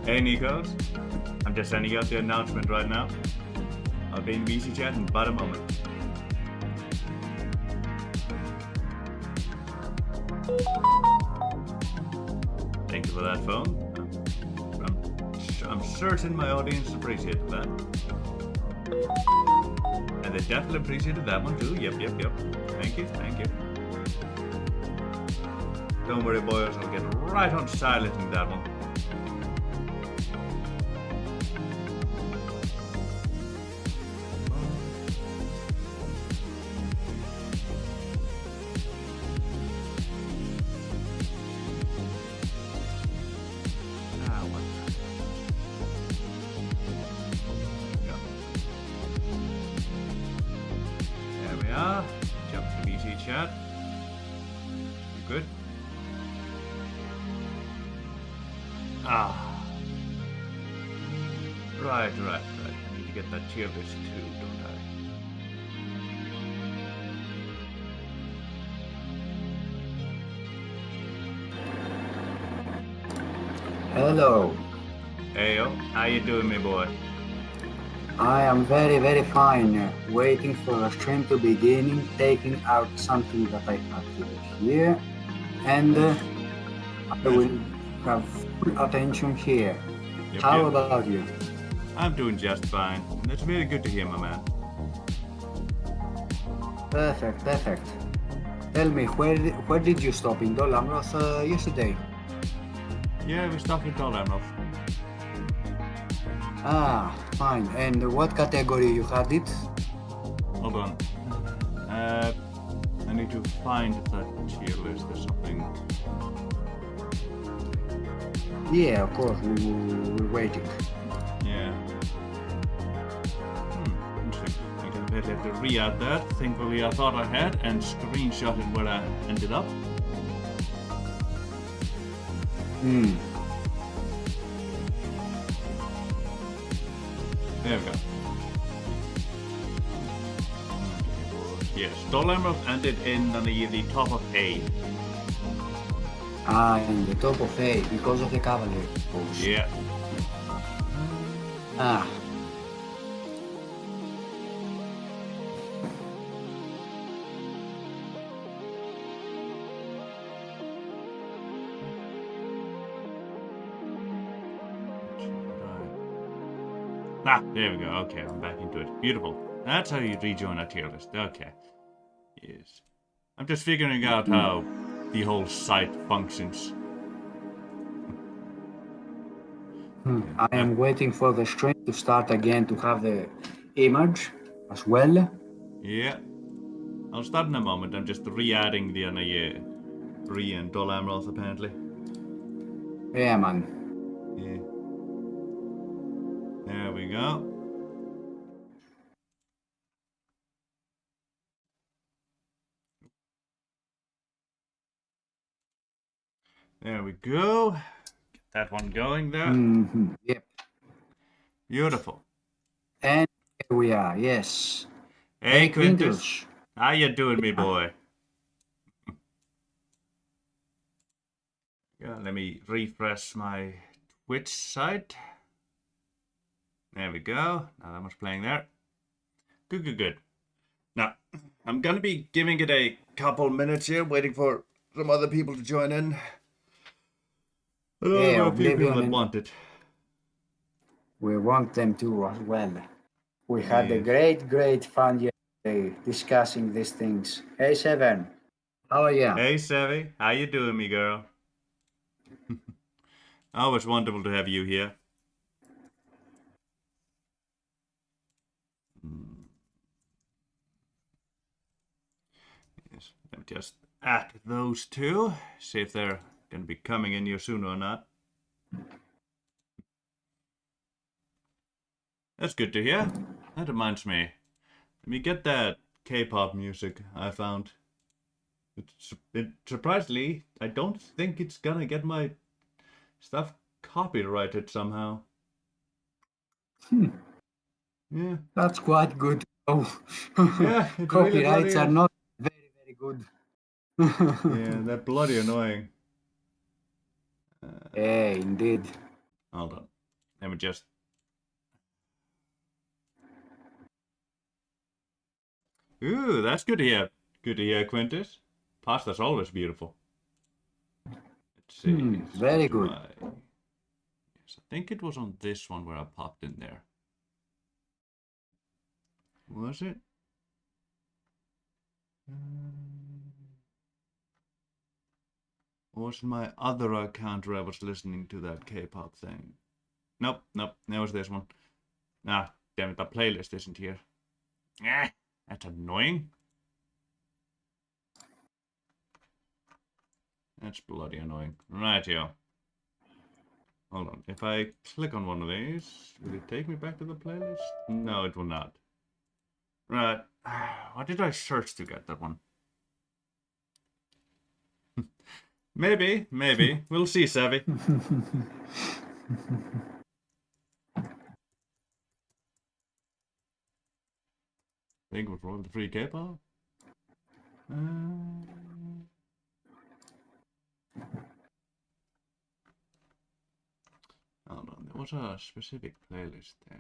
Hey Nikos, I'm just sending out the announcement right now. I'll be in VC chat in about a moment. Thank you for that phone. I'm certain my audience appreciated that. And they definitely appreciated that one too. Yep. Thank you. Don't worry boys, I'll get right on silencing that one. Chat. You good? Right. I need to get that tier list too, don't I? Hello. Heyo, how you doing, me boy? I am very fine. Waiting for the stream to begin, taking out something that I have here, and I will have full attention here. Yep, How about you? I'm doing just fine. That's very good to hear, my man. Perfect. Tell me, where did you stop in Dolamroth yesterday? Yeah, we stopped in Dolamroth. Fine. And what category you had it? Hold on. I need to find that tier list or something. Yeah, of course, we're waiting. Yeah. Interesting. I'm gonna have to re-add that. Thankfully I thought I had and screenshotted where I ended up. There we go. Yes, Dolamroth ended in the top of A. In the top of A, because of the cavalry post. Yeah. There we go. Okay, I'm back into it. Beautiful. That's how you rejoin a tier list. Okay. Yes. I'm just figuring out how the whole site functions. I am waiting for the stream to start again to have the image as well. Yeah. I'll start in a moment. I'm just re-adding the Rhûn and Dolamroth apparently. Yeah, man. Yeah. There we go. There we go. Get that one going there. Yep. Beautiful. And here we are, yes. Hey Quintus. How you doing, me boy? Yeah, let me refresh my Twitch site. There we go. Not that much playing there. Good. Now, I'm gonna be giving it a couple minutes here, waiting for some other people to join in. There are a few people that want it. We want them to as well. We had a great fun yesterday discussing these things. Hey, Seven. How are you? Hey, Savvy. How you doing, me girl? Oh, it's wonderful to have you here. Yes, let me just add those two. See if they're going to be coming in here soon or not. That's good to hear. That reminds me. Let me get that K-pop music I found. Surprisingly, I don't think it's gonna get my stuff copyrighted somehow. Yeah. That's quite good. Oh, yeah, it copyrights really are not very good. Yeah, they're bloody annoying. Hey, indeed. Hold on. Let me just... Ooh, that's good to hear. Good to hear, Quintus. Pasta's always beautiful. Let's see. Very good. Yes, I think it was on this one where I popped in there. Was it? Or was it my other account where I was listening to that K-pop thing? Nope, that was this one. Ah, damn it, the playlist isn't here. Ah, that's annoying. That's bloody annoying. Right, here. Hold on. If I click on one of these, will it take me back to the playlist? No, it will not. Right. What did I search to get that one? Maybe. We'll see, Savvy. I think it was royalty free K-pop. Hold on, there was a specific playlist there.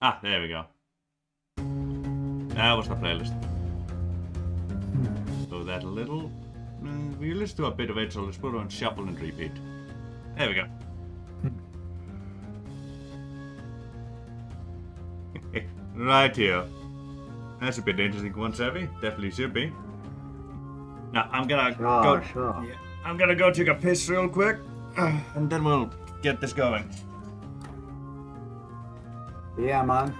Ah, there we go. That was the playlist. So that little... we listen to a bit of it, so let's put it on shuffle and repeat. There we go. Right here. That's a bit interesting one, Savvy. Definitely should be. Now, I'm gonna go... Sure. Yeah, I'm gonna go take a piss real quick, and then we'll get this going. Yeah, man.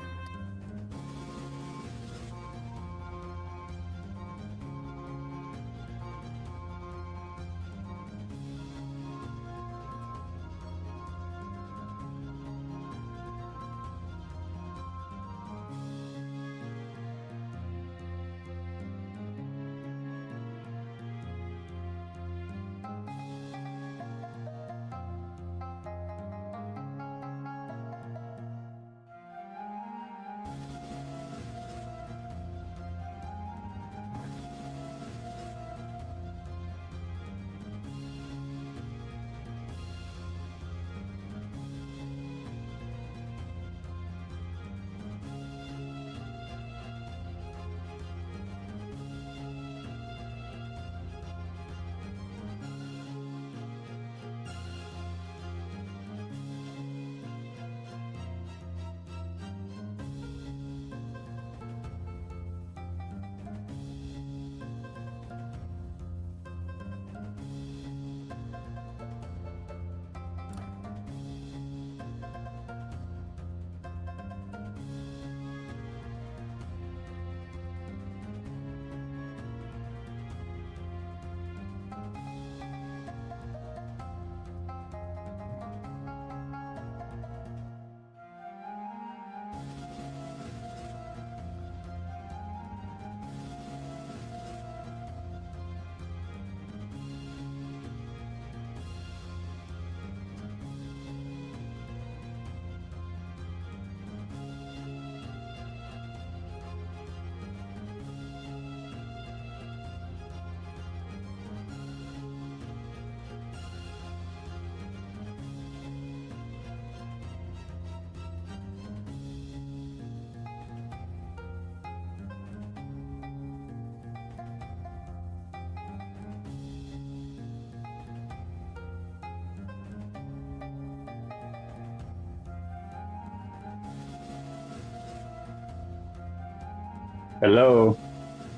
Hello,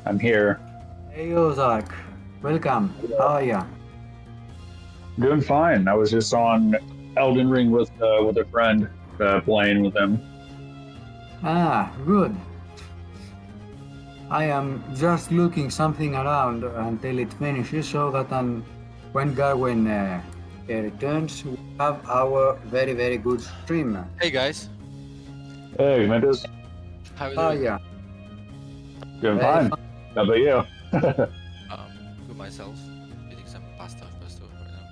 I'm here. Hey, Ozark. Welcome. How are ya? Doing fine. I was just on Elden Ring with a friend, playing with him. Ah, good. I am just looking something around until it finishes so that when Garwin returns, we have our very, very good stream. Hey guys, Hey, Mendes. how are you Oh, doing? yeah. Doing Very fine. How about you? Good myself. Eating some pasta with pesto right now.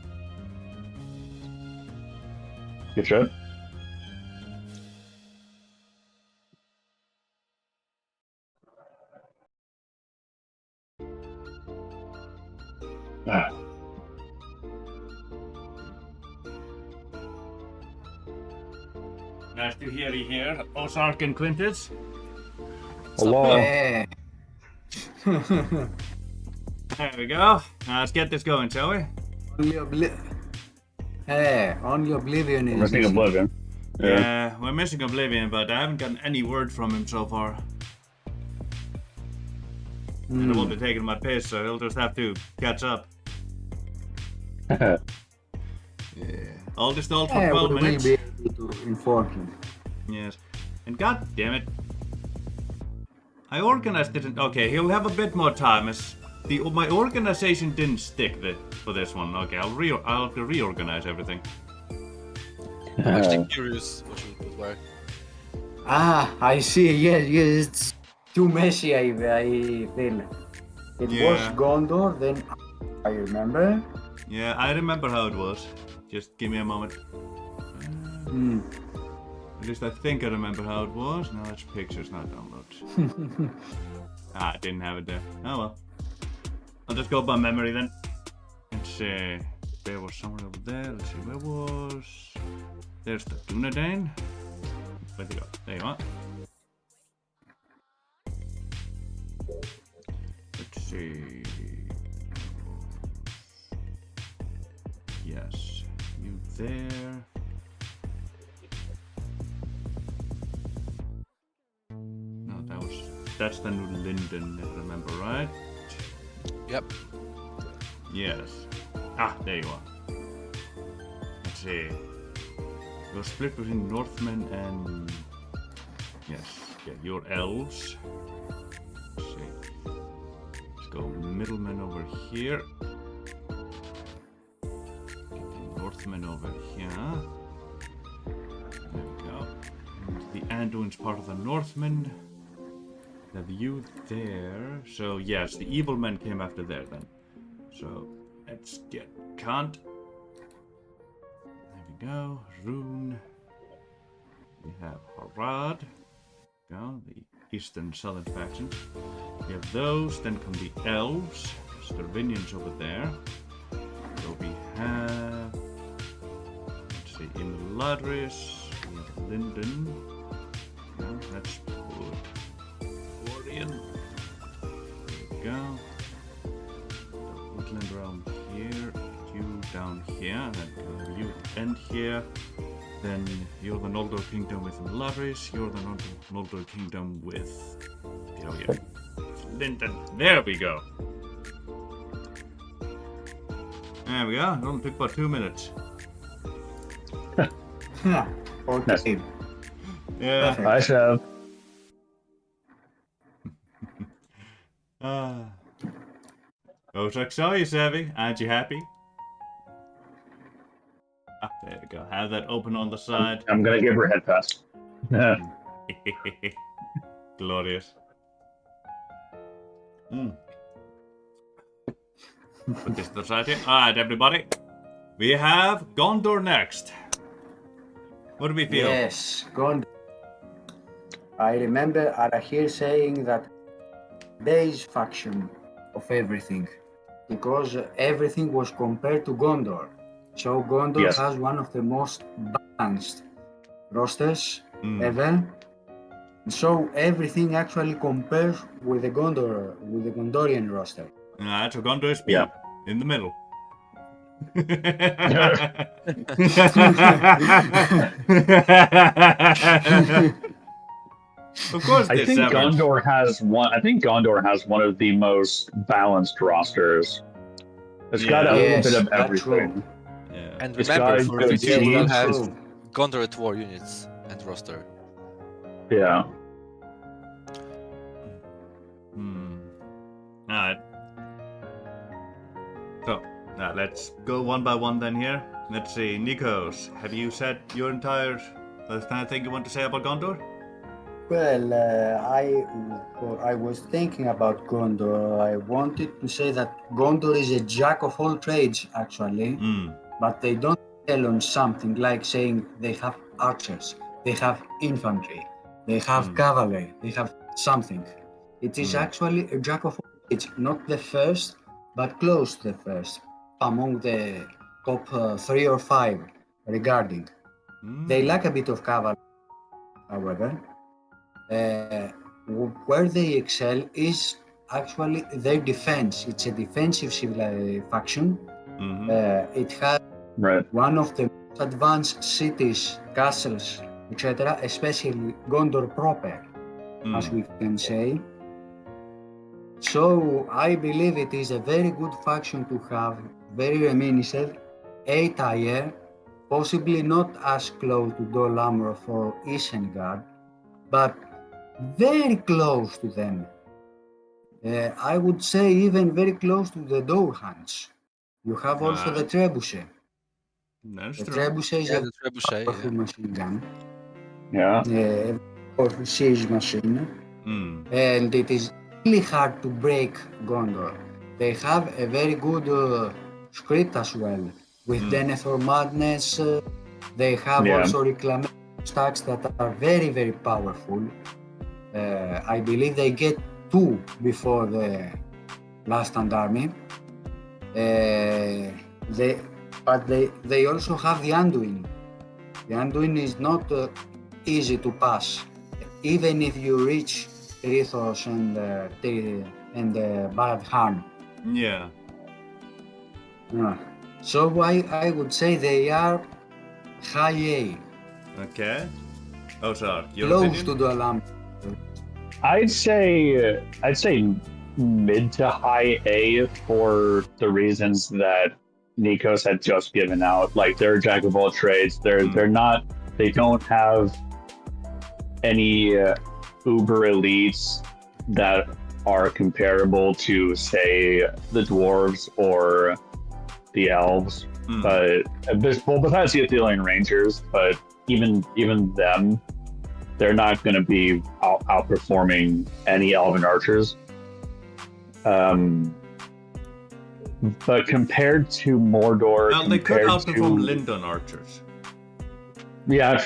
Good shit. Nice to hear you here, Ozark and Quintus. Hello. Yeah. There we go. Now let's get this going, shall we? Only Oblivion is Missing missing. Oblivion. Yeah, we're missing Oblivion, but I haven't gotten any word from him so far. And I won't be taking my piss, so he'll just have to catch up. Yeah. All this all for Yeah, 12 we will minutes. be able to inform him. Yes. And god damn it. I organized it. Okay, he'll have a bit more time. As my organization didn't stick for this one. Okay, I'll have to reorganize everything. I'm actually curious what you put where. Ah, I see. Yes, it's too messy. I feel. It was Yeah. Gondor. Then I remember. Yeah, I remember how it was. Just give me a moment. At least I think I remember how it was. No, it's pictures, not downloads. I didn't have it there. Oh well. I'll just go by memory then. Let's see. There was somewhere over there. Let's see, where was... There's the Dunedain. Where'd you go? There you are. Let's see... Yes. You there. No, that's the new Linden, if I remember right. Yep. Yes. Ah, there you are. Let's see. You're split between Northmen and... Yes, yeah, you're elves. Let's see. Let's go middlemen over here. Get the Northmen over here. There we go. And the Anduin's part of the Northmen. Have you there? So yes, the evil men came after there then. So let's get Kant. There we go. Rhûn. We have Harad. Go, the eastern southern factions. We have those, then come the elves. Stervinians over there. So we have, let's see, in Ladris, we have Linden. No, that's good. Orion. There we go. The woodland around here. You down here. Then you end here. Then you're the Noldor Kingdom with Ladris. You're the Noldor Kingdom with Linden. There we go. There we go. It only took about 2 minutes. Okay. Yeah. I shall. Ozark saw you, Savvy. Aren't you happy? Ah, there we go. Have that open on the side. I'm gonna give her a head pass. Glorious. Put this to the side here. Alright, everybody. We have Gondor next. What do we feel? Yes, Gondor. I remember Arahir saying that base faction of everything, because everything was compared to Gondor. So Gondor Yes. has one of the most balanced rosters ever. So everything actually compares with the Gondorian roster. Alright, so Gondor is B. Yeah. In the middle. Of course, I they're think savage. Gondor has one. I think Gondor has one of the most balanced rosters. It's got a Yes, little bit of that's everything. true. Yeah. And It's remember, got for good V2, we'll teams. have True. Gondor at War units and roster. Yeah. Alright. So, now let's go one by one then here. Let's see, Nikos, have you said your entire thing you want to say about Gondor? Well, I was thinking about Gondor. I wanted to say that Gondor is a jack of all trades, actually, but they don't tell on something like saying they have archers, they have infantry, they have cavalry, they have something. It is actually a jack of all trades, not the first, but close to the first, among the top 3 or 5 regarding. They lack a bit of cavalry, however, where they excel is actually their defense. It's a defensive faction. Mm-hmm. It has Right. one of the most advanced cities, castles, etc., especially Gondor proper, as we can say. So I believe it is a very good faction to have, very reminiscent, A-tier, possibly not as close to Dol Amroth or Isengard, but very close to them. I would say even very close to the Doorhands. You have also the Trebuchet. That's The true. Trebuchet is Yeah, a the trebuchet. powerful Yeah. machine gun, Yeah. or siege machine, and it is really hard to break Gondor. They have a very good script as well, with Denethor Madness. They have Yeah. also reclamation stacks that are very, very powerful. I believe they get 2 before the Last Stand Army. They also have the Anduin. The Anduin is not easy to pass, even if you reach Trithos and Bad Harm. Yeah. So I would say they are high A. Okay. Ozark, your Close opinion? to the Alam. I'd say mid to high A for the reasons that Nikos had just given out. Like they're a jack of all trades. They don't have any uber elites that are comparable to, say, the dwarves or the elves. But besides the Athelian Rangers, but even them, they're not going to be outperforming any elven archers. But compared to Mordor, Well, they could compared outperform to Lindon archers. yeah,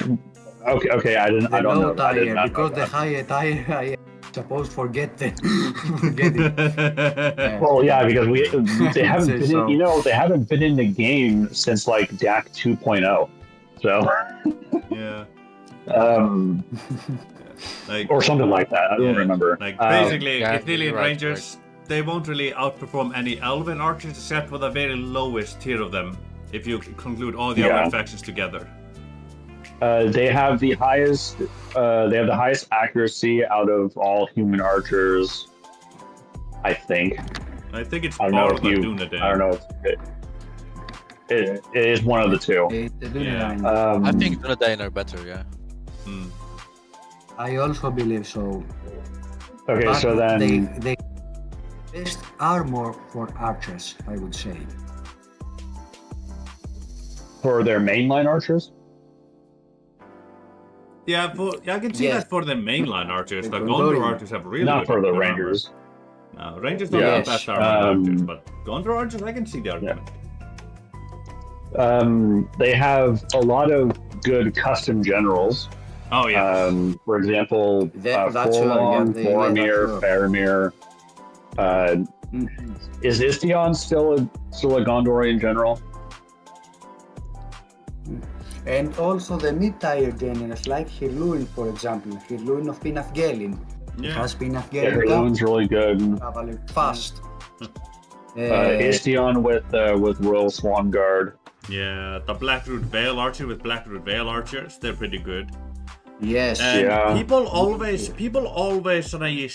okay, I don't know. I did Tier, not because know the that. higher tier, I suppose forget it. Well, yeah, because they haven't been So- in, they haven't been in the game since like DAC 2.0. So Yeah. Like, or something like that. I don't yeah, remember. Like basically, Yeah, Athelian you're right, Rangers, they won't really outperform any Elven archers except for the very lowest tier of them, if you conclude all the Yeah. Elven factions together. They have the highest. They have the highest accuracy out of all human archers. I think. I think it's I don't know Bard if or you. Dunedain. I don't know. It is one of the two. Yeah. I think Dunedain are better. Yeah. I also believe so. Okay, But so then they best armor for archers, I would say. for their mainline archers. Yeah, I can see Yes. that for the mainline archers. The The Gondor Gondorian. archers have really Not good for the armor. Rangers. No, Rangers don't Yes. have the best armor archers, but Gondor archers, I can see the argument. They have a lot of good custom generals. Oh yeah. For example, That's Forlong, yeah, Boromir, that's Faramir. Is Istion still a Gondorian general? And also the mid-tier generals like Hirluin, for example. Hirluin of Pinafgelin. Yeah. Has Yeah, Pinafgelin Herluin's really good. cavalry fast. Istion with Royal Swan Guard. Yeah, the Blackroot Vale archer with Blackroot Vale archers, they're pretty good. Yes. And Yeah. people always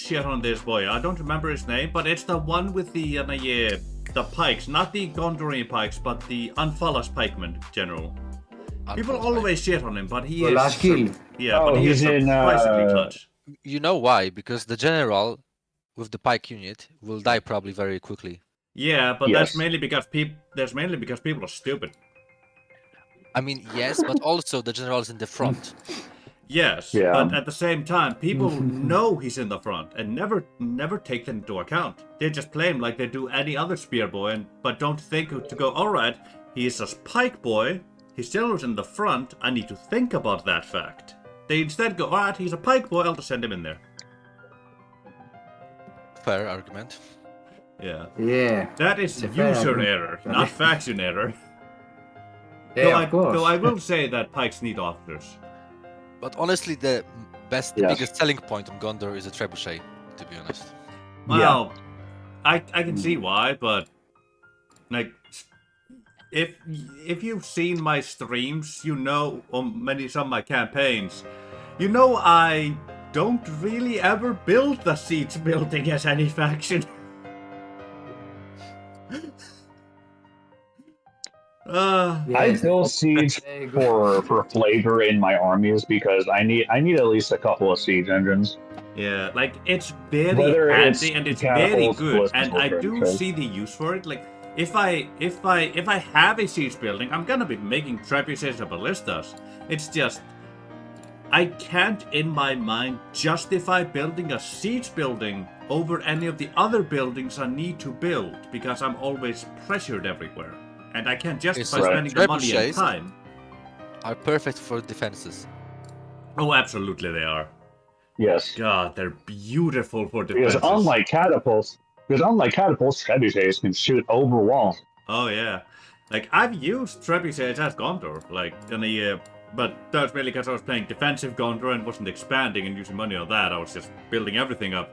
shit on this boy. I don't remember his name, but it's the one with the pikes, not the Gondorian pikes, but the Unfalas pikeman general. People always shit on him, but he is. Laskil. Yeah, Oh, but he is he's in, surprisingly clutch. You know why? Because the general with the pike unit will die probably very quickly. Yeah, but Yes. that's mainly because people are stupid. I mean, yes, but also the general is in the front. Yes, Yeah. but at the same time, people know he's in the front and never take that into account. They just play him like they do any other spear boy, but don't think to go, alright, he is a pike boy, his general's in the front, I need to think about that fact. They instead go, alright, he's a pike boy, I'll just send him in there. Fair argument. Yeah. Yeah. That is It's a fair user argument. error, not faction error. Yeah, of course. Though I will say that pikes need officers. But honestly, the Yes. biggest selling point on Gondor is a trebuchet, to be honest. Well, I can see why, but like, if you've seen my streams, you know, on some of my campaigns, you know I don't really ever build the siege building as any faction. I Yes, build siege very good. for flavor in my armies because I need at least a couple of siege engines. Yeah, like it's very Whether it's handy and it's very catapults, good, ballistas, and or I do trebuchets. see the use for it. Like if I have a siege building, I'm gonna be making trebuchets and ballistas. It's just I can't in my mind justify building a siege building over any of the other buildings I need to build because I'm always pressured everywhere, and I can't justify Right. spending the money and Trebuchets time. are perfect for defenses. Oh, absolutely they are. Yes. God, they're beautiful for Because defenses. unlike catapults, trebuchets can shoot over walls. Oh yeah, like I've used trebuchets as Gondor, like in a but that's really because I was playing defensive Gondor and wasn't expanding and using money on that. I was just building everything up.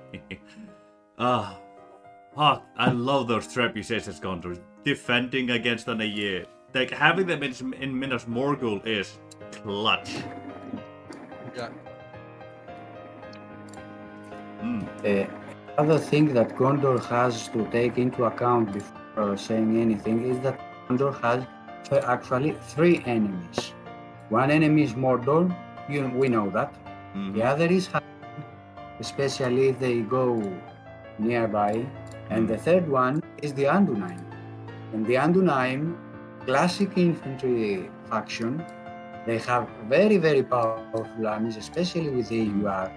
I love those trebuchets as Gondor. Defending against an like having them in Minas Morgul is clutch. Yeah. Other thing that Gondor has to take into account before saying anything is that Gondor has actually 3 enemies. One enemy is Mordor, we know that. Mhm. The other is High, especially if they go nearby. And the third one is the Anduin. And the Anduin, classic infantry faction, they have very, very powerful armies, especially with the EUR,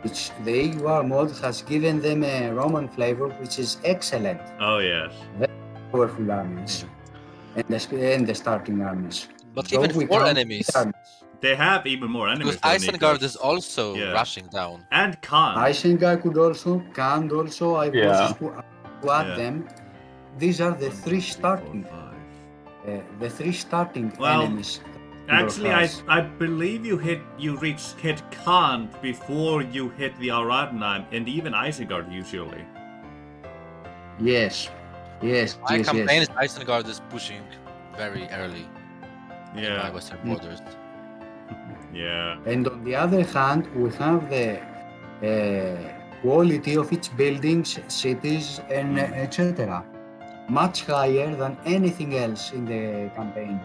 which the EUR mod has given them a Roman flavor, which is excellent. Oh yes. Very powerful armies. And the starting armies. But So even we 4 count enemies. armies. They have even more enemies. Because than Isengard Nikos. is also Yeah. rushing down. And Khan. Isengard can also, I Yeah. process to add Yeah. them. These are the 3 starting. Well, enemies. Actually, I believe you hit Khan before you hit the Aradnheim and even Isengard usually. Yes. My campaign is Isengard is pushing very early in my Yeah. western borders. Yeah. And on the other hand, we have the quality of its buildings, cities, and etc. Much higher than anything else in the campaign,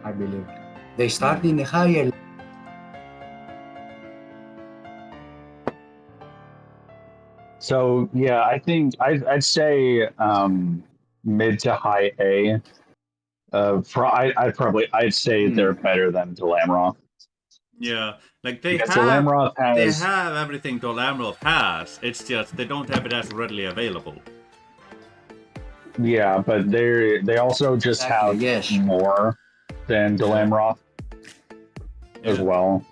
I believe. They start in a higher. So yeah, I think I'd say mid to high A. I'd say they're better than Dalamroth. Yeah. Like they Because have Dalamroth has everything Dalamroth has. It's just they don't have it as readily available. yeah, but they also just Exactly, have yes. more than Dalamroth as Yeah. well.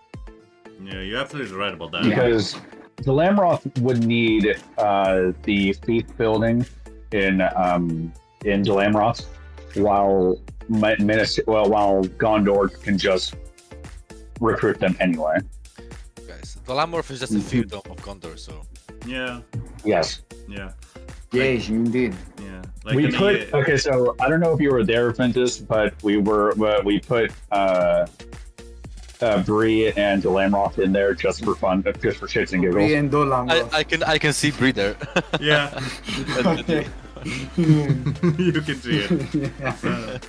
Yeah, you're absolutely right about that. Because Dalamroth would need the Fief building in Dalamroth, while while Gondor can just recruit them anyway. Guys, Dalamorph is just a fiefdom of Gondor, so Yeah. Yes. Yeah. Yes, indeed. Yeah. Like We in the- put okay, so I don't know if you were there, Ventus, but we put Bree and Dalamroth in there just for fun, just for shits and giggles. And Dolan. I can see Bree there. Yeah. You can see it.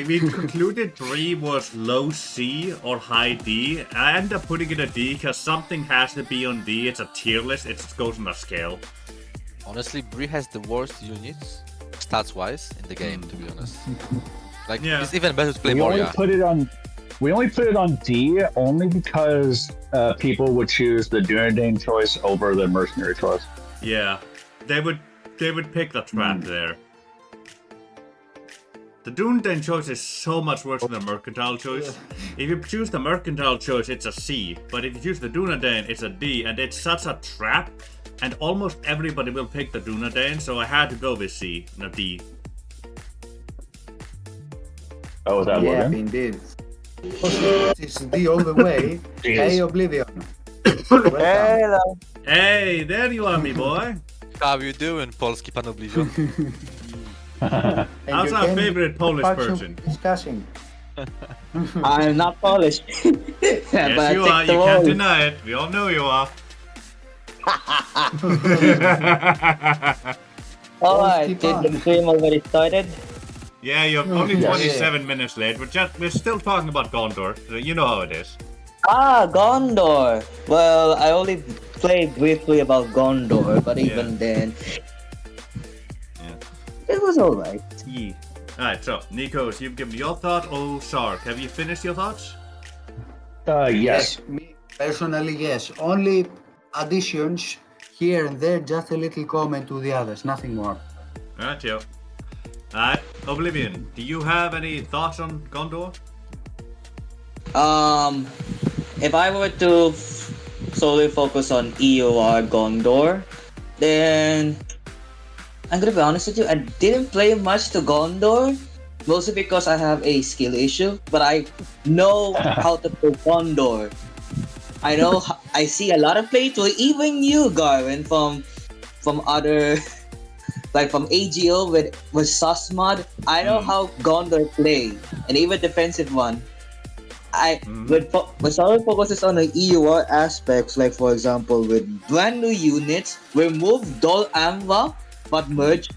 We concluded 3 was low C or high D. I ended up putting it a D because something has to be on D. It's a tier list. It goes on a scale. Honestly, Bree has the worst units, stats-wise, in the game, to be honest. Like, Yeah. it's even better to play We only Moria. put it on D only because people would choose the Dunedain choice over the mercenary choice. Yeah. They would pick the trap there. The Dunedain choice is so much worse than the mercantile choice. If you choose the mercantile choice, it's a C. But if you choose the Dunedain, it's a D. And it's such a trap. And almost everybody will pick the Dunedain, so I had to go with C, not D. Oh, is that Yeah, Logan? indeed. It's the all the way. Hey, Oblivion. Welcome. Hello. Hey, there you are, me boy. How you doing, Polski Pan Oblivion? And How's you our can favorite Polish faction person? discussing. I'm not Polish. Yes, but you I are. take the You can't role. deny it. We all know you are. Alright, keep did on. the stream already started? Yeah, you're only Yes. 27 minutes late. We're still talking about Gondor. So you know how it is. Ah, Gondor. Well, I only played briefly about Gondor, but even then, Yeah. it was alright. Yeah. Alright, so, Nikos, you've given your thought. Oh, Sark, have you finished your thoughts? Yes. Me personally, yes. Only additions here and there, just a little comment to the others, nothing more. Alright, yo. Alright, Oblivion, do you have any thoughts on Gondor? If I were to solely focus on EUR Gondor, then I'm gonna be honest with you, I didn't play much to Gondor, mostly because I have a skill issue, but I know how to play Gondor. I see a lot of playthrough, even you, Garvin, from other, like from AGO with Sus mod. I know how Gondor play, and even defensive one. With solid focuses on the EUR aspects, like for example with brand new units, remove Dol Amva, but merge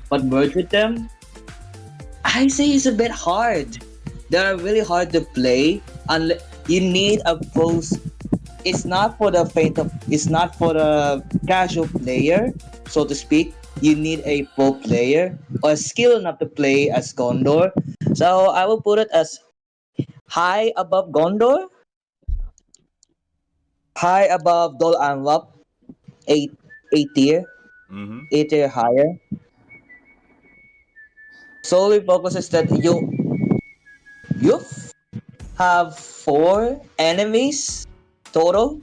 with them. I say it's a bit hard. They are really hard to play, and you need a post. It's not for the casual player, so to speak. You need a pro player or skill enough to play as Gondor. So I will put it as high above Gondor, high above Dol Amvap, 8 tier, Mm-hmm. 8 tier higher. Solely focuses that you have 4 enemies total,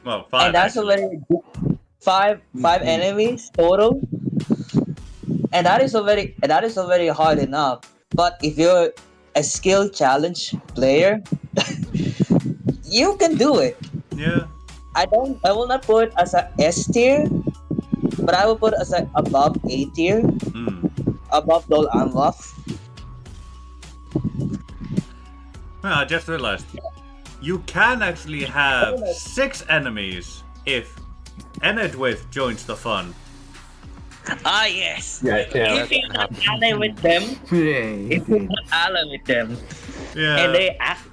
Well, 5 and that's actually. already five enemies total, and that is already hard enough. But if you're a skill challenge player, you can do it. Yeah. I will not put it as a S tier, but I will put it as a above A tier, above Dol Amvaf. Well, I just realized you can actually have 6 enemies if Enedwith joins the fun. Ah yes. Yeah, yeah. If you're not ally with them, Hey, if you're not ally with them, Yeah. and they act.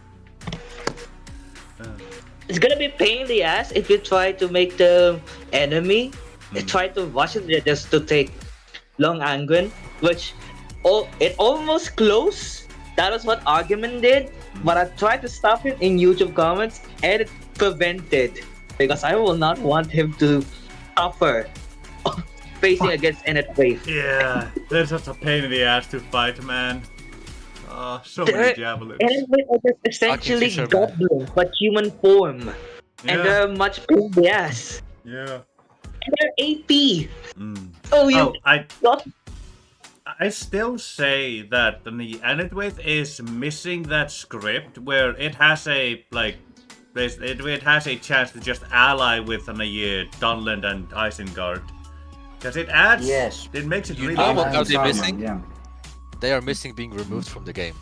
It's gonna be pain in the ass if you try to make the enemy try to rush it just to take long Angren, which it almost close. That is what Argument did, but I tried to stop him in YouTube comments and it prevented because I will not want him to suffer facing against Enet Wave. Yeah. They're such a pain in the ass to fight, man. Oh, so many javelins. Enet Wave are just essentially Fucking fisherman. goblins, but human form. And Yeah. they're much pain in the ass. Yeah. And they're AP. Mm. Oh, you Oh, got I still say that the Enedwith is missing that script where it has a it has a chance to just ally with Dunland and Isengard. Because it adds, Yes. it makes it You really know what interesting. are they missing? Yeah. They are missing being removed from the game.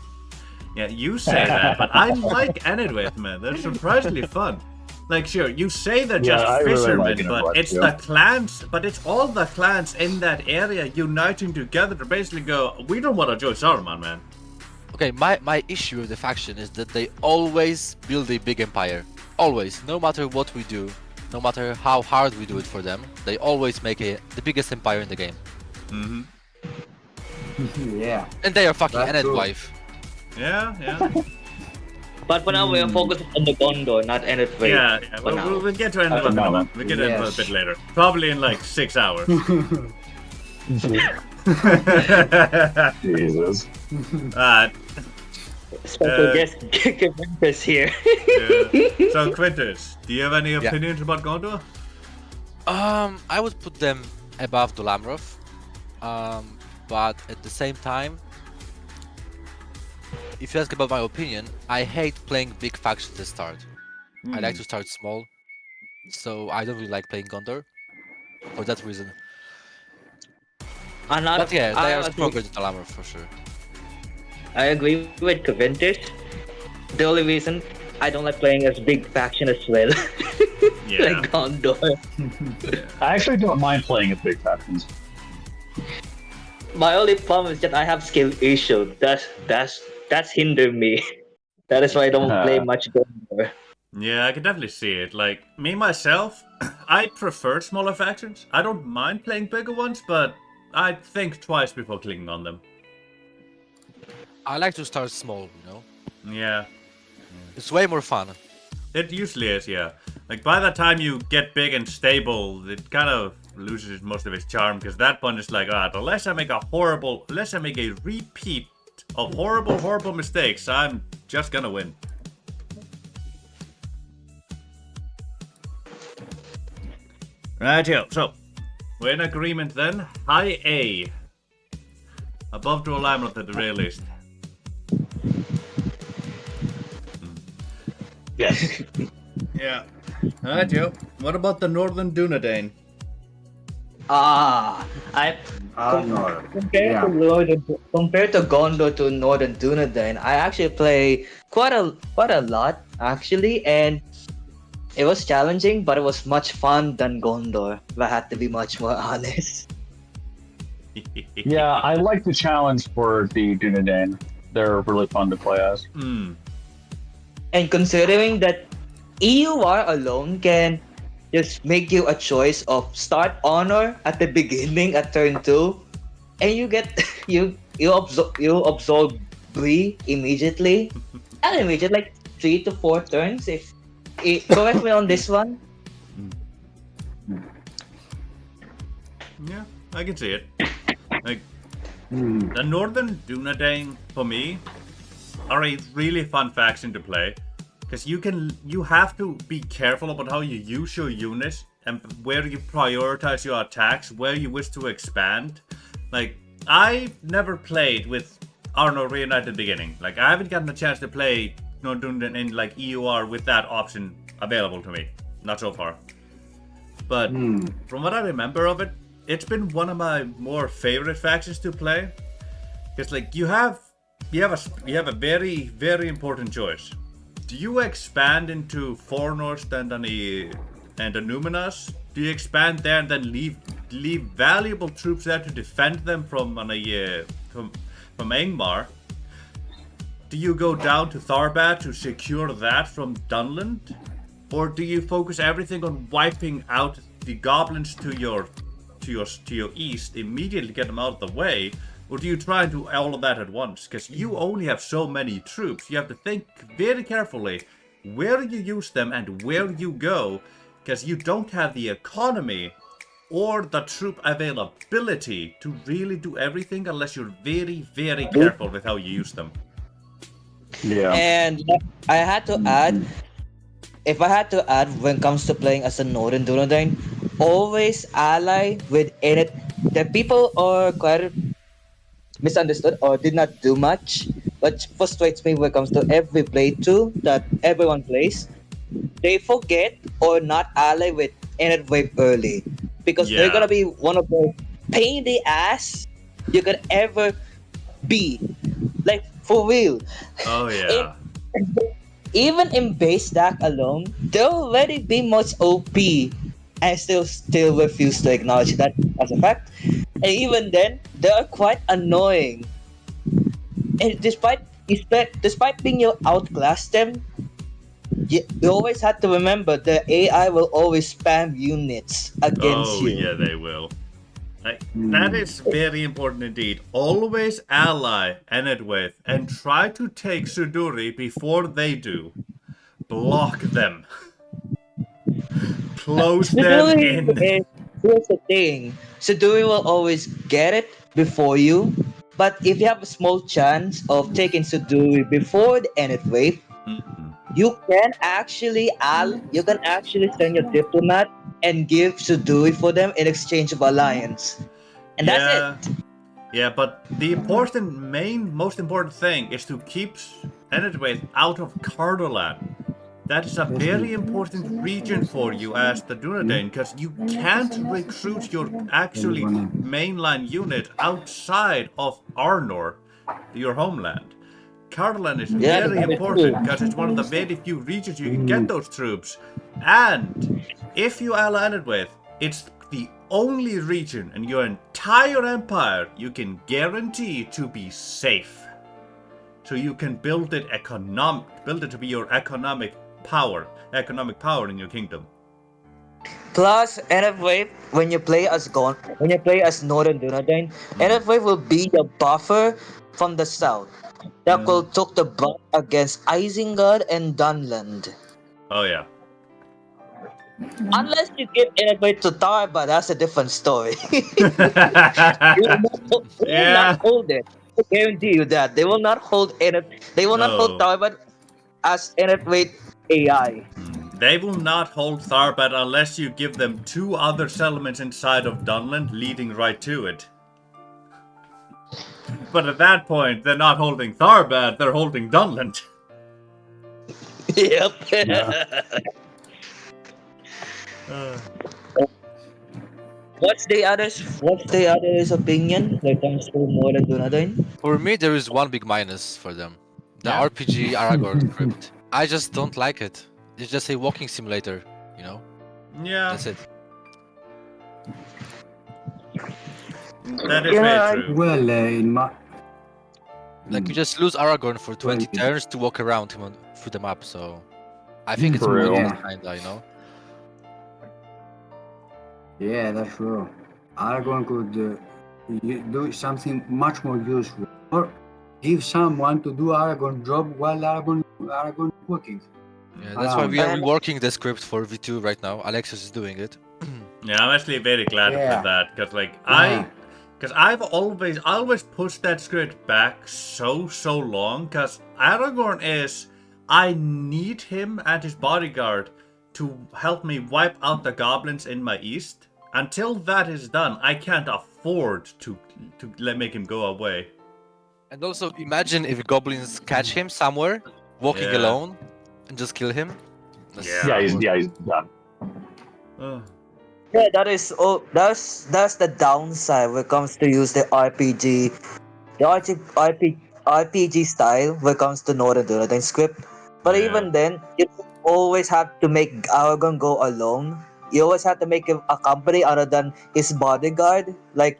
Yeah, you say that, but I like Enedwith, man. They're surprisingly fun. Like, sure, you say they're Yeah, just I really fishermen, like but Enedwith, it's too. the clans, but it's all the clans in that area uniting together to basically go, we don't want to join Saruman, man. Okay, my issue with the faction is that they always build a big empire. Always, no matter what we do, no matter how hard we do it for them, they always make the biggest empire in the game. Mm-hmm. Yeah. And they are fucking That's Ened true. wife. Yeah. But for now, we are focusing on the Gondor, not Enet Wave. Yeah, For now. we'll get to Enedwith in a no. moment. We'll get to Enedwith a Yes. bit later. Probably in like 6 hours. Jesus. Special guest Quintus here. Yeah. So, Quintus, do you have any opinions about Gondor? I would put them above Dolamrov, but at the same time, if you ask about my opinion, I hate playing big factions to start. I like to start small, so I don't really like playing Gondor for that reason. But yeah, they are stronger than Alamar for sure. I agree with Coventus. The only reason I don't like playing as big faction as well, Yeah. like Gondor. I actually don't mind playing at big factions. My only problem is that I have skill issue. That's hinder me. That is why I don't play much Gondor. Yeah, I can definitely see it. Like, me myself, I prefer smaller factions. I don't mind playing bigger ones, but I think twice before clicking on them. I like to start small, you know? Yeah, It's way more fun. it usually is, yeah. Like, by the time you get big and stable, it kind of loses most of its charm, because that point is like, unless I make a repeat of horrible mistakes, I'm just gonna win. Rightio, so, we're in agreement then. High A. Above to alignment at the very least. Yes. Yeah. Rightio. What about the Northern Dunedain? I No. compared Yeah. to compared to Gondor to Northern Dunedain, I actually play quite a lot actually, and it was challenging, but it was much fun than Gondor. If I had to be much more honest. Yeah, I like the challenge for the Dunedain. They're really fun to play as. And considering that EUR alone can just make you a choice of start honor at the beginning at turn 2, and you get you absorb Bree immediately. Not immediate, like 3 to 4 turns. If correct me on this one. Yeah, I can see it. Like, the Northern Dunedain, for me, are a really fun faction to play. Because you have to be careful about how you use your units and where you prioritize your attacks, where you wish to expand. Like, I never played with Arno Reunited at the beginning. Like, I haven't gotten a chance to play Northern in like EUR with that option available to me. Not so far. But from what I remember of it, it's been one of my more favorite factions to play. Because like you have a very, very important choice. Do you expand into Fornost and a Numinas? Do you expand there and then leave valuable troops there to defend them from Angmar? Do you go down to Tharbad to secure that from Dunland? Or do you focus everything on wiping out the goblins to your east, immediately get them out of the way? Or do you try and do all of that at once? Because you only have so many troops. You have to think very carefully where you use them and where you go. Because you don't have the economy or the troop availability to really do everything unless you're very, very careful with how you use them. Yeah. And I had to add, if I had to add when it comes to playing as a Northern Dunedain, always ally with it. The people are quite misunderstood or did not do much, but frustrates me when it comes to every playthrough that everyone plays. They forget or not ally with Innate Wave early because they're gonna be one of the pain in the ass you could ever be. Like for real. Oh yeah. Even in base DAC alone, they'll already be much OP and still refuse to acknowledge that as a fact. And even then, they are quite annoying. And despite being you outclass them, you always have to remember the AI will always spam units against you. Oh yeah, they will. That is very important indeed. Always ally Enedwith and try to take Suduri before they do. Block them. Close them in. Here's the thing. Suduri will always get it before you. But if you have a small chance of taking Suduri before the end wave, you can actually send your diplomat and give Suduri for them in exchange of alliance. And that's it. Yeah, but the most important thing is to keep Enedwaith out of Cardolan. That is a very important region for you as the Dunedain, because you can't recruit your actually mainline unit outside of Arnor, your homeland. Cardolan is Yeah, very that is important true. because it's one of the very few regions you can get those troops. And if you ally Enedwaith, it's the only region in your entire empire you can guarantee to be safe. So you can build it to be your economic power in your kingdom. Plus, NF when you play as Northern Dunedain, NF will be the buffer from the south that will took the brunt against Isengard and Dunland. Oh yeah. Unless you give NF to Tarba, that's a different story. They will not Yeah. hold it. I guarantee you that they will not hold NF. They will not hold No. Tarba as NF AI. They will not hold Tharbad unless you give them 2 other settlements inside of Dunland leading right to it. But at that point, they're not holding Tharbad, they're holding Dunland. Yep. What's the others' opinion when it comes to Northern Dunedain? For me, there is one big minus for them. The Yeah. RPG Aragorn script. I just don't like it. It's just a walking simulator, you know? Yeah, That's it. that is Yeah, very true. Well, in my Like, you just lose Aragorn for 20 Well, turns to walk around him through the map, so... I think it's True. pointless, Yeah. kinda, you know? Yeah, that's true. Aragorn could do something much more useful, or give someone to do Aragorn job while Aragorn is working. Yeah, that's why we are And- reworking the script for V2 right now. Alexios is doing it. Yeah, I'm actually very glad Yeah. for that, because like Yeah. I've always pushed that script back so long, because Aragorn is, I need him and his bodyguard to help me wipe out the goblins in my east. Until that is done, I can't afford to make him go away. And also, imagine if goblins catch him somewhere, walking Yeah. alone, and just kill him. Yeah. He's done. Uh, Yeah, that's the downside when it comes to use the RPG, RPG style when it comes to Northern Dunedain script. But Yeah. even then, you don't always have to make Aragorn go alone. You always have to make him a company other than his bodyguard, like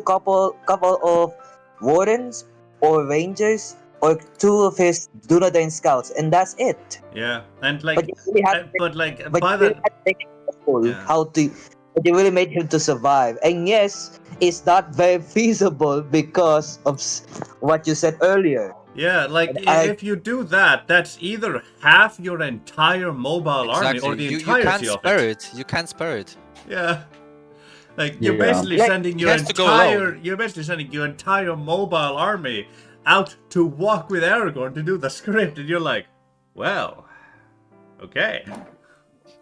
couple of wardens or rangers or 2 of his Dunedain scouts, and that's it. yeah, and like, But you really have to but like but by you really the had to make it careful Yeah. how to. But you really made him to survive, and yes, it's not very feasible because of what you said earlier. yeah, like And I- if you do that, that's either half your entire mobile army Exactly. or the You entirety can't of spare it. it. You can't spare it. Yeah. Like you're Yeah. basically Like, sending he your has to go alone. entire mobile army out to walk with Aragorn to do the script, and you're like, well, okay.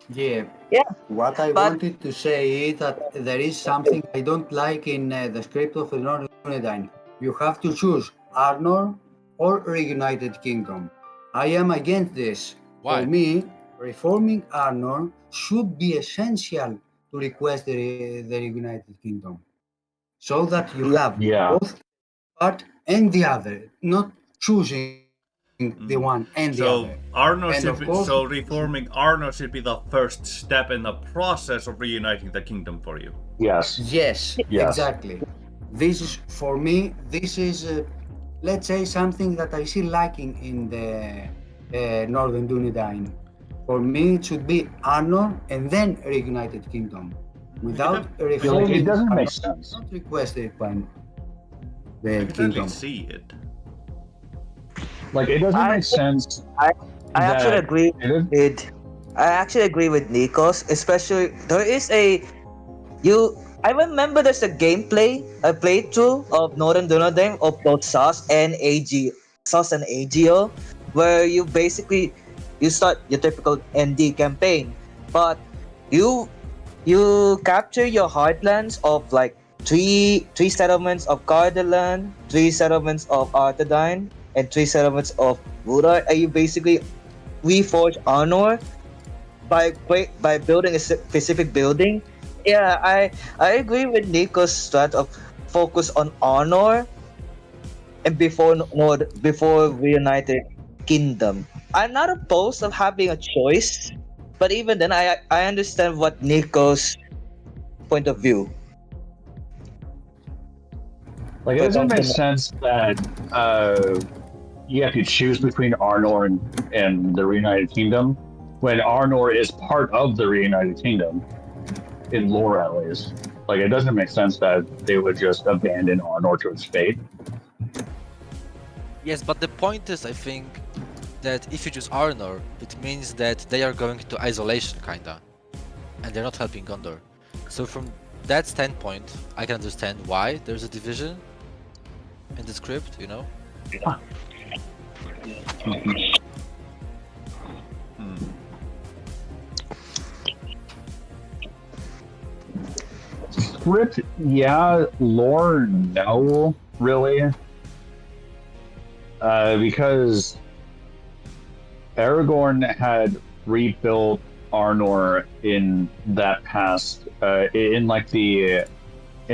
Yeah. Yeah, What I but- wanted to say is that there is something I don't like in the script of the Northern Dunedain. You have to choose Arnor or Reunited Kingdom. I am against this. Why? For me, reforming Arnor should be essential to request the Reunited Kingdom, so that you have Yeah. both part and the other, not choosing the one and the So other. Arnor And should of be, course- so reforming Arnor should be the first step in the process of reuniting the kingdom for you. Yes. Yes, Yes. exactly. This is, for me, this is, let's say, something that I see lacking in the Northern Dunedain. For me, it should be Arnor and then Reunited Kingdom. Without reforming It doesn't make Arnor, sense. not requested by I the can kingdom. totally see it. Like, it doesn't I- make sense. I actually that agree it is- with. I actually agree with Nikos, especially there is a you. I remember there's a gameplay, a playthrough of Northern Dunedain of both SAS and AGO, where you basically you start your typical ND campaign, but you capture your heartlands of like three settlements of Cardalan, 3 settlements of Arthedain, and 3 settlements of Rhûn. Are you basically reforge honor by building a specific building? Yeah, I agree with Nico's strat of focus on honor and before reunited kingdom. I'm not opposed of having a choice, but even then, I understand what Nico's point of view. Like, it But doesn't make also- sense that you have to choose between Arnor and the Reunited Kingdom when Arnor is part of the Reunited Kingdom, in lore at least. Like, it doesn't make sense that they would just abandon Arnor to its fate. Yes, but the point is, I think, that if you choose Arnor, it means that they are going to isolation, kinda. And they're not helping Gondor. So from that standpoint, I can understand why there's a division in the script, you know? Yeah. Script, yeah. Lore, no, really. Because Aragorn had rebuilt Arnor in that past, in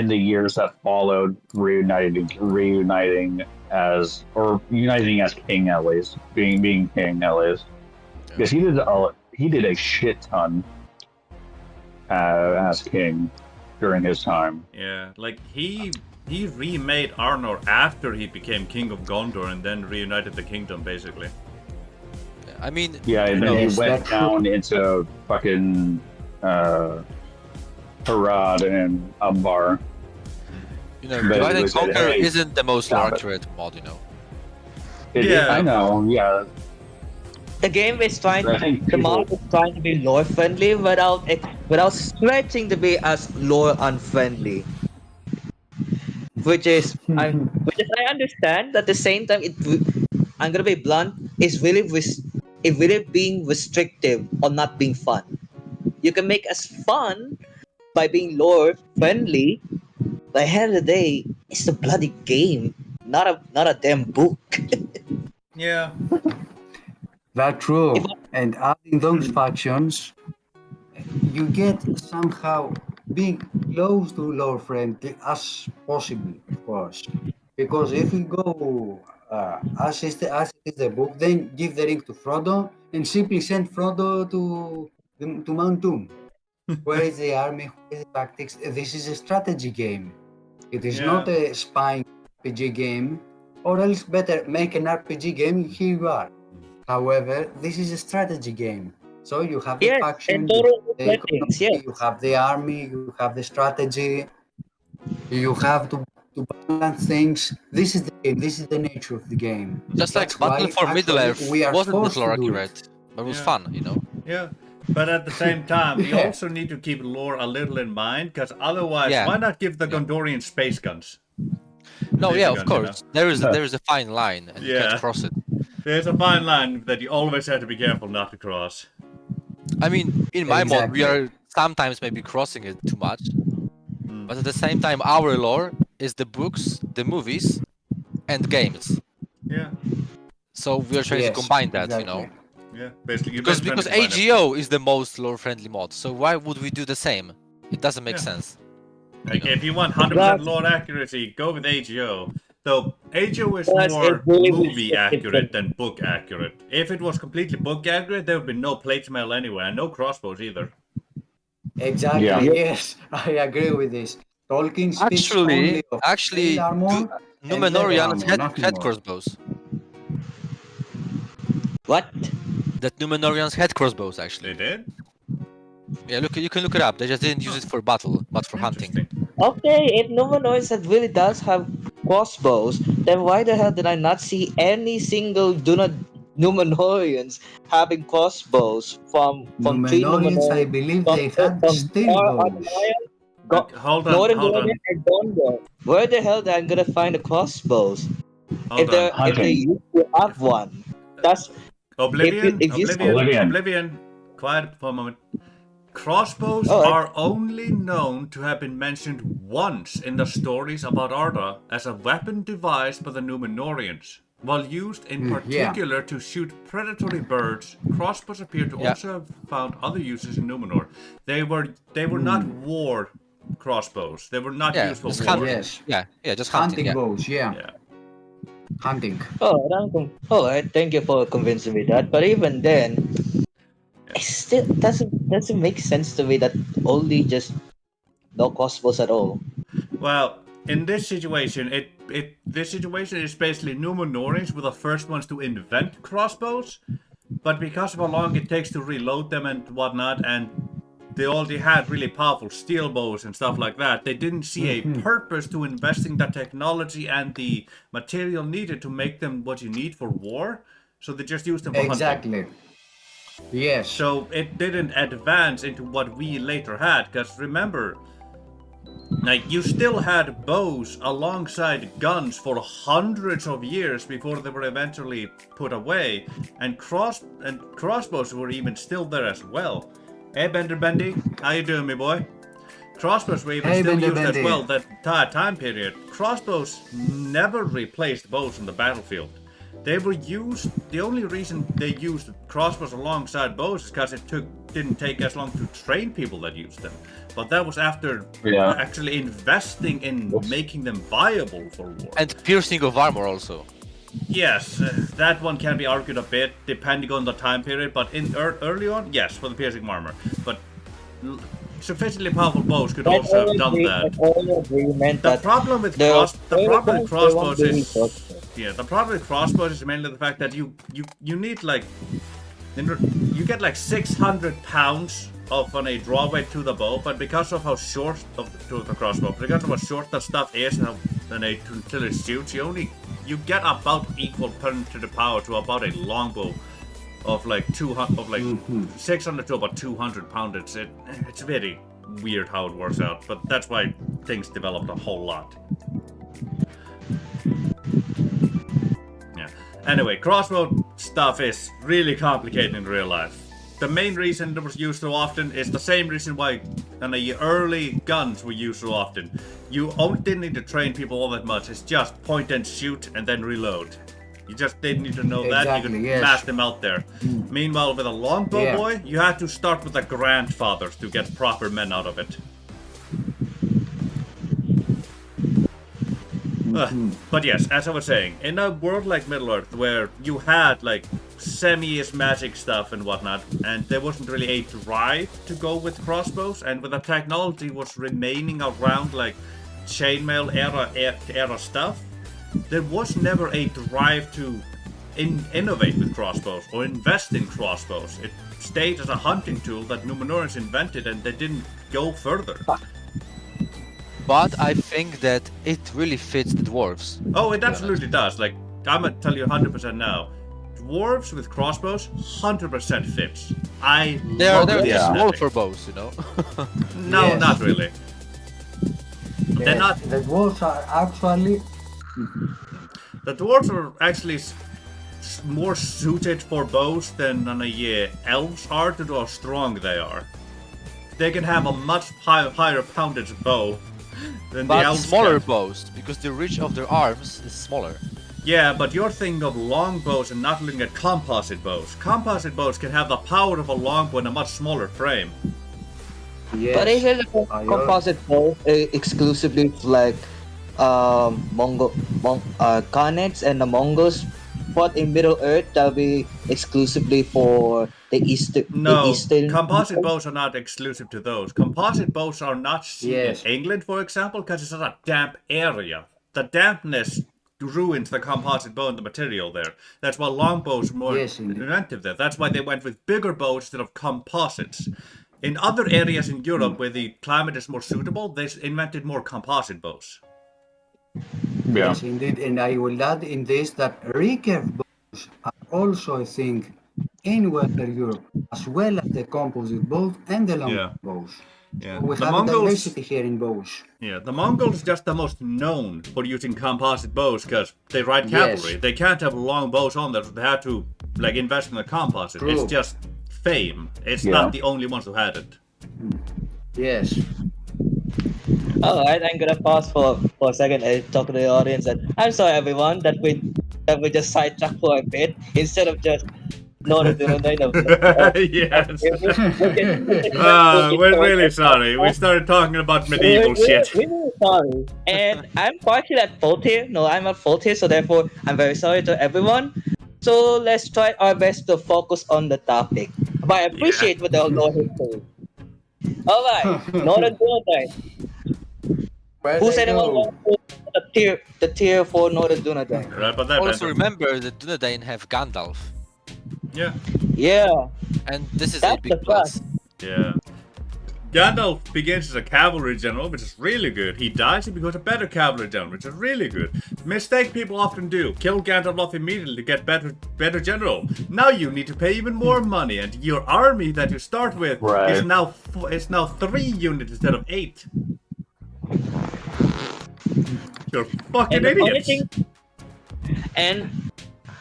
the years that followed uniting as king at least, being king at least. Because he did a shit ton as king during his time. Yeah, like he remade Arnor after he became king of Gondor and then reunited the kingdom, basically. I mean, Yeah, and then Yes, he went that's down into fucking Harad and Umbar. you know, But Divide it and was Conquer hey, isn't the most lore stop it. accurate mod, you know. Yeah. I know. Yeah, the game is trying. I think The people, mod is trying to be lore friendly without stretching to be as lore unfriendly. Which is I understand. At the same time, I'm gonna be blunt. It's really being restrictive on not being fun. You can make us fun by being lore friendly. But at the end of the day, it's a bloody game, not a damn book. Yeah. That's true. If And adding those factions, you get somehow being close to lore friendly as possible, of course. Because if we go as it is the book, then give the ring to Frodo and simply send Frodo to Mount Doom. Where is the army? Where is the tactics? This is a strategy game. It is Yeah. not a spying RPG game, or else better make an RPG game. Here you are. However, this is a strategy game. So you have the yes, faction, and you total have the settings, economy, yes. you have the army, you have the strategy. You have to balance things. This is the game. This is the nature of the game. Just like That's Battle why for Middle actually Earth we are wasn't that forced lore to do it. accurate, but it was Yeah. fun, you know. Yeah. But at the same time, we Yeah. also need to keep lore a little in mind, because otherwise, Yeah. why not give the Yeah. Gondorian space guns? No, Laser yeah, of gun, you know? course. There is a fine line, and you Yeah. can't cross it. There's a fine line that you always have to be careful not to cross. I mean, in my mod, we Exactly. are sometimes maybe crossing it too much, Mm. but at the same time, our lore is the books, the movies, and games. Yeah. So we are trying to Yes, combine that, you know. exactly. Yeah. Basically, you're Because trying to combine AGO is the most lore-friendly mod, so why would we do the same? It doesn't make Yeah. sense. Like, know. if you want 100% lore accuracy, go with AGO. Though AGO is Plus, more it really movie restricted accurate them. than book accurate. If it was completely book accurate, there would be no plate mail anywhere, and no crossbows either. Exactly. Yeah. Yes, I agree with this. Tolkien speaks only of Actually, scale armor and leather Numenorians armor, nothing had more. crossbows. What? That Numenorians had crossbows, They actually. did? Yeah, look, you can look it up. They just didn't use it for battle, but for hunting. Interesting. Okay, if Numenoids that really does have crossbows, then why the hell did I not see any single Numenorians having crossbows from three Numenorians, I Numenorians believe from they had steel bows. Hold on, Northern hold Gondor on. and Gondor. Where the hell am I gonna find the crossbows? Hold on. If they Hunting. used to have one, that's Oblivion? if you Oblivion. Oblivion. Quiet for a moment. Crossbows Oh, are only known to have been mentioned once in the stories about Arda as a weapon devised by the Númenóreans. While used in particular to shoot predatory birds, crossbows appear to also have found other uses in Númenor. They were not war crossbows. They were not used for just war. hunting. Yes. Yeah, just hunting. Hunting bows, yeah. Yeah. Hunting. Oh, alright, thank you for convincing me that. But even then, it still doesn't make sense to me that only just no crossbows at all. Well, in this situation, this situation is basically Númenóreans were the first ones to invent crossbows, but because of how long it takes to reload them and whatnot, and they already had really powerful steel bows and stuff like that, they didn't see a purpose to investing the technology and the material needed to make them what you need for war, so they just used them for hunting. Exactly. Yes. So it didn't advance into what we later had, because remember, like, you still had bows alongside guns for hundreds of years before they were eventually put away, and crossbows were even still there as well. Hey, Bender Bendy, how you doing, me boy? Crossbows were even still used as well that time period. Crossbows never replaced bows on the battlefield. They were used. The only reason they used crossbows alongside bows is because it didn't take as long to train people that used them. But that was after actually investing in making them viable for war. And piercing of armor also. Yes, that one can be argued a bit depending on the time period. But in early on, yes, for the piercing armor. But sufficiently powerful bows could also have done that. The problem with crossbows is the problem with crossbows is mainly the fact that you need like you get like 600 pounds of a draw weight to the bow, but because of how short to the crossbow, because of how short that stuff is and until it shoots, you get about equal pound to the power to about a longbow of like 600 to about 200 pound. It's very weird how it works out, but that's why things developed a whole lot. Yeah. Anyway, crossbow stuff is really complicated in real life. The main reason it was used so often is the same reason why the early guns were used so often. You didn't need to train people all that much. It's just point and shoot and then reload. You just didn't need to know that. You could blast them out there. Meanwhile, with a longbow boy, you had to start with the grandfathers to get proper men out of it. But yes, as I was saying, in a world like Middle-earth, where you had like semi-ish magic stuff and whatnot, and there wasn't really a drive to go with crossbows, and with the technology was remaining around like chainmail era stuff, there was never a drive to innovate with crossbows or invest in crossbows. It stayed as a hunting tool that Númenóreans invented, and they didn't go further. But I think that it really fits the dwarves. Oh, it absolutely does. Like, I'm gonna tell you 100% now. Dwarves with crossbows, 100% fits. They're small for bows, you know? No, not really. They're not. The dwarves are actually. The dwarves are actually more suited for bows than elves are to how strong they are. They can have a much higher poundage bow than the elves smaller can. bows, because the reach of their arms is smaller. Yeah, but you're thinking of long bows and not looking at composite bows. Composite bows can have the power of a longbow in a much smaller frame. Yes. But is it a composite bow exclusively like Khanites and the Mongols fought in Middle Earth? That'll be exclusively for the Eastern. No, the Eastern composite bows are not exclusive to those. Composite bows are not seen in England, for example, because it's a damp area. The dampness ruins the composite bow and the material there. That's why longbows are more inventive there. That's why they went with bigger bows instead of composites. In other areas in Europe where the climate is more suitable, they invented more composite bows. Yes, indeed. And I will add in this that recurve bows are also a thing in Western Europe, as well as the composite bows and the long bows. Yeah. So we The have Mongols, diversity here in bows. Yeah, the Mongols are just the most known for using composite bows because they ride cavalry. They can't have long bows on there, so they had to invest in the composite. True. It's just fame. It's not the only ones who had it. Yes. Alright, I'm gonna pause for a second and talk to the audience. And I'm sorry, everyone, that we just sidetracked for a bit instead of just Northern Dunedin of Yes. we're We're really sorry. We started talking about medieval shit. really sorry. And I'm partially at fault here. No, I'm at fault here, so therefore I'm very sorry to everyone. So let's try our best to focus on the topic. But I Yeah. appreciate what the Lord is saying. Alright, Northern Dunedin. Where Who's they anyone go? want to the tier for Northern Dunedin? Right about that, Also Bento. remember that Dunedain have Gandalf, Yeah. Yeah, and this is a that's big the plus. plus. Yeah. Gandalf begins as a cavalry general, which is really good. He dies, he becomes a better cavalry general, which is really good. Mistake people often do. Kill Gandalf off immediately to get better general. Now you need to pay even more money, and your army that you start with is Right. now 3 units instead of 8. You're fucking And the funny idiots. thing, and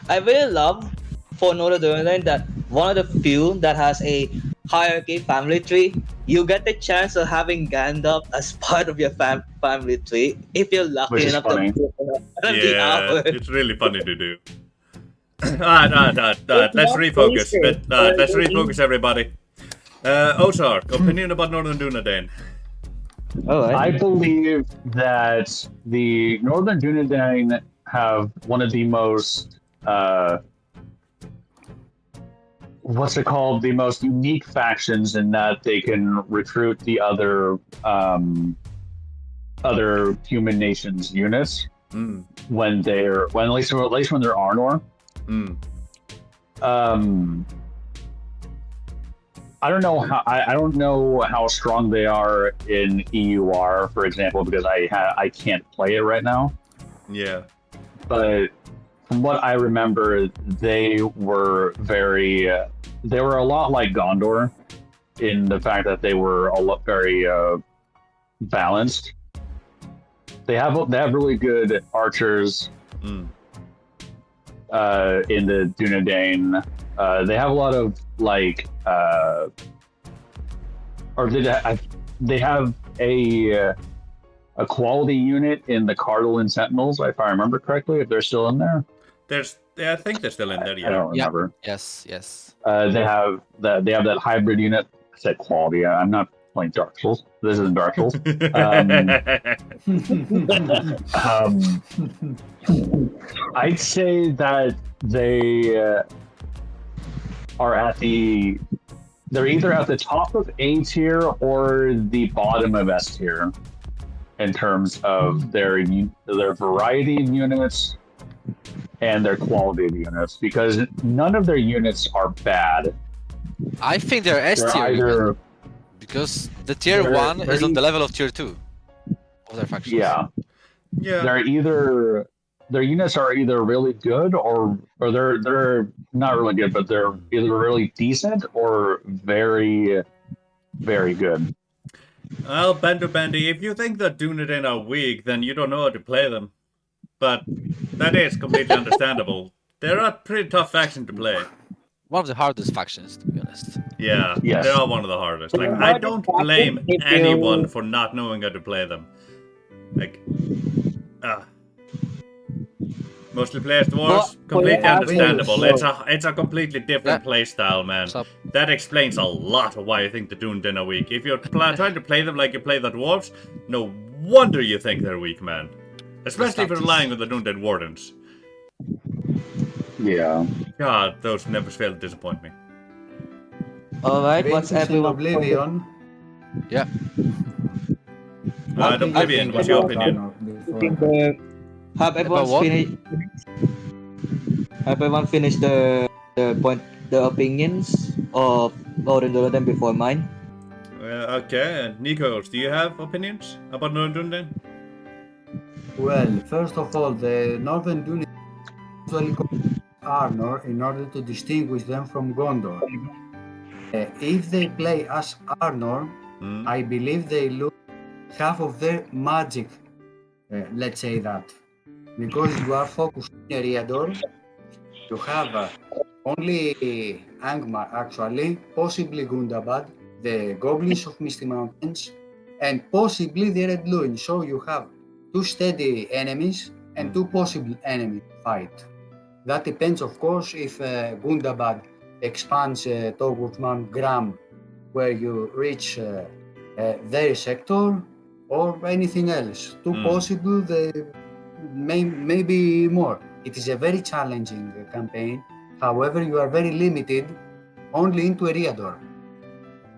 I really love for Northern Dunedin that one of the few that has a hierarchy family tree. You get the chance of having Gandalf as part of your family tree if you're lucky Which is enough funny. to the Yeah, hour. it's really funny to do. Let's refocus. Let's refocus, everybody. Ozark, opinion about Northern Dunedain. Alright. I believe that the Northern Dunedain have one of the most what's it called? The most unique factions in that they can recruit the other human nations units Mm, when at least when they're Arnor. mm. I don't know how strong they are in EUR, for example, because I can't play it right now. Yeah. But from what I remember, they were a lot like Gondor in the fact that they were very balanced. They have really good archers Mm. in the Dunedain. They have a lot of they have a quality unit in the Cardinal Sentinels, if I remember correctly, if they're still in there. I think they're still in there. I Yeah. don't Yeah. remember. Yes. They have that hybrid unit. I said quality. I'm not playing Dark Souls. This isn't Dark Souls. I'd say that they are they're either at the top of A tier or the bottom of S tier in terms of their variety of units and their quality of units, because none of their units are bad. I think they're S They're tier either because the tier they're 1 is very- on the level of tier 2 of their factions. yeah. Yeah. Their units are either really good or they're not really good, but they're either really decent or very, very good. Well, Bender Bandy, if you think that Dunedain are weak, then you don't know how to play them. But that is completely understandable. They're a pretty tough faction to play. One of the hardest factions, to be honest. Yeah, Yes. they are one of the hardest. Like, The I hardest don't faction blame if you- anyone for not knowing how to play them. Like, mostly players dwarves, But- completely yeah, understandable. absolutely. It's a completely different Yeah. play style, man. So, That explains a lot of why I think the Dunedain are weak. If you're trying to play them like you play the dwarves, no wonder you think they're weak, man. Especially if you're relying on the Dunedain wardens. Yeah. God, those never fail to disappoint me. Alright, what's Princess in everyone? Oblivion. yeah. What do you Oblivion, think what's your about opinion? Arnor before? Have everyone what? finished? Have everyone finished the opinions of Northern Dunedin before mine? Okay, and Nikos, do you have opinions about Northern Dunedain? Well, first of all, the Northern Dunedain usually call Arnor in order to distinguish them from Gondor. If they play as Arnor, Hmm? I believe they lose half of their magic, let's say that. Because you are focused on Eriador, you have only Angmar actually, possibly Gundabad, the Goblins of Misty Mountains, and possibly the Red Loin. So you have 2 steady enemies and 2 possible enemies to fight. That depends, of course, if Gundabad expands towards Mount Gram, where you reach their sector, or anything else. 2 possible, maybe more. It is a very challenging campaign. However, you are very limited only into Eriador.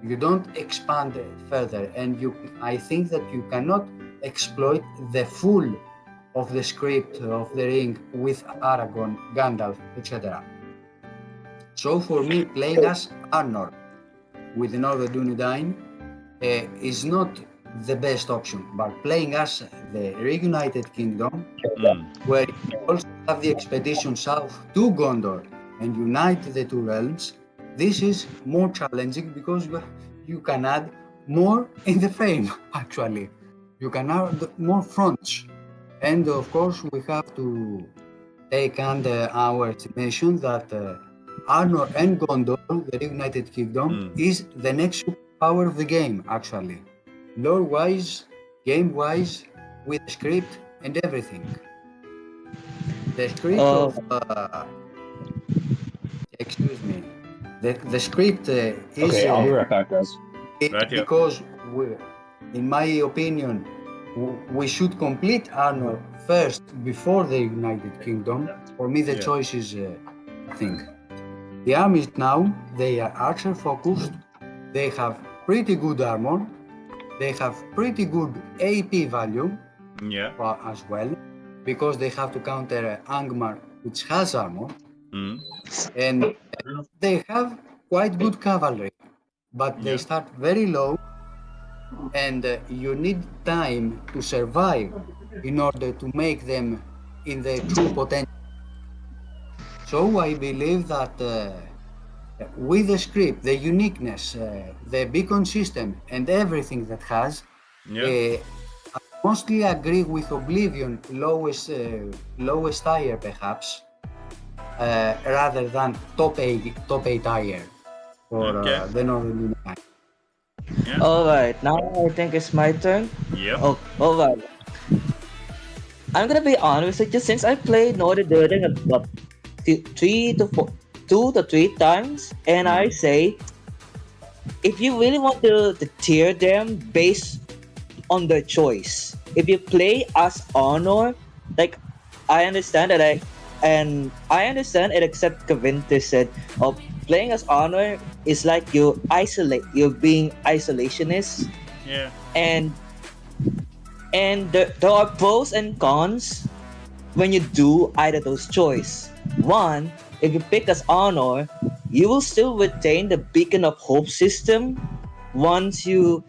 You don't expand further, and I think that you cannot exploit the full of the script of the ring with Aragorn, Gandalf, etc. So for me, playing as Arnor with Northern Dunedain is not the best option, but playing as the Reunited Kingdom, where you also have the expedition south to Gondor and unite the 2 realms, this is more challenging because you can add more in the frame, actually. You can add more fronts. And of course, we have to take under our estimation that Arnor and Gondor, the Reunited Kingdom, is the next superpower of the game, actually. Lore-wise, game-wise, with the script and everything. The script of... excuse me. The script is... Okay, I'll be right back, guys. Because, in my opinion, we should complete Arnor first before the United Kingdom. For me, the choice is nothing. The armies now, they are archer focused, they have pretty good armor, they have pretty good AP value as well, because they have to counter Angmar, which has armor, and they have quite good cavalry, but they start very low, and you need time to survive in order to make them in their true potential. So I believe that with the script, the uniqueness, the beacon system, and everything that has, I mostly agree with Oblivion lowest tier perhaps, rather than top 8 tier for the Northern Lunar. Alright, now I think it's my turn. Oh, alright. I'm gonna be honest with you, since I played Northern Dunedain about 2 to 3 times, and I say, if you really want to tier them based on their choice, if you play as Arnor, like, I understand that I understand and accept Kavinter said, playing as Arnor is like you're being isolationist. And there are pros and cons when you do either those choice. One, if you pick as Arnor, you will still retain the Beacon of Hope system once you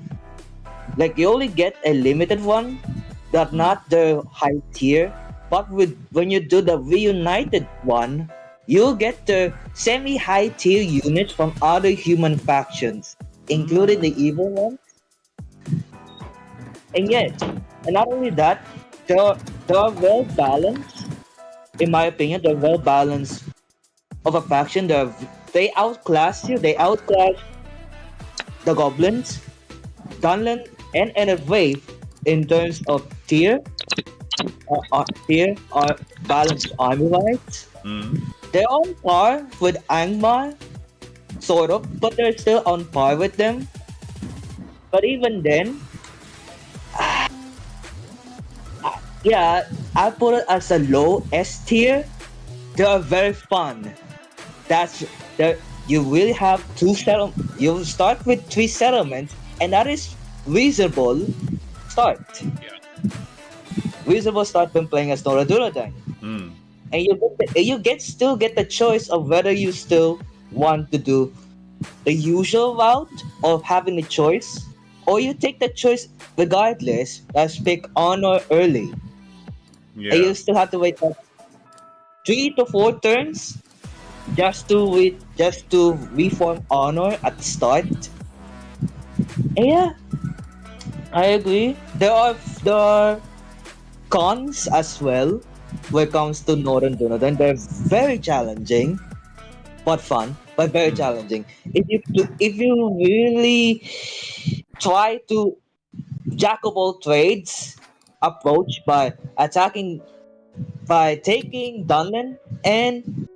only get a limited one, but not the high tier. But when you do the reunited one, you'll get the semi-high tier units from other human factions, including the evil ones. And not only that, they are well balanced. In my opinion, they're well balanced of a faction. They outclass you. They outclass the goblins, Dunland, and Wave in terms of tier or balanced army wise. They're on par with Angmar, sort of, but they're still on par with them. But even then, I put it as a low S tier. They are very fun. You will have 2 settlements. You start with 3 settlements, and that is reasonable start. Reasonable start when playing as Northern Dunedain. And you still get the choice of whether you still want to do the usual route of having a choice, or you take the choice regardless. Let's pick Arnor early. And you still have to wait 3 to 4 turns just to reform Arnor at the start. And I agree. There are cons as well when it comes to Northern Dunedain. They're very challenging, but fun. but very challenging. If you really try to jack of all trades approach by taking Dunman and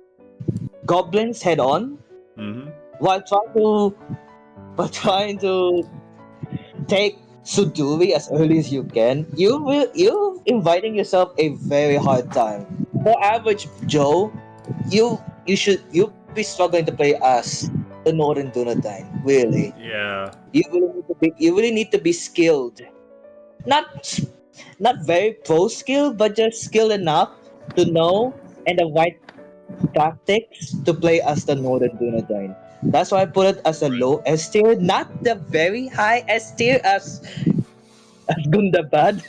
goblins head on Mm-hmm. while trying to take Suduri as early as you can, you're inviting yourself a very hard time. For average Joe, you'll be struggling to play as the Northern Dunedain. Really, Yeah. you really need to be skilled. Not not very pro skill, but just skilled enough to know and the right tactics to play as the Northern Dunedain. That's why I put it as a Right. low S tier, not the very high S tier as Gundabad,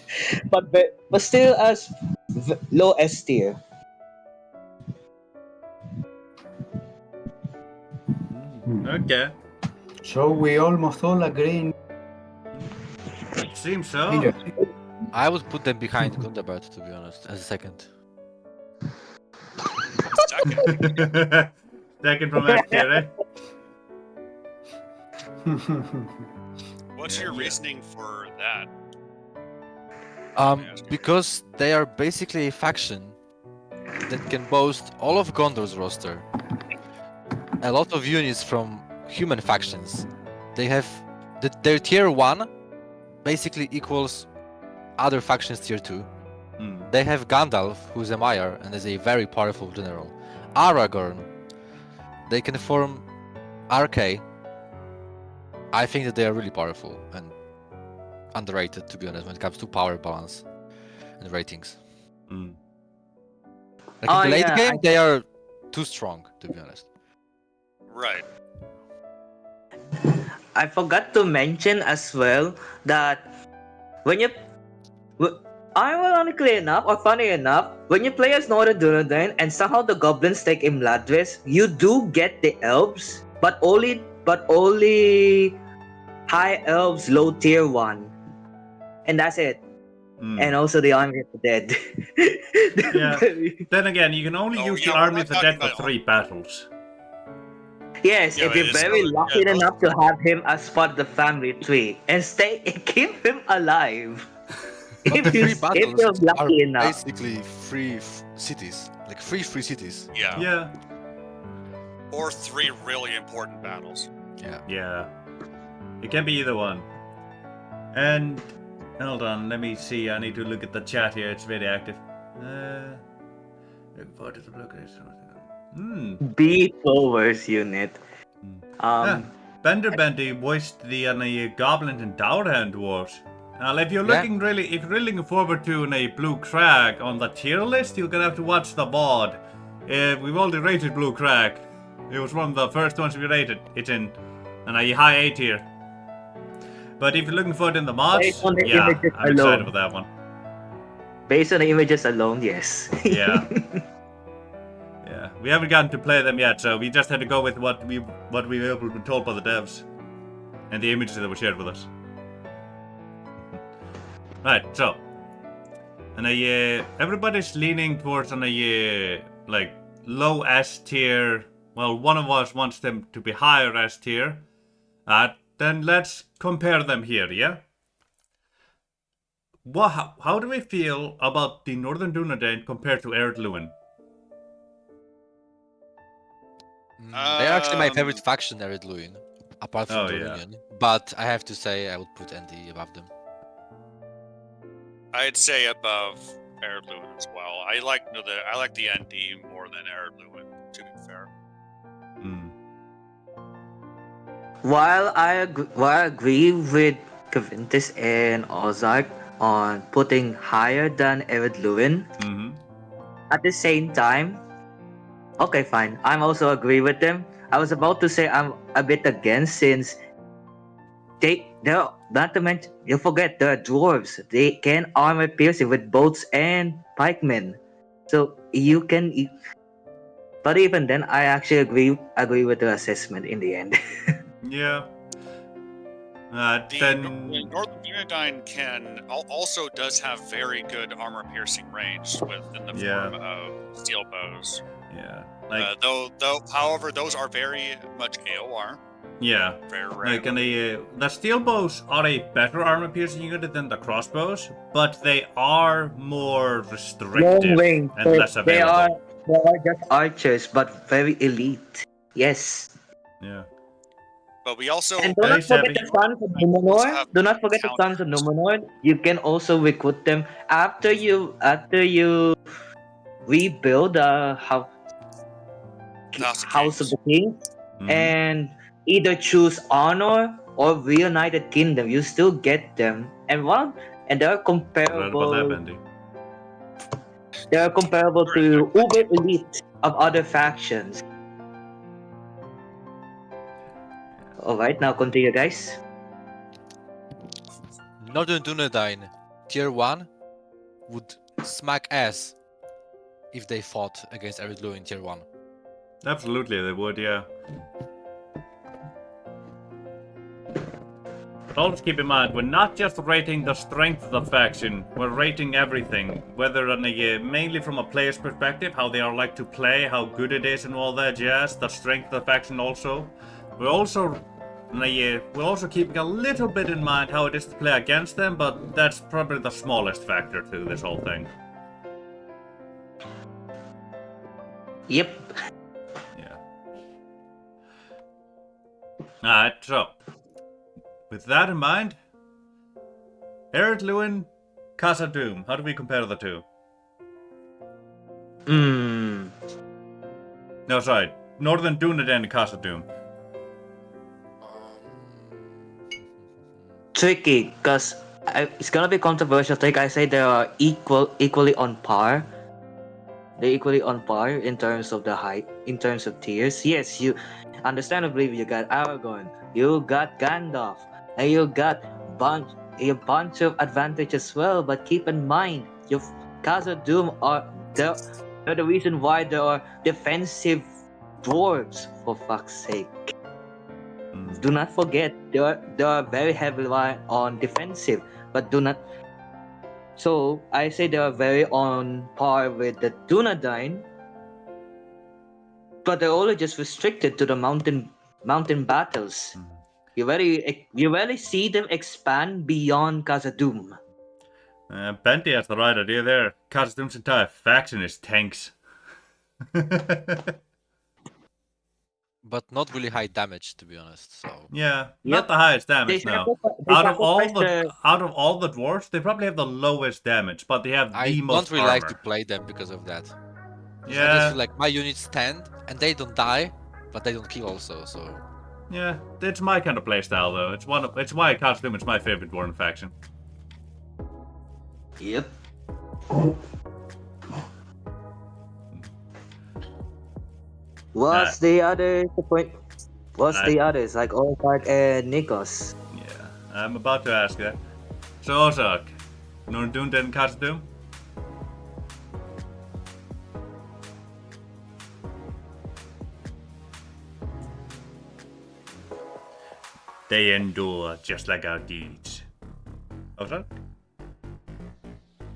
but still as low S tier. Okay. So we almost all agree. It seems so. Interesting. I would put them behind Gundabad, to be honest, as a second. Second. Second from F tier, eh? What's Yeah, your yeah. reasoning for that? Because they are basically a faction that can boast all of Gondor's roster, a lot of units from human factions. They have their tier 1 basically equals other factions tier 2. They have Gandalf, who's a Maiar and is a very powerful general. Aragorn, they can form RK. I think that they are really powerful and underrated, to be honest, when it comes to power balance and ratings. Like in the late game, they are too strong, to be honest. Right. I forgot to mention as well that when you, ironically enough or funny enough, when you play as Northern Dunedain and somehow the goblins take Imladris, you do get the elves, but only high elves low tier 1, and that's it. And also the Army of the Dead. Yeah. Then again, you can only Oh, use yeah, the we're Army not of the talking Dead for about 3 battles. Yes, Yeah, if you're it's very not- lucky yeah, those- enough to have him as part of the family tree and keep him alive. But the free If battles you're are lucky enough. basically free cities, like free cities. Yeah. Yeah. Or 3 really important battles. Yeah. It can be either one. And hold on, let me see. I need to look at the chat here. It's very active. B Powers unit. Bender Bendy voiced the Goblin and Downhand Dwarves. Now, if you're looking looking forward to a Blue Crag on the tier list, you're gonna have to watch the VOD. We've already rated Blue Crag. It was one of the first ones we rated. It's in a high A tier. But if you're looking for it in the mods, Based on the yeah, images I'm excited alone. for that one. Based on the images alone, yes. Yeah. Yeah, we haven't gotten to play them yet, so we just had to go with what we were been told by the devs and the images that were shared with us. Right, so, and everybody's leaning towards like low S tier. Well, one of us wants them to be higher S tier. Then let's compare them here, yeah? How do we feel about the Northern Dunedain compared to Ered Luin? They're actually my favorite faction, Ered Luin, apart from Dominion. But I have to say, I would put ND above them. I'd say above Ered Luin as well. I like the ND more than Ered Luin, to be fair. While I agree with Cavintis and Ozark on putting higher than Ered Luin, at the same time, okay, fine. I'm also agree with them. I was about to say I'm a bit against since they're not to mention you forget they're dwarves. They can armor piercing with bolts and pikemen. So you can but even then I actually agree with the assessment in the end. Yeah. The Northern Dunedain does have very good armor piercing range in the form of steel bows. Yeah. Like, However, those are very much AOR. yeah. Very Like, rare. and the steel bows are a better armor piercing unit than the crossbows, but they are more restrictive Long range. and less available. They are just archers, but very elite. Yes. Yeah. But we also And do not Base forget heavy. the Sons of also Numenor. have Do not forget the Sons of counters. Numenor. You can also recruit them after you rebuild the House of the King, Mhm. and either choose Honor or Reunited Kingdom. You still get them, and they're Right about that, comparable. Bendy. They are comparable to Uber Elite of other factions. Alright, now continue, guys. Northern Dunedain tier 1 would smack ass if they fought against Eredlu in tier 1. Absolutely, they would, yeah. But always keep in mind, we're not just rating the strength of the faction, we're rating everything. Whether mainly from a player's perspective, how they are like to play, how good it is and all that jazz, the strength of the faction also. We're also keeping a little bit in mind how it is to play against them, but that's probably the smallest factor to this whole thing. Yep. Yeah. Alright, so with that in mind, Eredluin, Casa Doom, how do we compare the two? No, sorry, Northern Dunedain and Casa Doom. Tricky, because it's gonna be controversial. Like I say, they are equally on par. They're equally on par in terms of the height, in terms of tiers. Yes, you understandably you got Aragorn, you got Gandalf, and you got a bunch of advantages as well. But keep in mind, your Casa Doom they're the reason why there are defensive dwarves, for fuck's sake. Do not forget, they are very heavily on defensive, but do not. So I say they are very on par with the Dunedain, but they're only just restricted to the mountain battles. You rarely see them expand beyond Khazad-dûm. Benty has the right idea there. Casa Doom's entire faction is tanks. But not really high damage, to be honest. So Yeah, Yep. not the highest damage They now. they Out of all sacrifice the dwarves, they probably have the lowest damage, but they have I the don't most really armor. like to play them because of that. 'Cause I just Yeah, feel like my units stand and they don't die, but they don't kill also. So yeah, it's my kind of playstyle though. It's why Casa Doom is my favorite dwarven faction. Yep. What's the other point? What's the others like Olpark and Nikos? Yeah, I'm about to ask that. So Ozark, Northern Dunedain and Casa Doom? They endure just like our deeds. Ozark?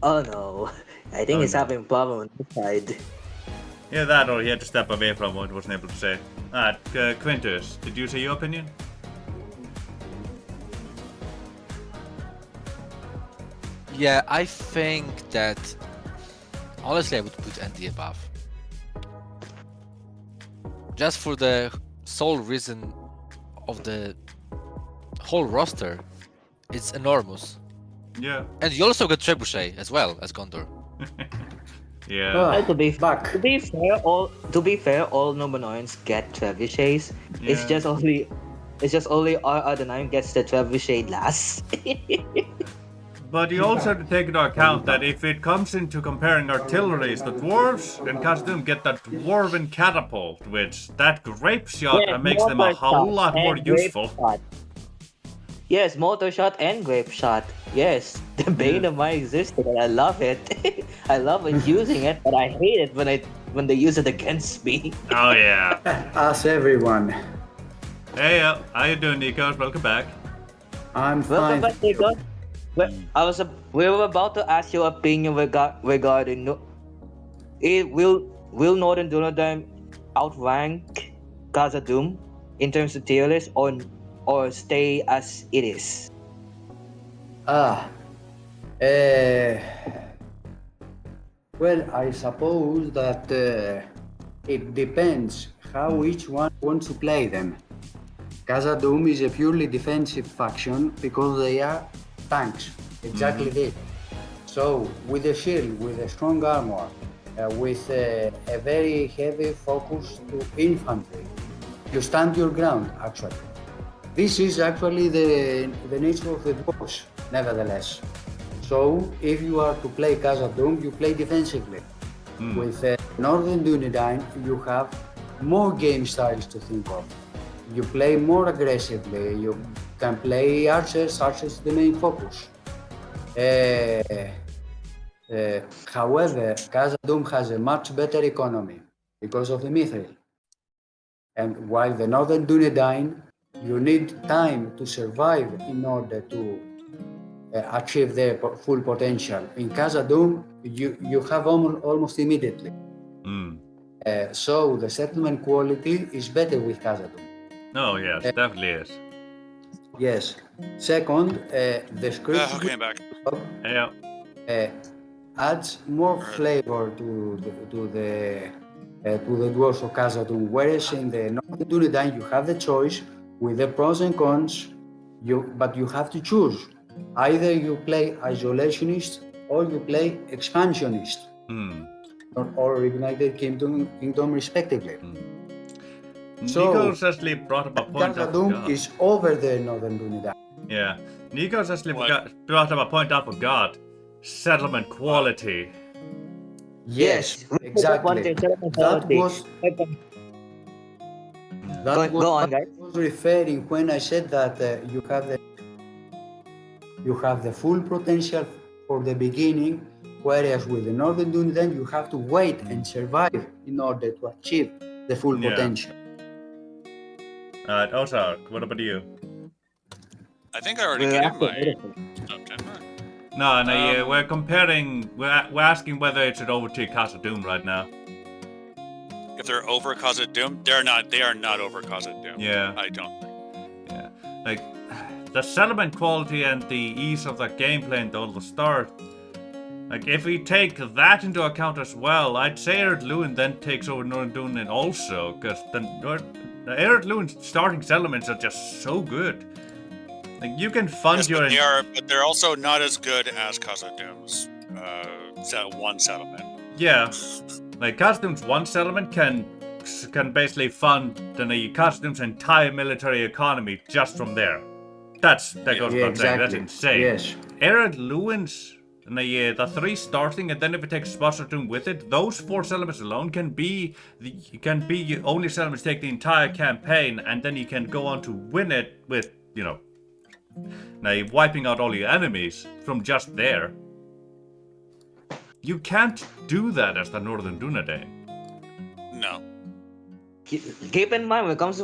Oh no, I think Oh, he's no. having a problem on this side. Yeah, that or he had to step away from what he wasn't able to say. Alright, Quintus, did you say your opinion? yeah, I think that honestly I would put ND above. Just for the sole reason of the whole roster, it's enormous. Yeah. And you also get Trebuchet as well as Gondor. Yeah. To be Back. fair, all Numenoians get trebuchets. It's Yeah. just only our other 9 gets the trebuchet last. But you also have to take into account that if it comes into comparing artilleries, the dwarves and Casa Doom get that dwarven catapult, which that grape shot makes them a mortar whole shot lot more and grape useful. shot. Yes, mortar shot and grape shot. Yes, the bane of my existence, and I love it. I love it using it, but I hate it when they use it against me. Oh yeah. Us everyone. Hey, how you doing, Nikos? Welcome back. I'm Welcome fine. back, Nico. We were about to ask your opinion regarding will Northern Dunedain outrank Khazad-dûm in terms of tier list, or stay as it is? Well, I suppose that it depends how each one wants to play them. Khazad-dûm is a purely defensive faction because they are tanks, exactly this. So, with a shield, with a strong armor, with a very heavy focus to infantry, you stand your ground, actually. This is actually the nature of the dwarves, nevertheless. So, if you are to play Khazad-dûm, you play defensively. With Northern Dunedain, you have more game styles to think of. You play more aggressively, you can play archers, archers the main focus. However, Khazad-dûm has a much better economy because of the Mithril. And while the Northern Dunedain, you need time to survive in order to achieve their full potential. In Khazad-dûm, you have almost immediately. So the settlement quality is better with Khazad-dûm. Oh, yes, definitely is. Yes. Second, the script Okay, I'm back. Yeah. adds more flavor to the dwarves of Khazad-dûm, whereas in the Northern Dunedain you have the choice with the pros and cons, but you have to choose. Either you play isolationist or you play expansionist, or United Kingdom respectively. Nico's actually brought up a point I Khazad-dûm forgot. is over the Northern Dunedain. Yeah, Nico's actually What? brought up a point I forgot. Settlement quality. Yes, We forgot exactly. one thing, settlement That quality. was Go on, guys. I was referring when I said that you have the full potential for the beginning, whereas with the Northern Dunedain you have to wait and survive in order to achieve the full potential. Ozark, what about you? I think I already We're gave after my beautiful. stuff, didn't I? No, we're comparing. We're asking whether it should overtake Khazad-dûm right now. If they're over Khazad-dûm, they're not. They are not over Khazad-dûm. Yeah. I don't think. Yeah, like the settlement quality and the ease of the gameplay and all the start. Like if we take that into account as well, I'd say Rhûn then takes over Northern Dunedain also, because the Rhûn starting settlements are just so good. Like you can fund Yes, your. but they're also not as good as Khazad-dûm's one settlement. Yeah, like Khazad-dûm's one settlement can basically fund Khazad-dûm's entire military economy just from there. That goes without saying. That's insane. Yes. Rhûn's the three starting, and then if it takes Khazad-dûm with it, those 4 settlements alone can be the only settlements take the entire campaign, and then you can go on to win it with wiping out all your enemies from just there. You can't do that as the Northern Dunedain. No. Keep in mind, when it comes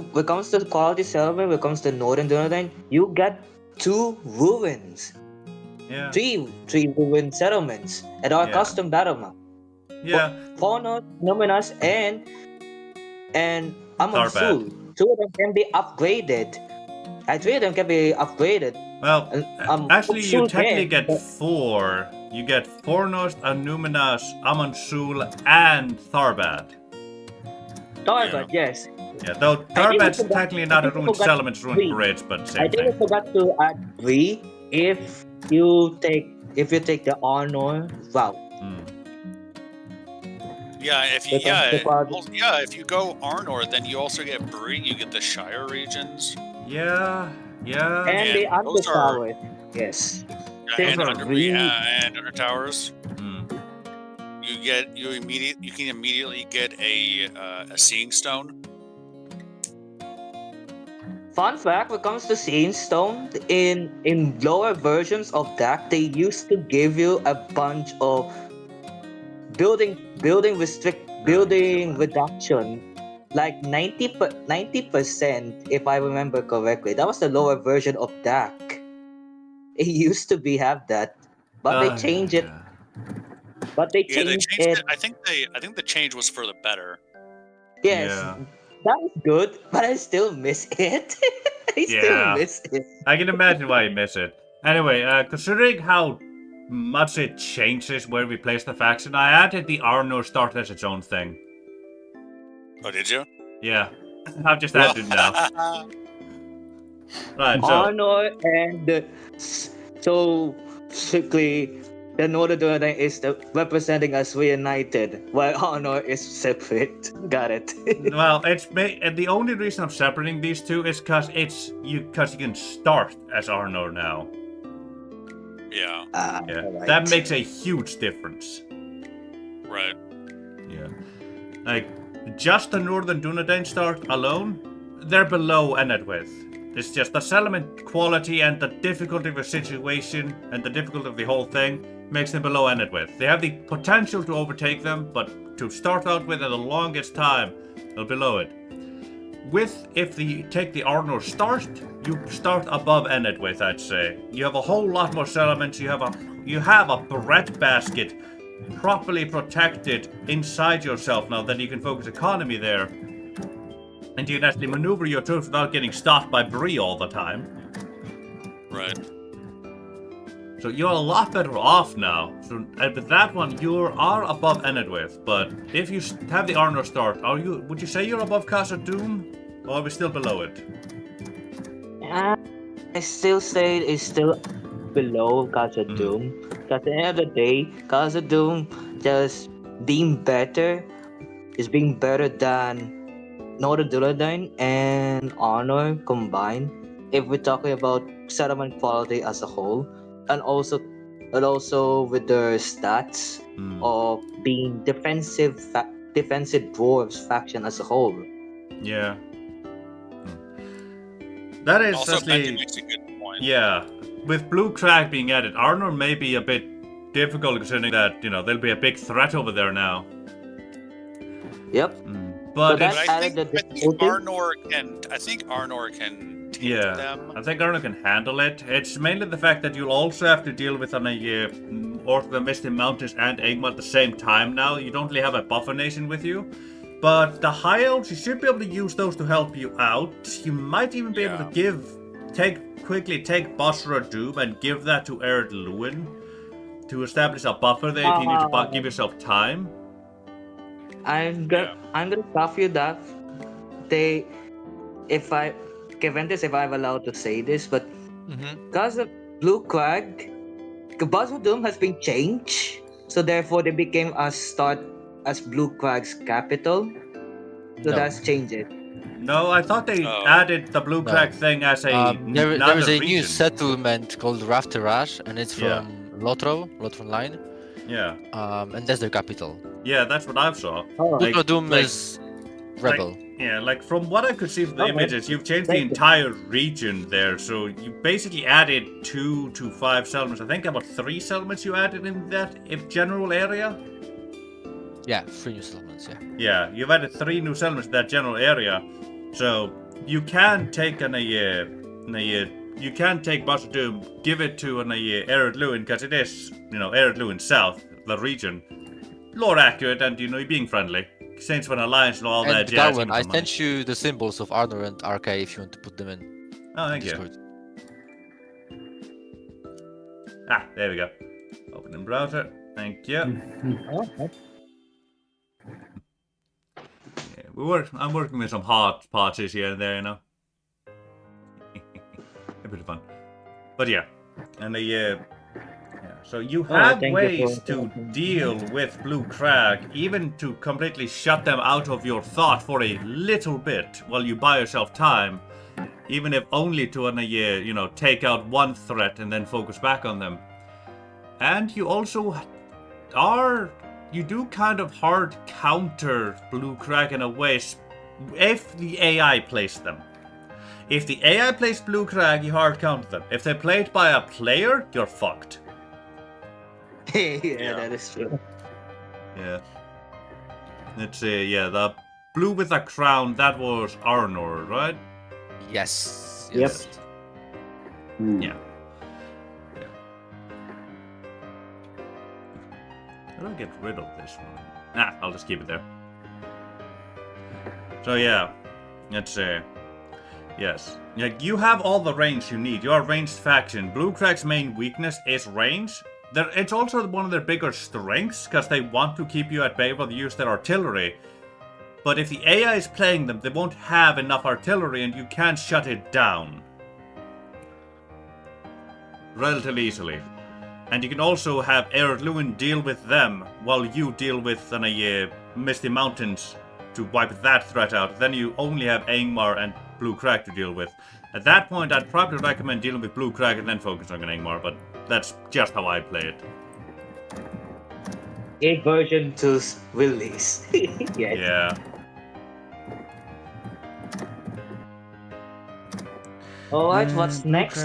to quality settlement, when it comes to Northern Dunedain, you get 2 ruins. Yeah. 3 ruin settlements that are custom battle map. Yeah. Fornos, Numinous, and Amon Sul. 2 of them can be upgraded. 3 of them can be upgraded. Well, actually, you Sul technically can, get but- 4. You get Fornos, Numinas, Amon Sul, and Tharbad. Tharbad, yes. Yeah, though Tharbad's technically not a ruined settlement, it's ruined 3. bridge, but I same think I thing. forgot to add 3 if you take the honor route. Yeah, if you go Arnor, then you also get Bree. You get the Shire regions. Yeah. And the those are- Undertower. Yes. And Those are under really- and under towers. You can immediately get a seeing stone. Fun fact, when it comes to Seeing Stone, in lower versions of DAC, they used to give you a bunch of building reduction, like 90%, if I remember correctly. That was the lower version of DAC. It used to have that, but they changed it. Yeah. But they Yeah, they changed changed it. it. I think the change was for the better. Yes, Yeah. that was good, but I still miss it. I still Yeah. miss it. I can imagine why you miss it. Anyway, considering how much it changes where we place the faction, I added the Arnor start as its own thing. Oh, did you? Yeah, I've just added it now. Right, so Honor and so strictly the Northern Dunedain is representing us reunited, while Honor is separate. Got it. well, and the only reason I'm separating these two is because you can start as Arnor now. Yeah. Yeah, alright. that makes a huge difference. Right. Yeah, like just the Northern Dunedain start alone, they're below Enedwith. It's just the settlement quality and the difficulty of the situation and the difficulty of the whole thing makes them below Enedwith. They have the potential to overtake them, but to start out with at the longest time, they're below it. If you take the Arnor start, you start above Enedwith, I'd say. You have a whole lot more settlements. You have a breadbasket properly protected inside yourself now that you can focus economy there. And you can actually maneuver your troops without getting stopped by Bree all the time. Right. So you're a lot better off now. So with that one, you are above Enedwith. But if you have the Arnor start, would you say you're above Casa Doom? Or are we still below it? I still say it's still below Casa Doom. Because at the end of the day, Casa Doom just being better is being better than Northern Dunedain and Honor combined. If we're talking about settlement quality as a whole, and also with their stats of being defensive dwarves faction as a whole. Yeah. That is Also, actually... Benji makes a good point. Yeah. With Blue Crag being added, Arnor may be a bit difficult considering that, there'll be a big threat over there now. Yep. But that I added think the difficulty. Arnor can take Yeah, them. I think Arnor can handle it. It's mainly the fact that you'll also have to deal with Orc the Misty Mountains and Egma at the same time now. You don't really have a buffer nation with you. But the High Elves, you should be able to use those to help you out. You might even be able to quickly take Basra Doom and give that to Ered Lewin to establish a buffer there if you need to give yourself time. I'm gonna stop you that. If I'm allowed to say this, but because of Blue Crag, Basra Doom has been changed, so therefore they became as Blue Crag's capital. So that's changed it. No, I thought they added the Blue Crag thing as a there is a new region. settlement called Rafterash, and it's from Lotron Line. Yeah. And that's their capital. Yeah, that's what I saw. Ultra Doom is Rebel. Like from what I could see from the images, you've changed the entire region there. So you basically added 2 to 5 settlements. I think about 3 settlements you added in that general area. Yeah, 3 new settlements. Yeah, you've added 3 new settlements in that general area. So you can take you can take Basra Doom, give it to Ered Lewin, because it is, Ered Lewin South, the region. Lore accurate and, you're being friendly. Saints for an alliance and all that jazz. Darwin, I sent you the symbols of Arnor and RK if you want to put them in. Oh, thank you. There we go. Open in browser. Thank you. I'm working with some hard parties here and there, A bit of fun. But yeah. And so you have ways to deal with Blue Crag, even to completely shut them out of your thought for a little bit while you buy yourself time, even if only to take out one threat and then focus back on them. And you also you do kind of hard counter Blue Crag in a way if the AI plays them. If the AI plays Blue Crag, you hard counter them. If they play it by a player, you're fucked. Yeah, that is true. Yeah. Let's see, the blue with a crown, that was Arnor, right? Yes. Yep. Yeah. How do I get rid of this one? Nah, I'll just keep it there. So yeah, let's say, yes. Like, you have all the range you need. You are a ranged faction. Blue Crack's main weakness is range. It's also one of their bigger strengths, because they want to keep you at bay while they use their artillery. But if the AI is playing them, they won't have enough artillery and you can't shut it down relatively easily. And you can also have Rhûn deal with them while you deal with Misty Mountains to wipe that threat out. Then you only have Angmar and Blue Crack to deal with. At that point, I'd probably recommend dealing with Blue Crack and then focus on Angmar, but that's just how I play it. A version 2's release. Yes. Yeah. Alright, what's next?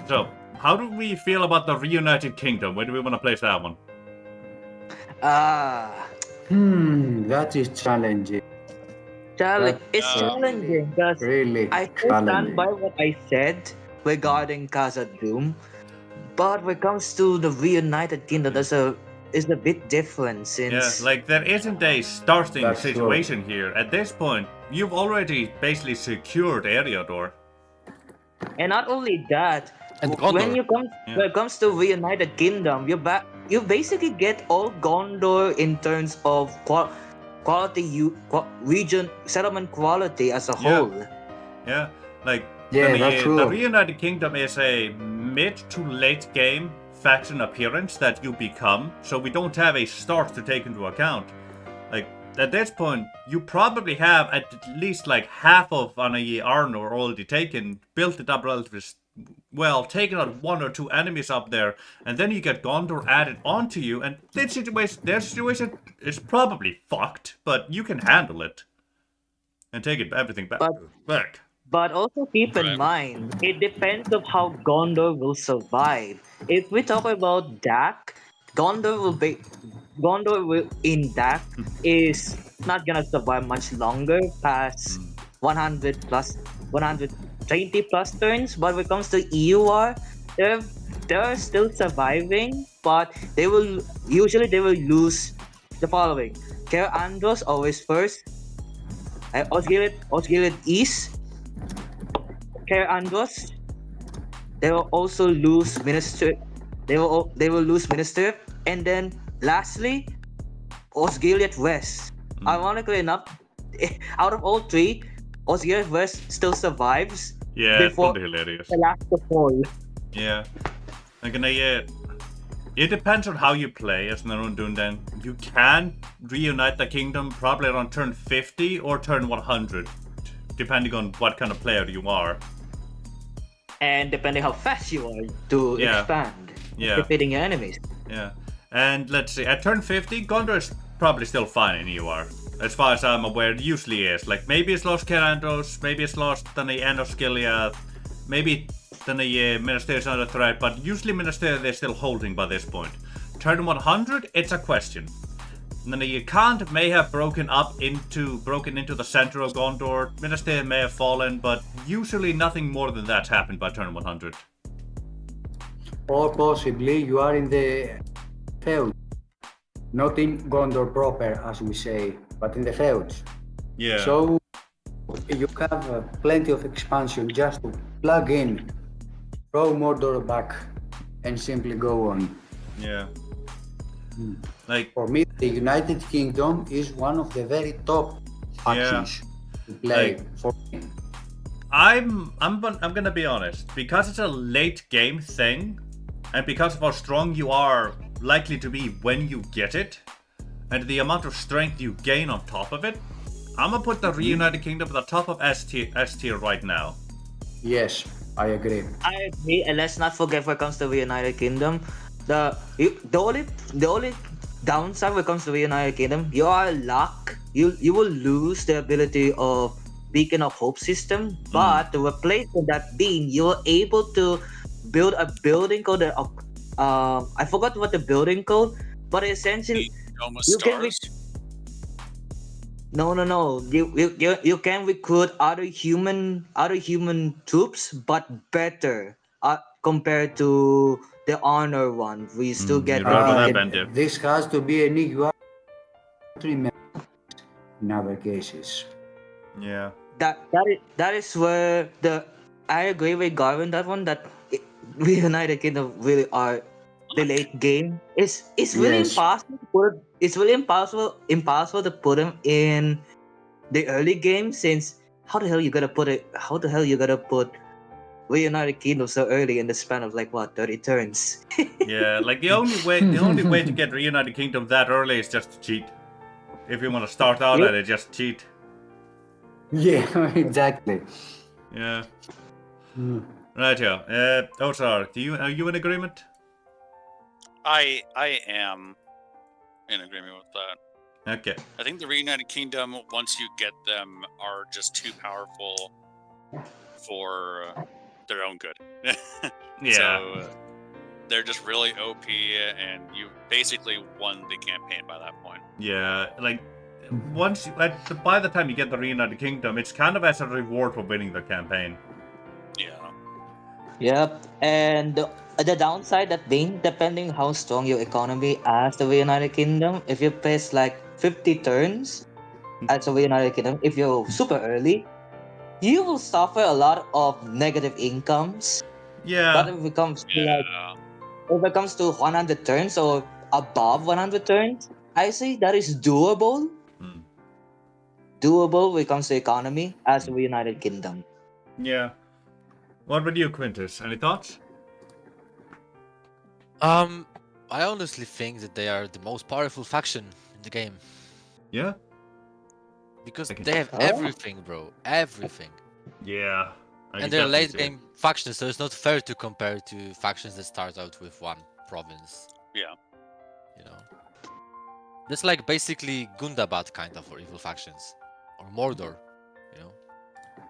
So, how do we feel about the Reunited Kingdom? Where do we want to place that one? That is challenging. It's challenging because Really I still stand by what I said regarding Casa Doom, but when it comes to the Reunited Kingdom, is a bit different since. Yeah, like there isn't a starting That's situation here. At this point, you've already basically secured Eriador. And not only that, And when Gondor. when it comes to Reunited Kingdom, you basically get all Gondor in terms of quality, region settlement quality as a whole. Yeah, like that's true. the Reunited Kingdom is a mid to late game faction appearance that you become, so we don't have a start to take into account. Like, at this point, you probably have at least like half of Arnor already taken, built it up relatively well, taken out 1 or 2 enemies up there, and then you get Gondor added onto you, and their situation is probably fucked, but you can handle it and take everything back. But also keep in mind, it depends on how Gondor will survive. If we talk about DAC, Gondor in DAC is not gonna survive much longer past 100 plus 120 plus turns. But when it comes to EUR, they're still surviving, but they will lose the following: Kaer Andros always first, Osgiliath East, Kaer Andros. They will also lose Minister. They will lose Minister, and then lastly, Osgiliath West. Ironically enough, out of all 3, Osgiliath West still survives. Yeah, it's before probably hilarious. the last to fall. Yeah, like it depends on how you play as Narun Dundan. You can reunite the kingdom probably around turn 50 or turn 100, depending on what kind of player you are. And depending how fast you are to expand, defeating your enemies. Yeah, and let's see, at turn 50, Gondor is probably still fine in EUR. As far as I'm aware, it usually is. Like, maybe it's lost Kaer Andros, maybe it's lost the end of Osgiliath, maybe the Minister is under threat, but usually Minister they're still holding by this point. Turn 100, it's a question. And then the Kant may have broken into the center of Gondor. Minister may have fallen, but usually nothing more than that's happened by turn 100. Or possibly you are in the feud, not in Gondor proper, as we say, but in the feuds. Yeah. So you have plenty of expansion just to plug in, throw Mordor back, and simply go on. Yeah. Like, for me, the United Kingdom is one of the very top factions to play. Like, for me. I'm gonna be honest, because it's a late game thing, and because of how strong you are likely to be when you get it, and the amount of strength you gain on top of it, I'm gonna put the Reunited Kingdom at the top of S tier right now. Yes, I agree. I agree, and let's not forget when it comes to Reunited Kingdom, the only downside when it comes to Reunited Kingdom, you are locked. You will lose the ability of Beacon of Hope system, but to replace that being, you're able to build a building called I forgot what the building called, but essentially you can you can recruit other human troops, but better. compared to the honor one. We still get you're right about that, Uh, Bender. this has to be an EUR in other cases. Yeah. That is where I agree with Garvin that one that we United Kingdom really are the late game. It's really Yes. impossible to put it's really impossible to put them in the early game since how the hell you gonna put we United Kingdom so early in the span of like what 30 turns. Yeah, like the only way to get Reunited Kingdom that early is just to cheat. If you want to start out Yep. at it, just cheat. Yeah, exactly. Yeah. Mm. Right, yeah. Ozar, are you in agreement? I am in agreement with that. Okay. I think the Reunited Kingdom, once you get them, are just too powerful for their own good. Yeah. So they're just really OP, and you basically won the campaign by that point. Yeah, like by the time you get the Reunited Kingdom, it's kind of as a reward for winning the campaign. Yeah. Yep. And the downside that being depending how strong your economy as the United Kingdom, if you pace like 50 turns as a United Kingdom, if you're super early, you will suffer a lot of negative incomes. But Yeah. if it comes to 100 turns or above 100 turns, I say that is doable. Hmm. Doable when it comes to economy as the United Kingdom. Yeah. What about you, Quintus? Any thoughts? I honestly think that they are the most powerful faction in the game Yeah. because Okay. they have Oh. everything, bro, everything. Yeah. I And can they're definitely late see it. game factions, so it's not fair to compare to factions that start out with one province. Yeah. You know, that's like basically Gundabad kind of for evil factions, or Mordor. You know.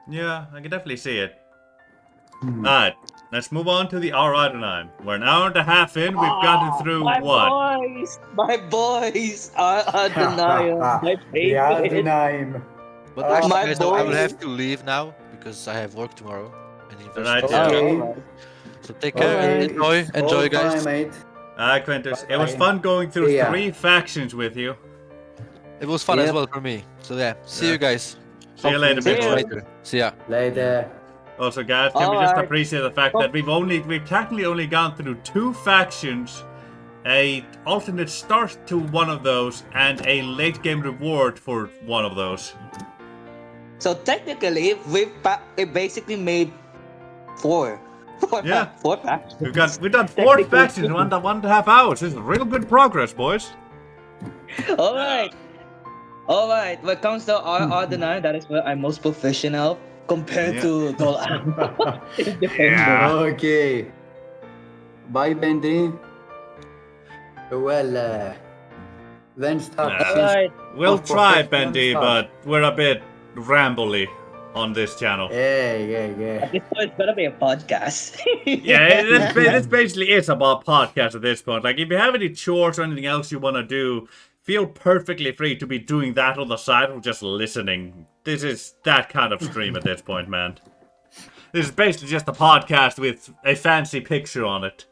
Yeah, I can definitely see it. Hmm. Alright, let's move on to the hour Ironheim. We're an hour and a half in, we've gotten through my what? boys are denial, my The favorite. Ardenheim. But Oh, actually, my guys, I will boy. have to leave now because I have work tomorrow and university. Right, So, yeah. Okay. so take care Alright. and Okay, it's enjoy, all guys. fine, mate. Alright, Quintus, it was Bye-bye. fun going through See ya. 3 factions with you. It was fun as Yep. well for me. So yeah, see Yeah. you guys. See you later, Hopefully big See boy. ya. later. See ya. Later. Also, guys, can we just Alright. appreciate the fact that we've technically only gone through 2 factions, a alternate start to one of those, and a late game reward for one of those. So technically, we basically made four. Yeah. Four packs. We've done 4 Technically. factions in 1.5 hours. This is real good progress, boys. Alright. Alright. When it comes to our Ardenheim, that is where I'm most professional compared Yeah. to Dol. Yeah. Okay. Bye, Bendy. Well, then start. Yeah. since Alright. We'll most try, professional Bendy, start. but we're a bit rambly on this channel. Yeah. At this point, it's gonna be a podcast. Yeah, this basically is about podcast at this point. Like, if you have any chores or anything else you want to do, feel perfectly free to be doing that on the side or just listening. This is that kind of stream at this point, man. This is basically just a podcast with a fancy picture on it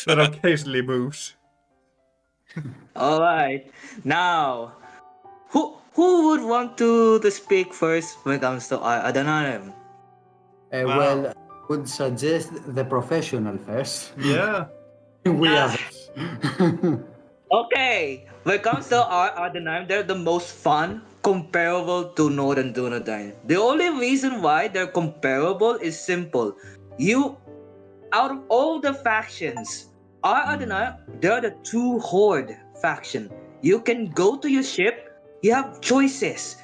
that occasionally moves. Alright. Now, who would want to speak first when it comes to our Ardenheim? Well, I would suggest the professional first. Yeah. We Ah. have. Okay, when it comes to our Ardenheim, they're the most fun, comparable to Northern Dunedain. The only reason why they're comparable is simple. Out of all the factions, our Ardenheim, they're the true Horde faction. You can go to your ship, you have choices.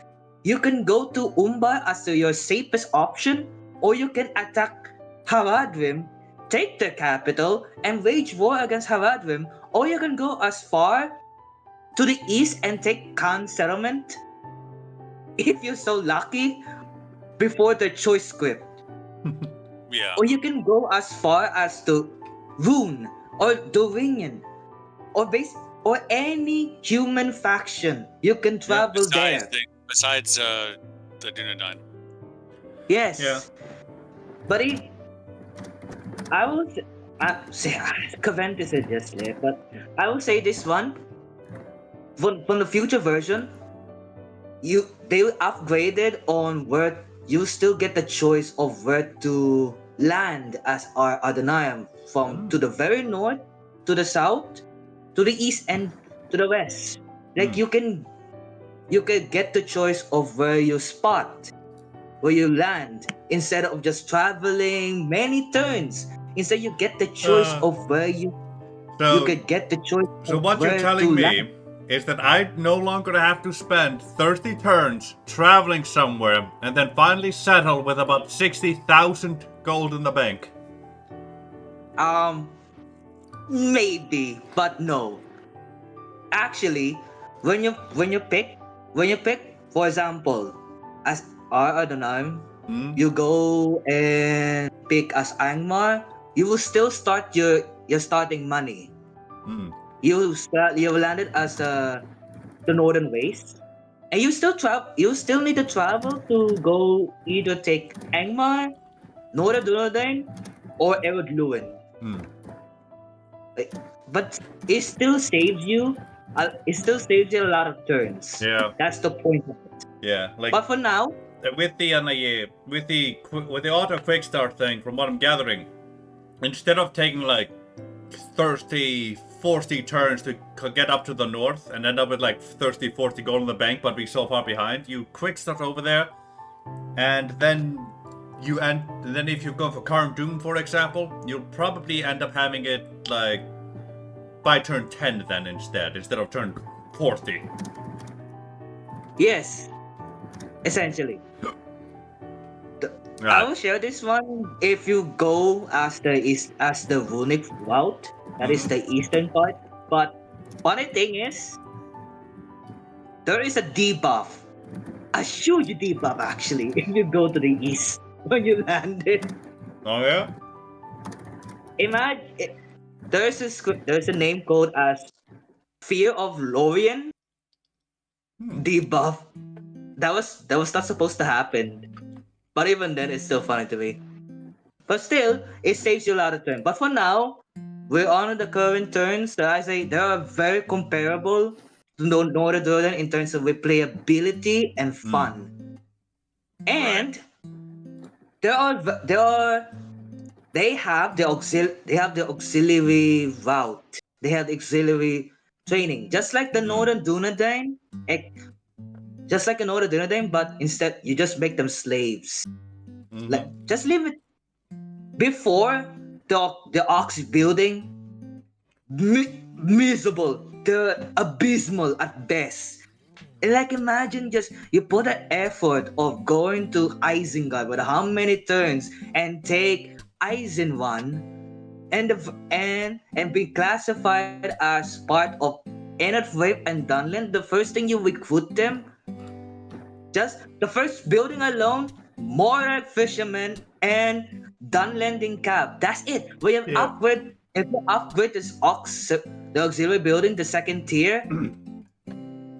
You can go to Umbar as your safest option, or you can attack Haradrim, take the capital, and wage war against Haradrim, or you can go as far to the east and take Khan settlement, if you're so lucky, before the choice script. Yeah. Or you can go as far as to Rhûn or Dorian or any human faction. You can travel there. Besides the Dunedain. Yes. Yeah. But I will say Cavendish is just late, but I will say this one from the future version. They upgraded on where you still get the choice of where to land as our Adonai from to the very north, to the south, to the east, and to the west. Like you can get the choice of where you spot, where you land, instead of just traveling many turns. Instead, you get the choice Uh, of where you so, could get the choice so of what you're where to telling land. me is that I no longer have to spend 30 turns traveling somewhere and then finally settle with about 60,000 gold in the bank. Maybe, but no. Actually, when you pick, for example, as I don't know, Hmm? you go and pick as Angmar, you will still start your starting money. Hmm. You landed as the Northern Waste, and you still travel. You still need to travel to go either take Angmar, Northern Dunedain, or Erod Lewin. Hmm. Like, but it still saves you. It still saves you a lot of turns. Yeah. That's the point of it. Yeah. Like But for now, with the auto quick start thing, from what I'm gathering, instead of taking like 30, 40 turns to get up to the north and end up with like 30, 40 gold in the bank, but be so far behind, you quick start over there, and then then if you go for Karn Doom, for example, you'll probably end up having it like by turn 10 then instead of turn 40. yes, essentially. I Right. will share this one. If you go as the runic route, that is the eastern part. But funny thing is, there is a debuff, a huge debuff actually. If you go to the east when you landed, Oh yeah? imagine there's a name called as Fear of Lorien debuff. That was not supposed to happen. But even then, it's still funny to me. But still, it saves you a lot of turn. But for now, we're on the current turns that I say they are very comparable to Northern Jordan in terms of replayability and fun. And there are there are they have the auxiliary route. They have auxiliary training, just like the Northern Dunedain, just like a Northern Dunedain, but instead you just make them slaves. Like just leave it before the ox building miserable, the abysmal at best. And like imagine just you put an effort of going to Isengard with how many turns and take Eisen one and be classified as part of Enid Wave and Dunland. The first thing you recruit them, just the first building alone, more fishermen and Dunlanding cab. That's it. We have Yeah. if you upgrade this the auxiliary building, the second tier,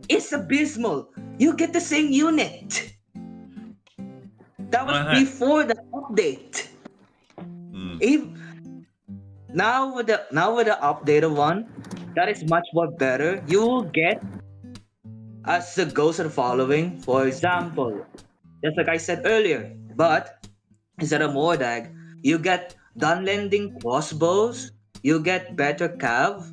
it's abysmal. You get the same unit. That was Uh-huh. before the update. If now with the updated one, that is much more better. You will get as the ghost of the following. For example, just like I said earlier, but instead of Mordag, you get Dunlending crossbows, you get better cav,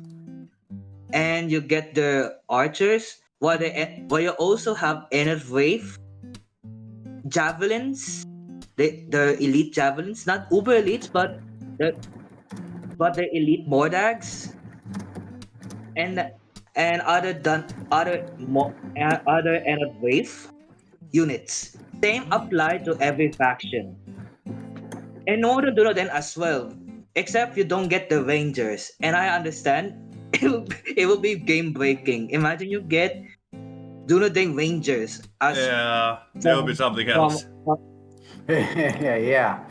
and you get the archers. While you also have Enid Wraith, javelins, the elite javelins, not uber elites, the the elite Mordags, and other Enid Wraith units. Same apply to every faction. In order to do that then as well, except you don't get the Rangers. And I understand it will be game breaking. Imagine you get Dunedain Rangers as Yeah, it'll be from something from, else. from Yeah.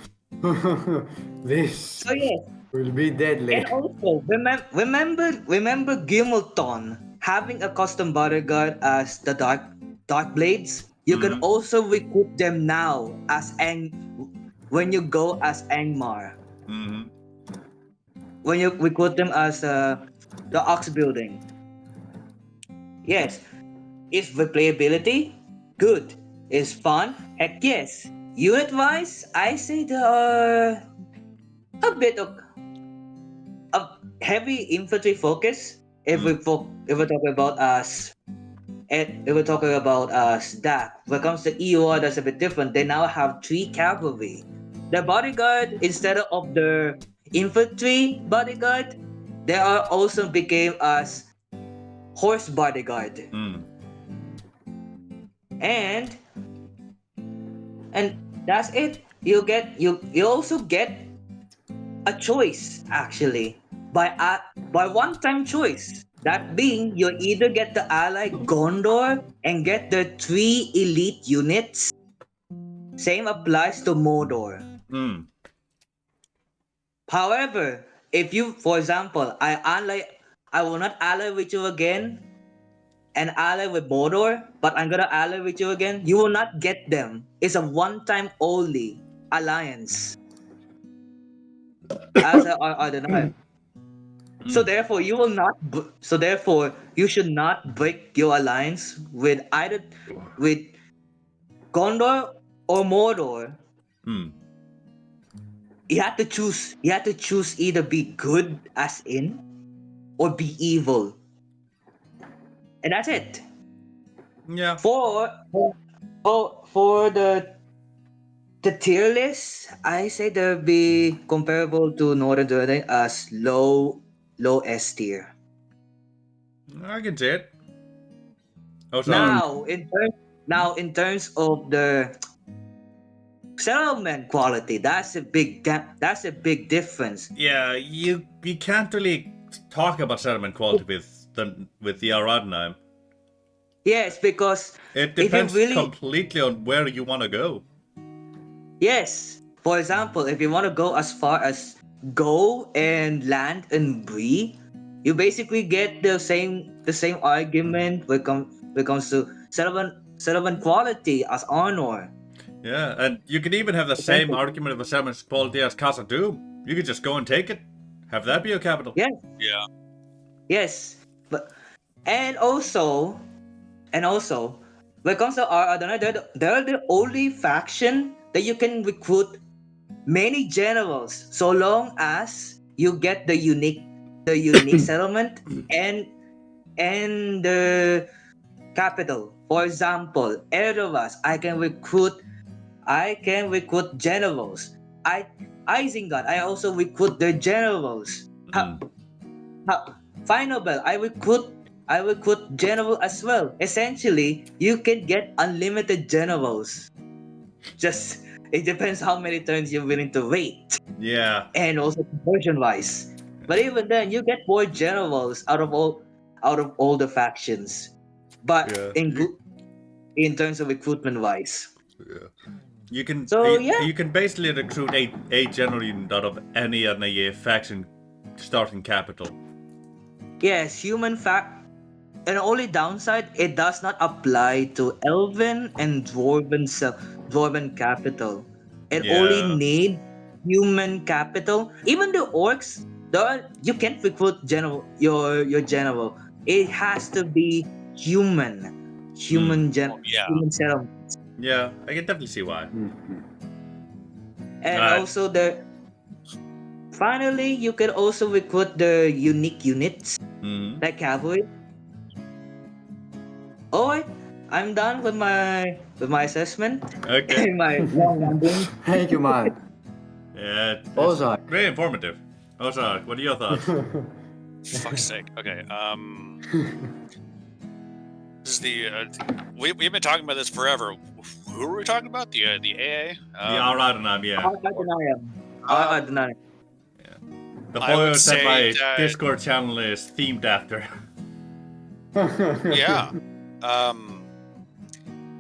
This so yes. will be deadly. And also remember Gimmelton having a custom bodyguard as the Dark Blades. You can also recruit them now as when you go as Angmar. when you recruit them as the ox building. Yes, is replayability good? Is fun? Heck yes. Unit wise, I say there are a bit of a heavy infantry focus. If we're talking about us, and if we're talking about DAC, when it comes to EUR, that's a bit different. They now have 3 cavalry. The bodyguard, instead of the infantry bodyguard, they are also became as horse bodyguard. And and that's it. You also get a choice actually by one-time choice. That being, you either get the ally Gondor and get the 3 elite units. Same applies to Mordor. However, if you, for example, I will not ally with you again and ally with Mordor, but I'm gonna ally with you again. You will not get them. It's a one-time only alliance. As I don't know. So therefore, you will not. So therefore, you should not break your alliance with either with Gondor or Mordor. You have to choose. You have to choose either be good as in, or be evil, and that's it. Yeah. For the tier list, I say they'll be comparable to Northern Dueling as low S tier. I can see it. Oh, sorry. In terms of the settlement quality, that's a big difference. Yeah, you can't really talk about settlement quality with the Aradnheim. Yes, because It if you depends really completely on where you want to go. yes, for example, if you want to go as far as go and land in Bree, you basically get the same argument when it comes to settlement quality as Honor. Yeah, and you can even have the same argument of the settlement quality as Casa Doom. You could just go and take it. Have that be your capital. Yes. Yeah. Yes, but and also when it comes to Ardana, they're the only faction that you can recruit many generals so long as you get the unique settlement and the capital. For example, Erebus, I can recruit generals. Isengard, I also recruit their generals. Finable, I recruit general as well. Essentially, you can get unlimited generals. Just it depends how many turns you're willing to wait. Yeah. And also conversion wise. But even then, you get more generals out of all the factions. But Yeah. in terms of recruitment wise. Yeah. You can So yeah. you can basically recruit eight general unit out of any faction starting capital. Yes, and only downside, it does not apply to Elven and Dwarven capital. It only need human capital. Even the orcs, you can't recruit your general. It has to be human settlement. Yeah, I can definitely see why. And also finally, you can also recruit the unique units like cavalry. Alright, I'm done with my assessment. Okay. My long rambling. Thank you, man. Yeah. Ozark. Very informative. Ozark, what are your thoughts? Fuck's sake. Okay. This is the we've been talking about this forever. Who are we talking about? The AA? The Aradnheim, yeah. Aradnheim. The boy that my Discord channel is themed after. Yeah.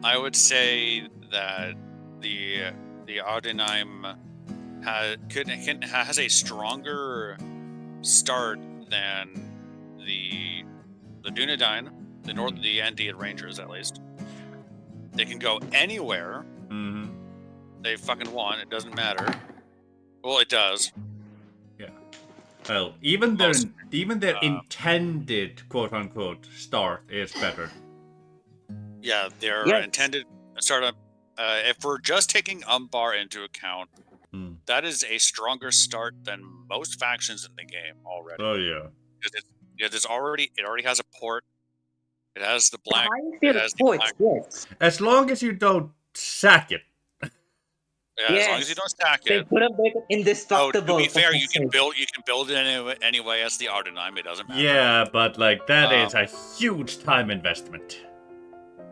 I would say that the Aradnheim has a stronger start than the Dunedain, the Andean Rangers at least. They can go anywhere they fucking want. It doesn't matter. Well, it does. Yeah. Well, even their Also, intended quote unquote start is better. Yeah, their Yes. intended startup. If we're just taking Umbar into account, Hmm. that is a stronger start than most factions in the game already. Oh yeah. It already has a port. It has the black. I It feel has the points, black. yes. As long as you don't sack it. Yeah, as long as you don't stack They it. couldn't make it Oh, indestructible. to be for fair, fuck's you can sake. build it anyway as the Ardenheim. It doesn't matter. Yeah, but like that is Um, a huge time investment.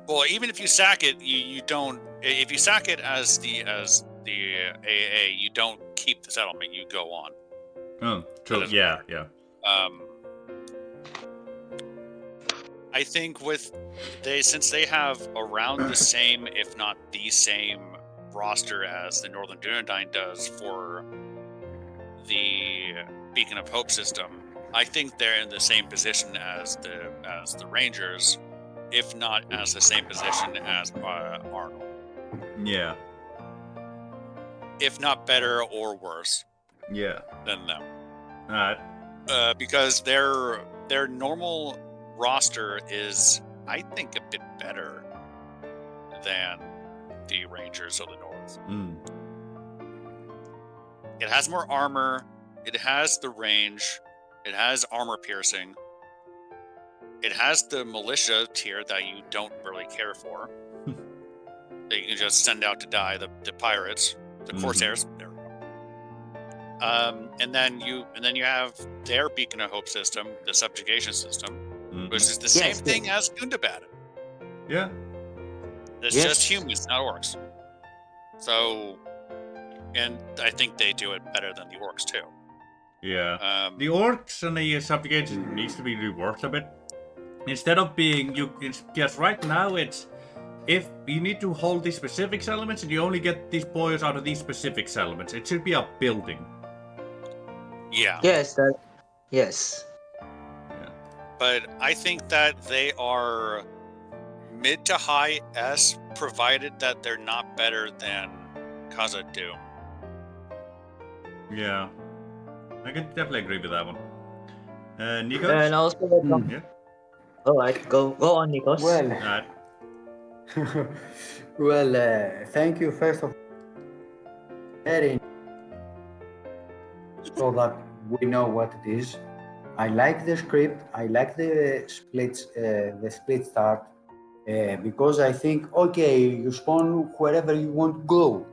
Well, even if you sack it, you don't. If you sack it as the AA, you don't keep the settlement. You go on. Oh, true. doesn't Yeah, yeah. I think since they have around the same, if not the same, roster as the Northern Dunedain does for the Beacon of Hope system, I think they're in the same position as the Rangers, if not as the same position as Arnold. Yeah. If not better or worse Yeah. than them. Because Their normal roster is, I think, a bit better than the Rangers of the North. It has more armor. It has the range. It has armor piercing. It has the militia tier that you don't really care for. That you can just send out to die, the pirates, the corsairs. There we go. And then you have their Beacon of Hope system, the subjugation system, which is the same thing as Gundabad. Yeah. It's just humans, not orcs. So, and I think they do it better than the orcs too. Yeah. The orcs and the subjugation needs to be reworked a bit. Instead of being yes, right now it's if you need to hold these specific settlements and you only get these boys out of these specific settlements, it should be a building. Yeah. Yes. Yes. Yeah. But I think that they are mid to high S, provided that they're not better than Khazad-dûm. Yeah. I can definitely agree with that one. Nikos? And also, Yeah. all right, go on, Nikos. Well, well, thank you first of all. Very so that we know what it is. I like the script. I like the split start, because I think, okay, you spawn wherever you want to go,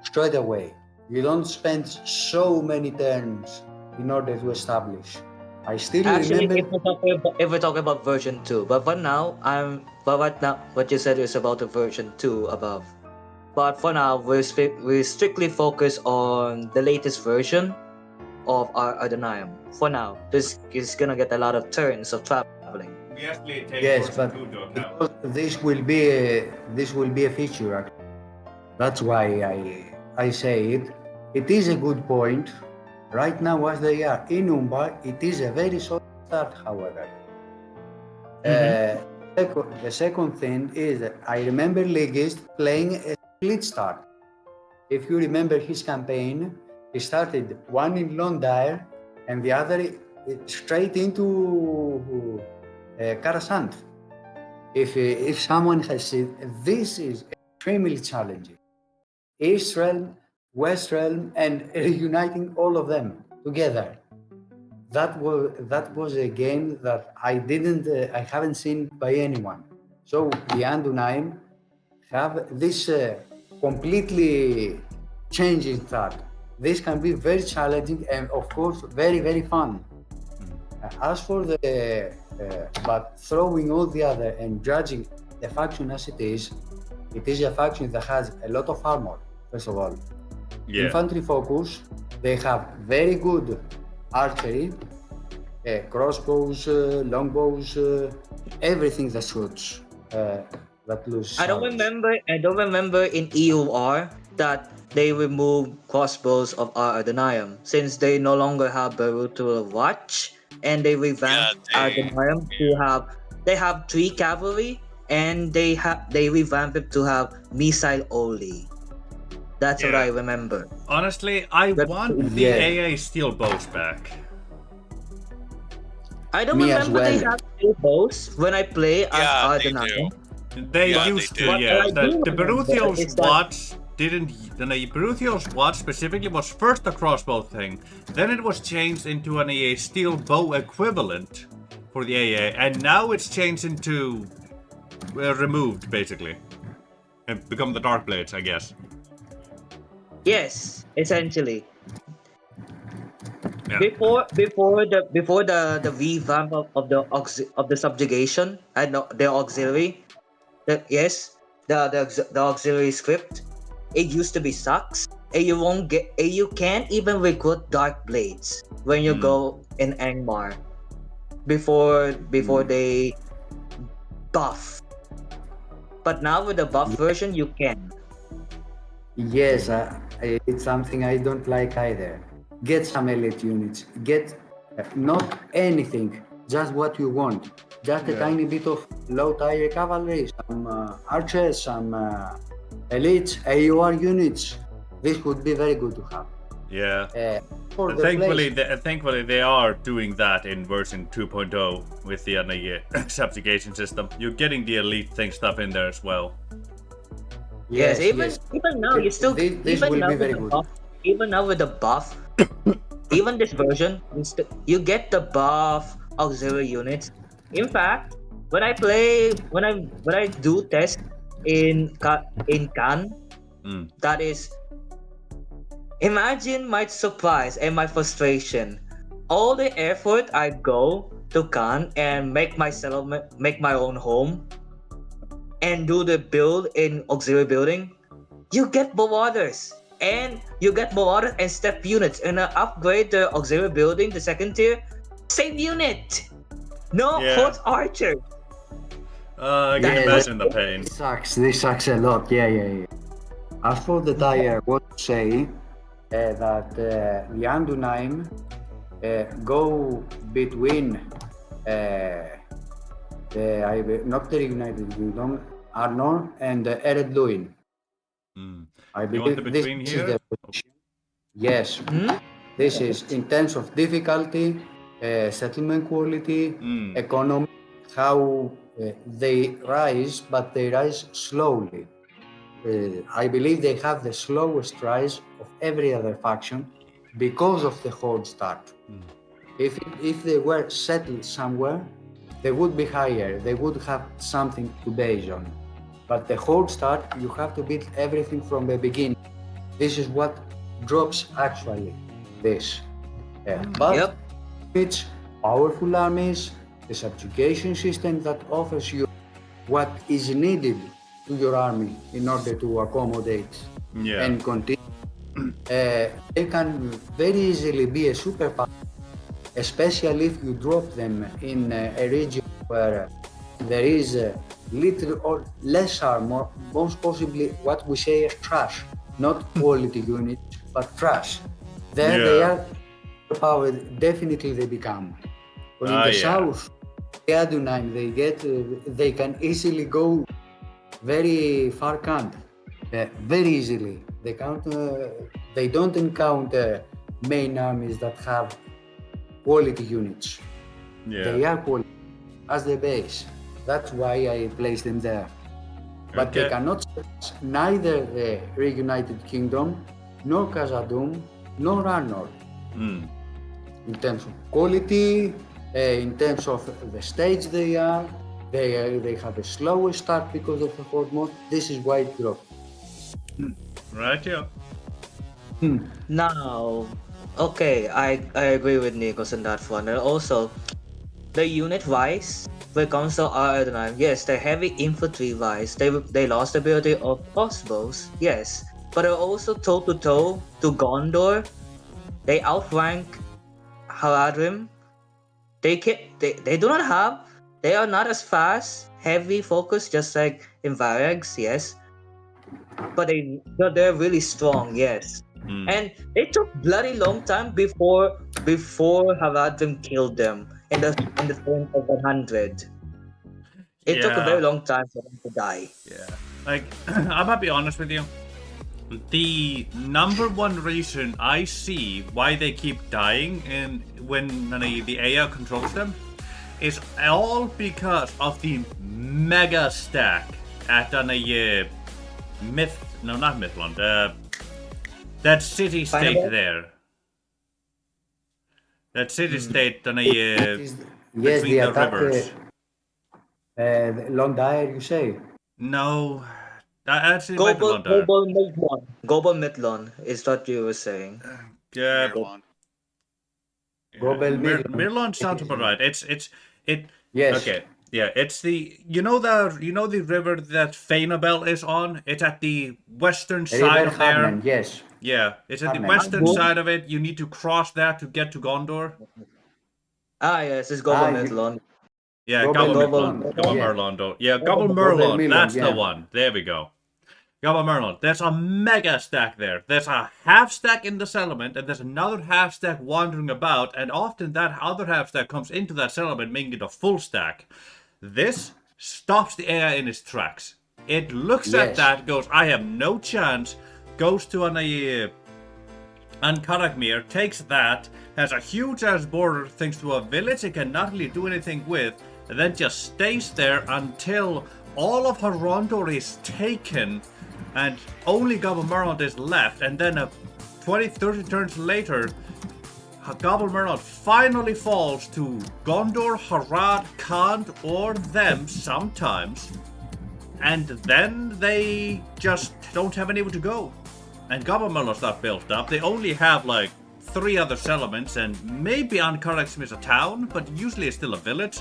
straight away. You don't spend so many turns in order to establish. I still Actually, remember. if we're talking about version 2, but for now, right now, what you said is about the version 2 above. But for now, we strictly focus on the latest version of our Ardenheim. For now, this is gonna get a lot of turns of traveling. Yes, but because this will be a feature. Actually. That's why I say it. It is a good point. Right now, as they are in Umbar, it is a very solid start. However, the second thing is that I remember ligizd playing a split start. If you remember his campaign, he started one in Londair and the other straight into Karasant. If someone has seen, this is extremely challenging. East Realm, West Realm, and reuniting all of them together. That was a game that I haven't seen by anyone. So the Ardenheim have this completely changing thought. This can be very challenging and of course very, very fun. As for but throwing all the other and judging the faction as it is a faction that has a lot of armor, first of all. Yeah. Infantry focus, they have very good archery, crossbows, longbows, everything that shoots. That loses. I don't remember in EUR that they removed crossbows of our Ardenheim since they no longer have Barutul Watch, and they revamped Ardenheim they have 3 cavalry, and they revamped it to have missile only. That's what I remember. Honestly, I want the AA steel bows back. I don't Me as remember they well. have two bows when I play as Yeah, they Ardenine. do. They Yeah, they used do. to, What yes. I The do remember Beruthios is that watch didn't. The Beruthios watch specifically was first a crossbow thing, then it was changed into an a steel bow equivalent for the AA, and now it's changed into removed basically, and become the Dark Blades, I guess. yes, essentially. Yeah. Before the revamp of the subjugation and the auxiliary, the auxiliary script, it used to be sucks. And you can't even recruit dark blades when you go in Angmar before they buff. But now with the buff version, you can. Yes, it's something I don't like either. Get some elite units. Get not anything, just what you want. Just a tiny bit of low tier cavalry, some archers, some elites, AUR units. This would be very good to have. Yeah. For And the thankfully, they are doing that in version 2.0 with the subjugation system. You're getting the elite thing stuff in there as well. Yes, even now you still This even will now be with very the good. buff, even now with the buff, even this version, you get the buff auxiliary units. In fact, when I do test in Khan, that is, imagine my surprise and my frustration. All the effort I go to Khan and make my settlement, make my own home, and do the build in auxiliary building, you get Marauders. And you get Marauders and step units. And upgrade the auxiliary building, the second tier, same unit. No horse archer. I can imagine the pain. This sucks a lot. Yeah. As for the tire, I want to say that the Andunaim go between not the United Kingdom, Arnor and Ered Luin. I believe this is the position. Yes, this is in terms of difficulty, settlement quality, economy, how they rise, but they rise slowly. I believe they have the slowest rise of every other faction because of the horde start. If they were settled somewhere, they would be higher. They would have something to base on. But the horde start, you have to build everything from the beginning. This is what drops actually this. But it's powerful armies, the subjugation system that offers you what is needed to your army in order to accommodate and continue. They can very easily be a superpower, especially if you drop them in a region where there is little or less armor, most possibly what we say as trash, not quality units, but trash. There they are power, definitely they become. But in the south, the Adunime, they can easily go very far count, very easily. They don't encounter main armies that have quality units. They are quality as the base. That's why I place them there. But they cannot neither the Reunited Kingdom, nor Khazad-dûm, nor Arnor. In terms of quality, in terms of the stage they are, they have a slower start because of the horde mode. This is why it dropped. Right, yeah. Now, okay, I agree with Nikos on that one. And also, the unit wise, when it comes to Aerodynam, yes, the heavy infantry wise, they lost the ability of crossbows, yes. But they're also toe-to-toe to Gondor. They outrank Haradrim. They do not have, they are not as fast, heavy focus, just like in Varegs, yes. But they're really strong, yes. And they took bloody long time before Haradrim killed them in the front of 100. It took a very long time for them to die. Yeah. Like, I'm gonna be honest with you. The number one reason I see why they keep dying and when the AI controls them is all because of the mega stack at not Mithrandir, that city state Pineapple? there. That city state on Yes, between the the attack, rivers. the long dire, you say? No, actually might be Global London. Global Midlon. Global Midlon is what you were saying. Yeah, Mirlon. Gobel Midland. Mirlon sounds about right. It. Yes. Okay, yeah, it's the the river that Fainabel is on. It's at the western side River of there. Harman, yes. Yeah, it's at the Harman. western side of it. You need to cross that to get to Gondor. Yes, it's Global Ah, Midlon. Yeah, Gobel Gobble Gobble Midlon. Gobble yeah. Merlon. Yeah, Gobble Gobble Gobble Merlon. Merlon, That's the yeah. one. There we go. Gobble Merlon. There's a mega stack there. There's a half stack in the settlement, and there's another half stack wandering about, and often that other half stack comes into that settlement, making it a full stack. This stops the AI in its tracks. It looks at Yes. that, goes, I have no chance, goes to an Karakmir, takes that, has a huge ass border, thanks to a village it cannot really do anything with, and then just stays there until all of Horondor is taken and only Gobble Merlon is left, and then 20-30 turns later, Gobble Merlon finally falls to Gondor, Harad, Khand, or them sometimes, and then they just don't have anywhere to go. And Gobble Merlon's not built up. They only have like 3 other settlements, and maybe Ankaraxim is a town, but usually it's still a village.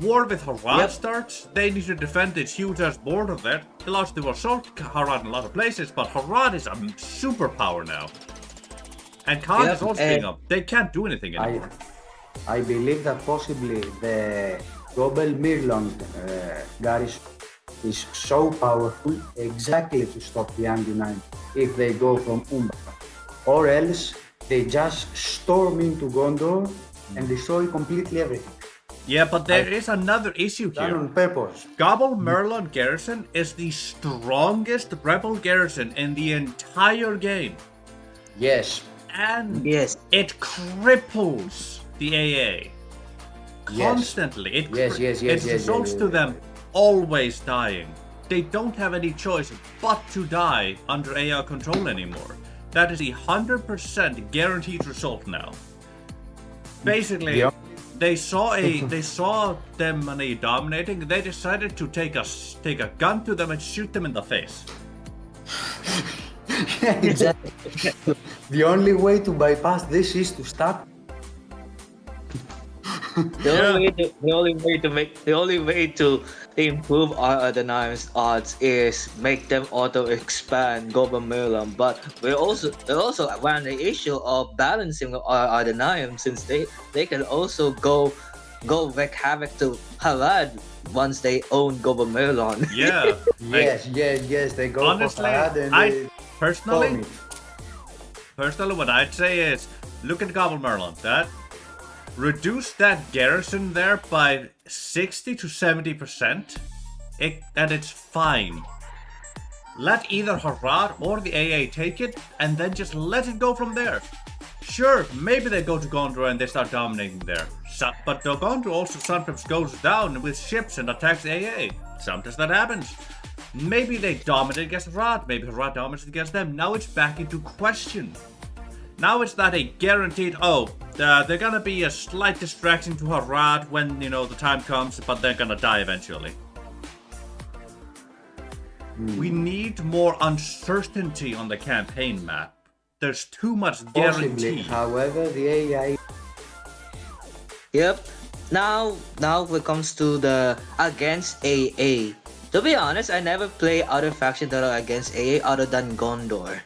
War with Harad starts. They need to defend this huge ass border there. It allows to assault Harad in a lot of places, but Harad is a superpower now. And Khan is also being up. They can't do anything anymore. I believe that possibly the Gobel Mirlon garrison is so powerful exactly to stop the Undeniable if they go from Umbra. Or else they just storm into Gondor and destroy completely everything. Yeah, but there is another issue Done here. on purpose. Gobble Merlon garrison is the strongest rebel garrison in the entire game. Yes. And Yes. it cripples the AA. Constantly. It results to them always dying. They don't have any choice but to die under AI control anymore. That is a 100% guaranteed result now. Basically, Yeah. they saw them dominating. They decided to take a gun to them and shoot them in the face. Exactly. The only way to bypass this is to stop. The only way to improve our Adonai's odds is make them auto expand Global Merlon, but we also run the issue of balancing our Adonai since they can also go wreak havoc to Harad once they own Global Merlon. Yeah. Yes, they go Honestly, for Harad and I they personally, storm it. what I'd say is look at Gobble Merlon. That reduce that garrison there by 60 to 70%, and it's fine. Let either Harad or the AA take it, and then just let it go from there. Sure, maybe they go to Gondor and they start dominating there. But the Gondor also sometimes goes down with ships and attacks AA. Sometimes that happens. Maybe they dominate against Harad, maybe Harad dominates against them. Now it's back into question. Now it's not a guaranteed, they're gonna be a slight distraction to Harad when, the time comes, but they're gonna die eventually. We need more uncertainty on the campaign map. There's too much Possibly. guarantee. However, the AI. Yep. Now when it comes to the against AA. To be honest, I never play other factions that are against AA other than Gondor.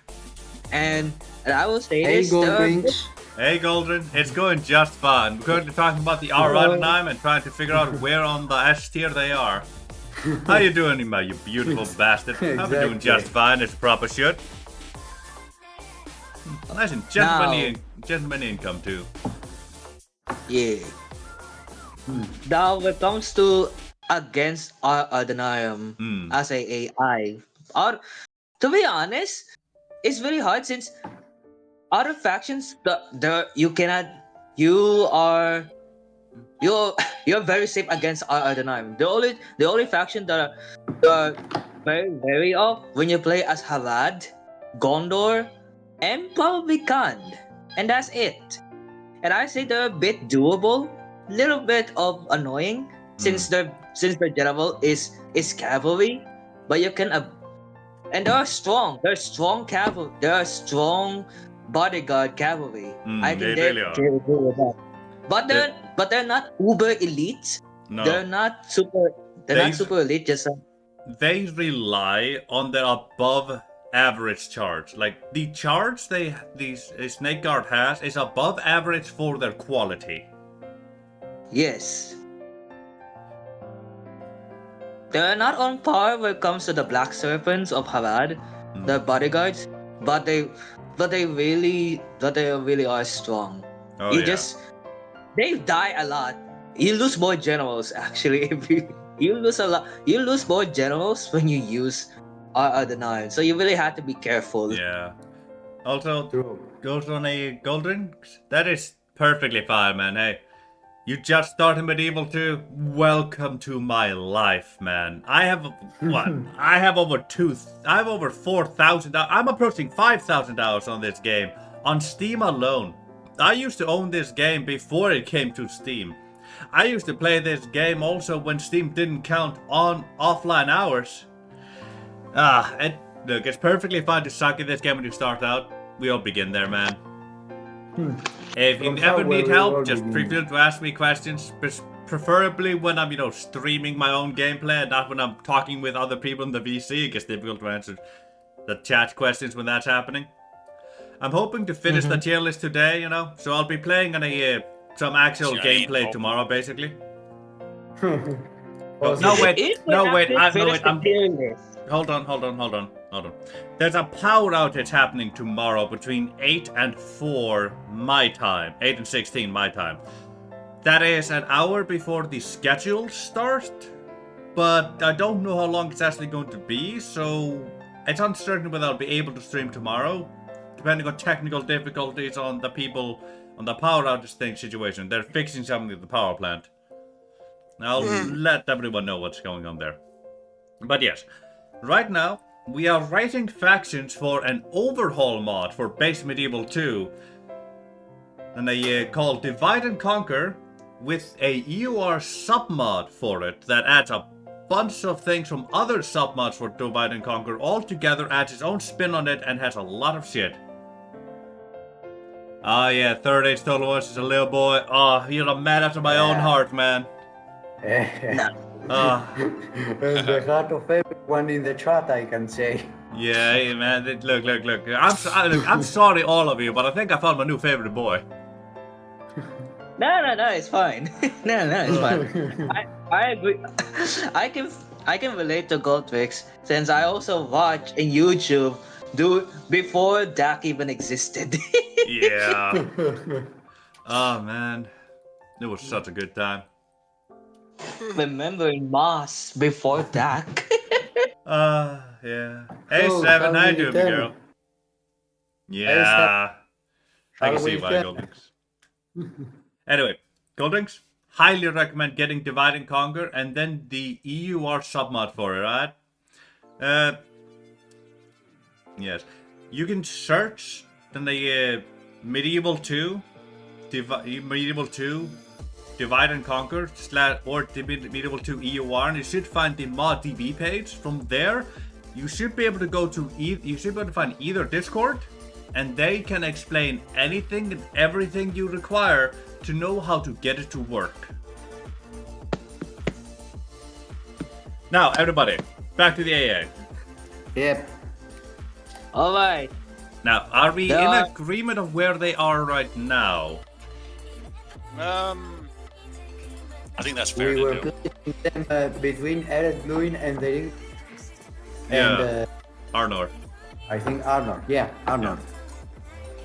And I will say Hey, this. there are- Goldrings. Hey Goldrin, it's going just fine. We're currently talking about the Aradonime and trying to figure out where on the S tier they are. How you doing, you beautiful bastard? I'm doing just fine, as proper should. Nice and gentlemanly income too. Yeah. Now when it comes to against our Adonaium as a AI, or to be honest, it's very hard since other factions you you're very safe against R9. The only faction that are very wary of when you play as Harad, Gondor, and probably Khan, and that's it. And I say they're a bit doable, little bit of annoying since their general is cavalry, but you can and they are strong. They're strong cavalry. They are strong bodyguard cavalry. I can They really are. deal with that. But they're not uber elite. No. They're not super. They're not super elite. Just they rely on their above average charge. Like the charge these Snake Guard has is above average for their quality. yes. They're not on par when it comes to the Black Serpents of Harad, the bodyguards, but they really are strong. Oh, you yeah. just they die a lot. You lose more generals actually if you lose a lot. You lose more generals when you use the nine. So you really have to be careful. Yeah. Also, True. goes on a golden. That is perfectly fine, man. Hey, you just started Medieval 2. Welcome to my life, man. I have what? I have over 4,000. I'm approaching 5,000 hours on this game on Steam alone. I used to own this game before it came to Steam. I used to play this game also when Steam didn't count on offline hours. Look, it's perfectly fine to suck at this game when you start out. We all begin there, man. If you ever need help, just feel free to ask me questions. Preferably when I'm, streaming my own gameplay and not when I'm talking with other people in the VC. It gets difficult to answer the chat questions when that's happening. I'm hoping to finish the tier list today, so I'll be playing on some actual gameplay tomorrow, basically. No, wait. Hold on. There's a power outage happening tomorrow between 8 and 4 my time. 8 and 16 my time. That is an hour before the schedule starts. But I don't know how long it's actually going to be, so it's uncertain whether I'll be able to stream tomorrow. Depending on technical difficulties on the people on the power outage situation. They're fixing something at the power plant. I'll let everyone know what's going on there. But yes, right now, we are writing factions for an overhaul mod for base Medieval 2. And they call Divide and Conquer with a EUR submod for it that adds a bunch of things from other submods for Divide and Conquer all together, adds its own spin on it, and has a lot of shit. Ah, yeah, Third Age Total War is a little boy. Oh, you're a man after my own heart, man. The heart of everyone in the chat, I can say. Yeah, hey, man. Look. I'm sorry, all of you, but I think I found my new favorite boy. No, it's fine. no, it's fine. I agree. I can relate to Goldrix since I also watch in YouTube before DAC even existed. Yeah. Oh man, it was such a good time. Remembering Moss before DAC. Yeah. Hey, Seven, how you doing, girl? Yeah. I can see why, Goldrix. Anyway, Goldrix, highly recommend getting Divide and Conquer and then the EUR submod for it, right? Yes. You can search the Medieval 2, Medieval 2, Divide and Conquer, or Medieval 2 EUR, and you should find the mod DB page. From there, you should be able to go to find either Discord, and they can explain anything and everything you require to know how to get it to work. Now, everybody, back to the AA. Yep. Alright. Now, are we in agreement of where they are right now? I think that's fair We to were do. placing them between Rhûn and the ring. Yeah. Arnor. I think Arnor. Yeah, Arnor.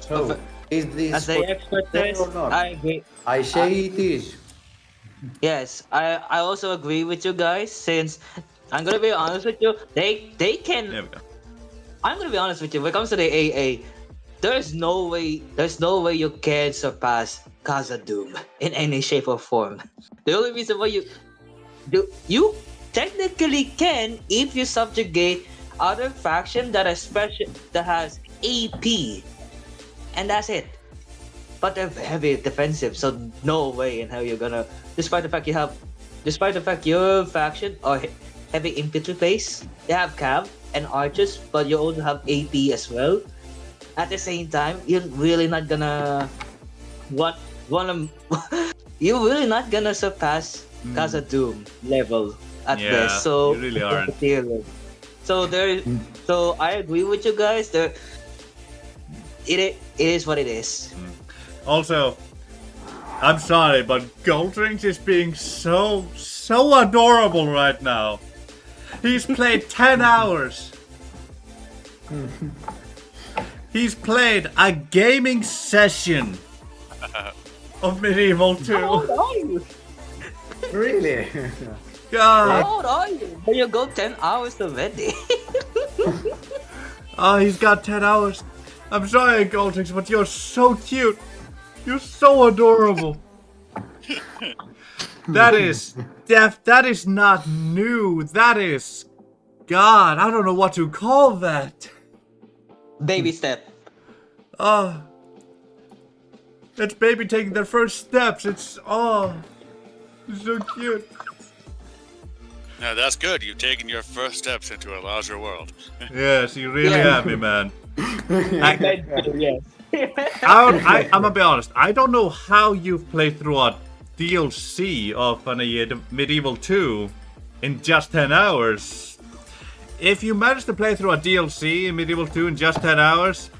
So, is this As the expert says, or not? I agree. I say it is. Yes, I also agree with you guys since I'm gonna be honest with you, they can. There we go. I'm gonna be honest with you. When it comes to the AA, there's no way you can surpass Khazad-dûm in any shape or form. The only reason why you technically can if you subjugate other faction that has AP, and that's it. But they're heavy defensive, so no way in hell you're gonna. Despite the fact your faction are heavy infantry base, they have cav and archers, but you also have AP as well. At the same time, you're really not gonna you're really not gonna surpass Khazad-dûm level at Yeah, best. So you really aren't. So I agree with you guys. It is what it is. Also, I'm sorry, but Goldrings is being so adorable right now. He's played 10 hours. He's played a gaming session of Medieval 2. How old are you? Really? God. How old are you? When you go 10 hours already. Oh, he's got 10 hours. I'm sorry, Goldrings, but you're so cute. You're so adorable. That is not new. That is, God, I don't know what to call that. Baby step. Oh, it's baby taking their first steps. It's so cute. No, that's good. You've taken your first steps into a larger world. Yes, you really Yeah. have me, man. Yes. I'm gonna be honest. I don't know how you've played through a DLC of Medieval 2 in just 10 hours. If you managed to play through a DLC in Medieval 2 in just 10 hours,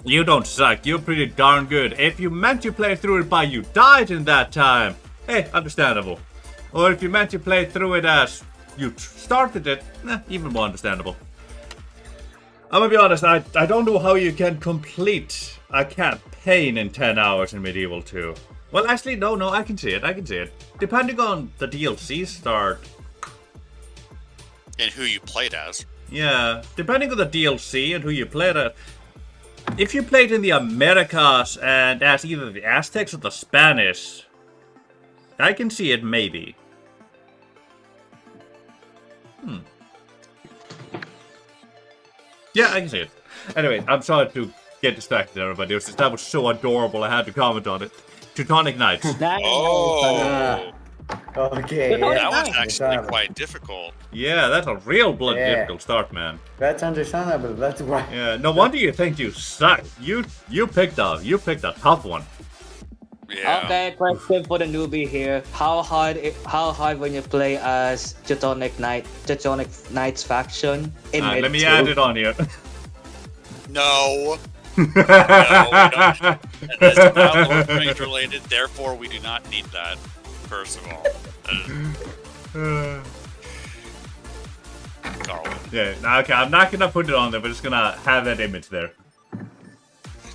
you don't suck. You're pretty darn good. If you meant to play through it but you died in that time, hey, understandable. Or if you meant to play through it as you started it, even more understandable. I'm gonna be honest, I don't know how you can complete a campaign in 10 hours in Medieval 2. Well, actually, no, I can see it. Depending on the DLC start. And who you played as. Yeah, depending on the DLC and who you played as. If you played in the Americas and as either the Aztecs or the Spanish, I can see it maybe. Yeah, I can see it. Anyway, I'm sorry to get distracted, everybody. That was so adorable, I had to comment on it. Teutonic Knights. Oh, Okay. That that was Nice. actually quite difficult. Yeah, that's a real bloody Yeah. difficult start, man. That's understandable. That's why. Yeah, no wonder you think you suck. You picked a tough one. Yeah. Okay, question for the newbie here. How hard when you play as Teutonic Knights faction in Let Mid me 2? add it on here. No. No, we don't. That is not Lord Range related, therefore we do not need that, first of all. Carl. Yeah, okay, I'm not gonna put it on there, but just gonna have that image there.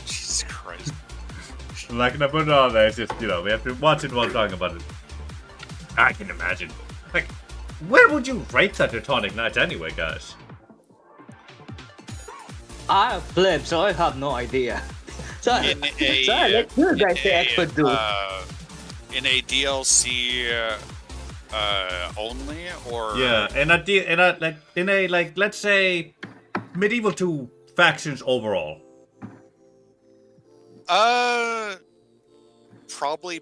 Jesus Christ. I'm not gonna put it on there, it's just, we have to watch it while talking about it. I can imagine. Like, where would you rate the Teutonic Knights anyway, guys? I have flipped, so I have no idea. So I let you guys say expert do. In a DLC only, or Yeah, let's say Medieval 2 factions overall. Probably.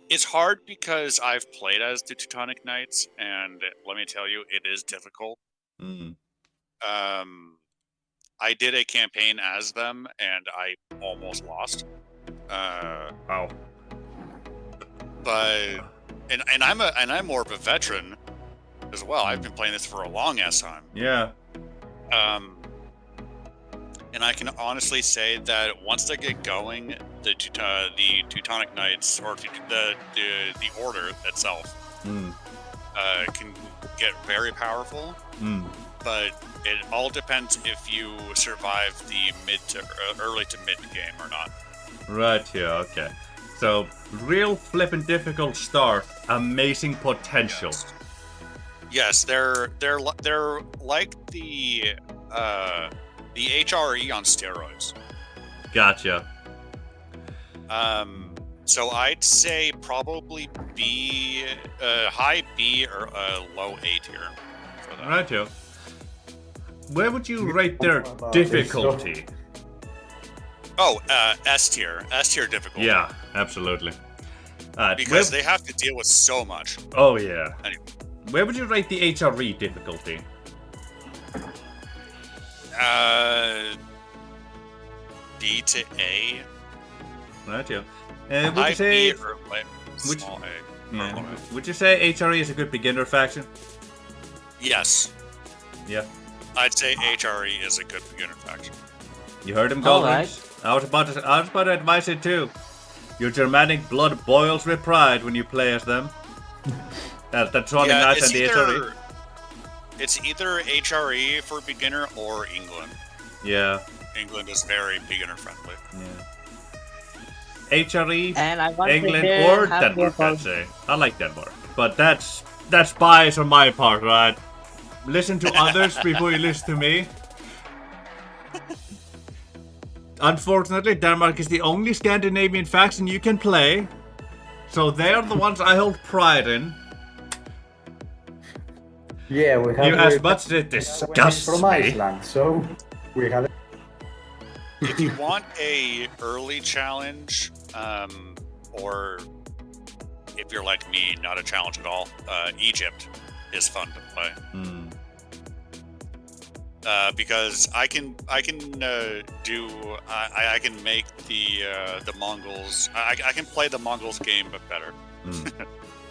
It's hard because I've played as the Teutonic Knights, and let me tell you, it is difficult. Mm. I did a campaign as them, and I almost lost. Wow. But I'm more of a veteran as well. I've been playing this for a long ass time. Yeah. And I can honestly say that once they get going, the Teutonic Knights, or the Order itself, can get very powerful. But it all depends if you survive the early to mid game or not. Right here, okay. So, real flippin' difficult start, amazing potential. Yes, they're like the the HRE on steroids. Gotcha. So I'd say probably B, high B or low A tier for that. Right, Joe. Where would you rate their difficulty? Oh, S tier difficulty. Yeah, absolutely. Because they have to deal with so much. Oh yeah. Anyway. Where would you rate the HRE difficulty? B to A. Right, yeah. Would High you say? B or small A. Yeah. Would you say HRE is a good beginner faction? Yes. Yeah. I'd say HRE is a good beginner faction. You heard him, All Goldrings. I was about to advise it too. Your Germanic blood boils with pride when you play as them. That's running nice and the HRE. It's either HRE for beginner or England. Yeah. England is very beginner friendly. Yeah. HRE, And I want England, to or Denmark, I'd say. I like Denmark. But that's bias on my part, right? Listen to others before you listen to me. Unfortunately, Denmark is the only Scandinavian faction you can play. So they're the ones I hold pride in. Yeah, we have. You as much as it disgusts from me. Iceland, so we have. If you want a early challenge, or if you're like me, not a challenge at all, Egypt is fun to play. Because I can make the Mongols. I can play the Mongols game but better.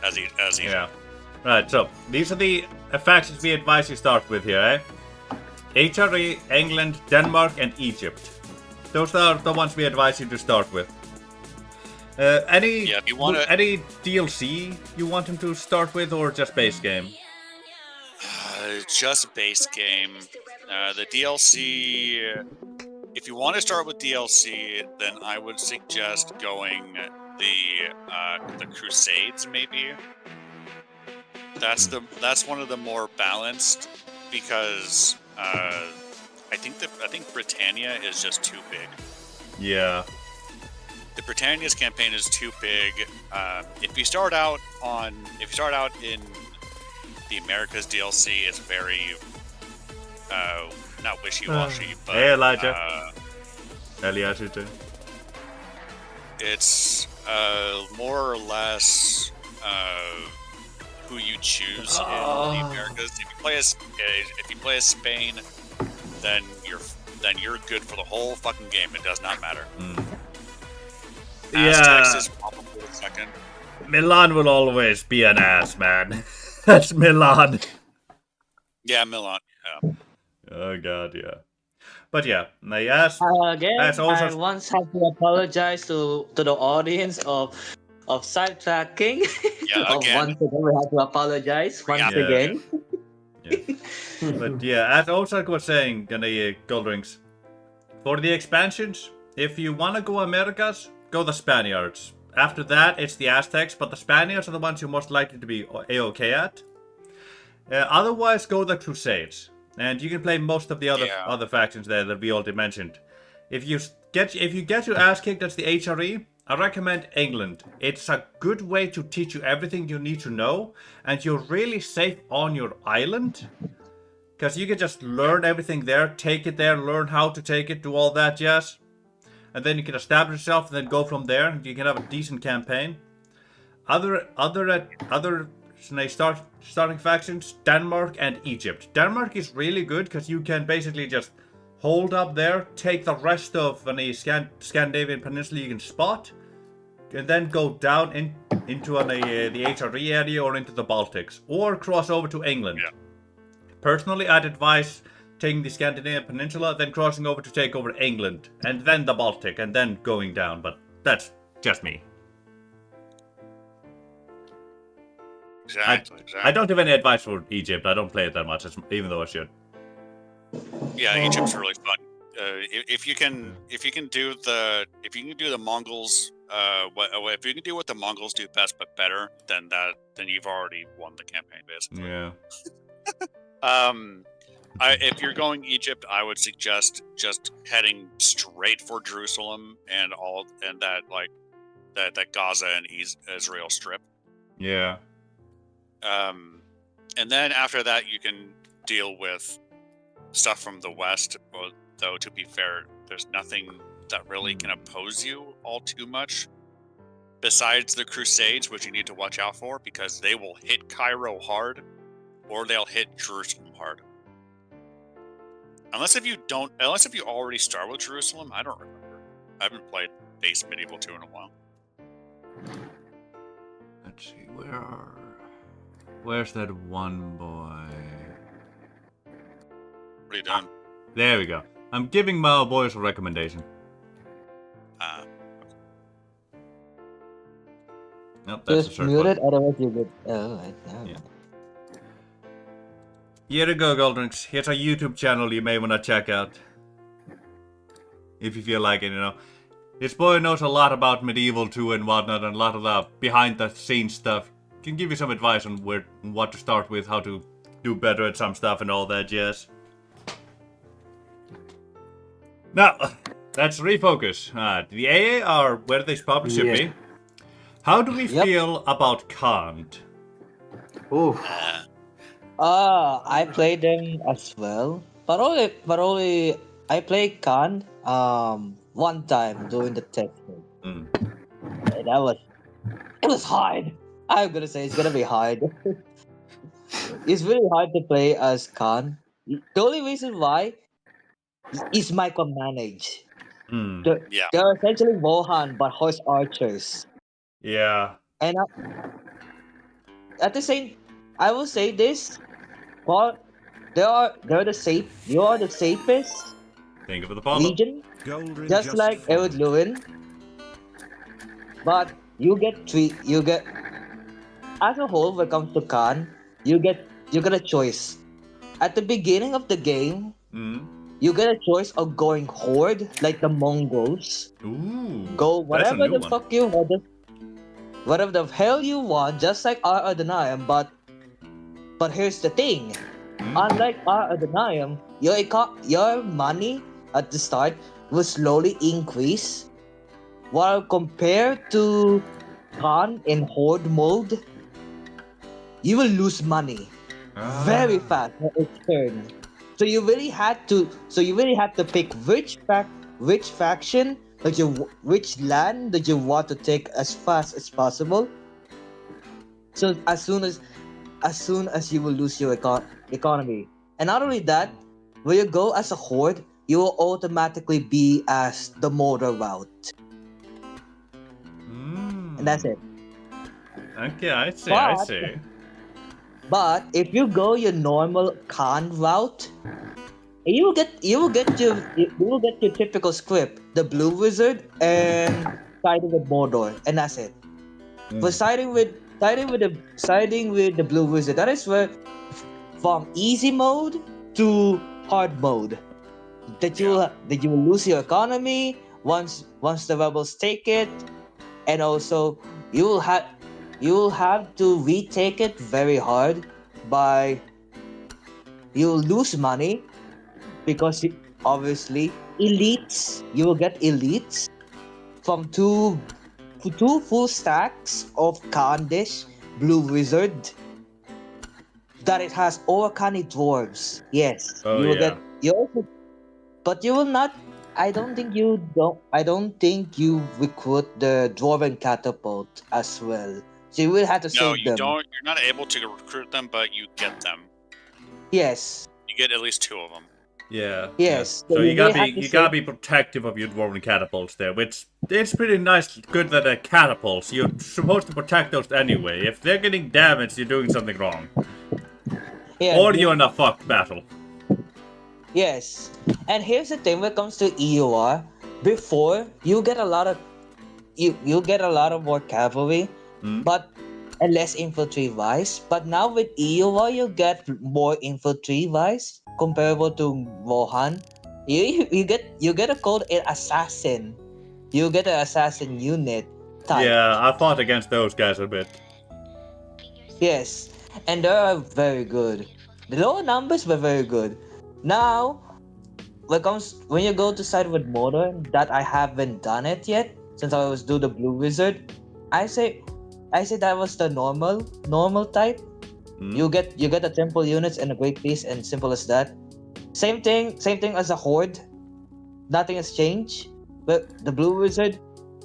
as easy. Yeah. Right. So these are the factions we advise you start with here, eh? HRE, England, Denmark, and Egypt. Those are the ones we advise you to start with. Any DLC you want them to start with, or just base game? Just base game. The DLC. If you want to start with DLC, then I would suggest going the Crusades, maybe. That's one of the more balanced, because I think Britannia is just too big. Yeah. The Britannia's campaign is too big. If you start out in the Americas DLC, it's very not wishy-washy, but hey Elijah. Elias too. It's more or less who you choose in the Americas. If you play as Spain, then you're good for the whole fucking game. It does not matter. Aztecs is probably the second. Milan will always be an ass, man. That's Milan. Yeah, Milan. Yeah. Oh god, yeah. But yeah, yes. Again, I once have to apologize to the audience of sidetracking. Yeah, again. Once again, we have to apologize once again. Yeah. But yeah, as Ozark was saying, Gold Rings, for the expansions, if you want to go Americas, go the Spaniards. After that, it's the Aztecs, but the Spaniards are the ones you're most likely to be A-okay at. Otherwise, go the Crusades. And you can play most of the other factions there that we already mentioned. If you get your ass kicked as the HRE, I recommend England. It's a good way to teach you everything you need to know, and you're really safe on your island. Because you can just learn everything there, take it there, learn how to take it, do all that jazz. And then you can establish yourself and then go from there, and you can have a decent campaign. Other starting factions, Denmark and Egypt. Denmark is really good because you can basically just hold up there, take the rest of the Scandinavian peninsula you can spot, and then go down into the HRE area or into the Baltics, or cross over to England. Yeah. Personally, I'd advise taking the Scandinavian peninsula, then crossing over to take over England, and then the Baltic, and then going down, but that's just me. Exactly. I don't have any advice for Egypt. I don't play it that much, even though I should. Yeah, Egypt's really fun. If you can do the Mongols, if you can do what the Mongols do best but better, then you've already won the campaign basically. Yeah. if you're going Egypt, I would suggest just heading straight for Jerusalem and that Gaza and Israel strip. Yeah. And then after that, you can deal with stuff from the west. Though to be fair, there's nothing that really can oppose you all too much. Besides the Crusades, which you need to watch out for, because they will hit Cairo hard, or they'll hit Jerusalem hard. Unless if you already start with Jerusalem, I don't remember. I haven't played base Medieval 2 in a while. Let's see, where's that one boy? What are you doing? There we go. I'm giving my boys a recommendation. Nope, that's Just the mute search it, otherwise you get. Oh, Yeah. Here you go, Goldrinks. Here's a YouTube channel you may want to check out. If you feel like it, you know. This boy knows a lot about Medieval 2 and whatnot, and a lot of the behind-the-scenes stuff. Can give you some advice on what to start with, how to do better at some stuff and all that, yes. Now, let's refocus. The AA are where they probably should be. How do we feel about Kant? Oof. I played them as well, but only I played Khan one time during the testing. And it was hard. I'm gonna say it's gonna be hard. It's really hard to play as Khan. The only reason why is micromanage. They're essentially Wohan but horse archers. Yeah. And at the same, I will say this: but they're the safe. You are the safest Think of the problem. legion, just like Rhûn. But you get as a whole when it comes to Khan, you get a choice. At the beginning of the game, you get a choice of going horde like the Mongols. Ooh. Go whatever the fuck you want, whatever the hell you want, just like Adonayam. But here's the thing: unlike Adonayam, your money at the start will slowly increase, while compared to Khan in horde mode, you will lose money very fast at its turn. So you really had to pick which faction which land that you want to take as fast as possible. So as soon as you will lose your economy. And not only that, when you go as a horde, you will automatically be as the motor route. And that's it. Okay, I see. But if you go your normal Khan route, you will get your typical script, the Blue Wizard and siding with Mordor, and that's it. For siding with the Blue Wizard, that is where from easy mode to hard mode, that you will lose your economy once the rebels take it, and also you will have to retake it very hard by you'll lose money because obviously elites, you will get elites from two full stacks of Khandish Blue Wizard that it has Orkani dwarves. Yes, you will get but you will not. I don't think you recruit the Dwarven Catapult as well. So you will have to save them. No, you don't. You're not able to recruit them, but you get them. Yes. You get at least 2 of them. Yeah. Yes. So you gotta be protective of your Dwarven catapults there, which it's pretty nice, good that they're catapults. You're supposed to protect those anyway. If they're getting damaged, you're doing something wrong. Or you're in a fucked battle. Yes. And here's the thing when it comes to EUR, before you get a lot of more cavalry, but and less infantry wise. But now with EUR you get more infantry wise comparable to Wohan. You get a called an assassin. You get an assassin unit type. Yeah, I fought against those guys a bit. Yes. And they are very good. The lower numbers were very good. Now, when you go to side with Motor, that I haven't done it yet since I was do the Blue Wizard. I say that was the normal type. Mm. You get the temple units and a great piece, and simple as that. Same thing as a horde. Nothing has changed, but the Blue Wizard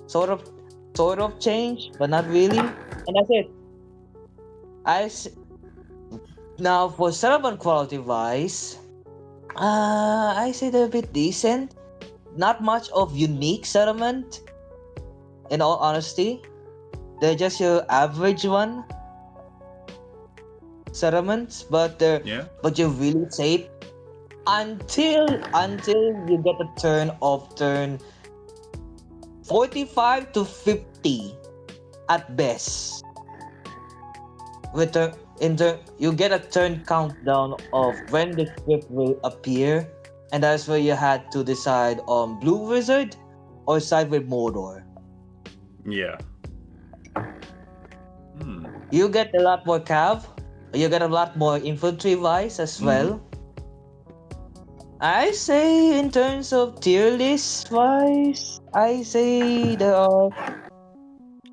sort of changed, but not really, and that's it. Now for settlement quality wise, I say they're a bit decent. Not much of unique settlement. In all honesty, they're just your average one settlements, but Yeah. you're really safe until you get a turn 45 to 50 at best. You get a turn countdown of when the script will appear, and that's where you had to decide on Blue Wizard or side with Mordor. Yeah. Hmm. You get a lot more cav, you get a lot more infantry wise as well. I say in terms of tier list wise, I say there are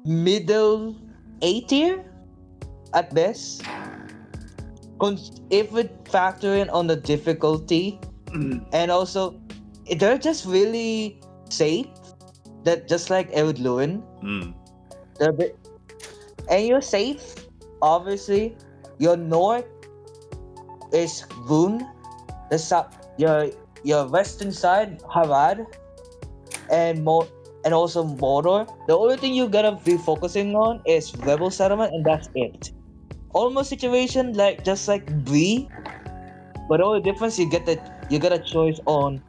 middle A tier at best. If we factor in on the difficulty, and also they're just really safe. That just like Rhûn, Mm. and you're safe. Obviously, your north is Rhûn, the south, your western side Harad, and also Mordor. The only thing you gotta be focusing on is rebel settlement, and that's it. Almost situation like just like Bree, but the only difference you get a choice on.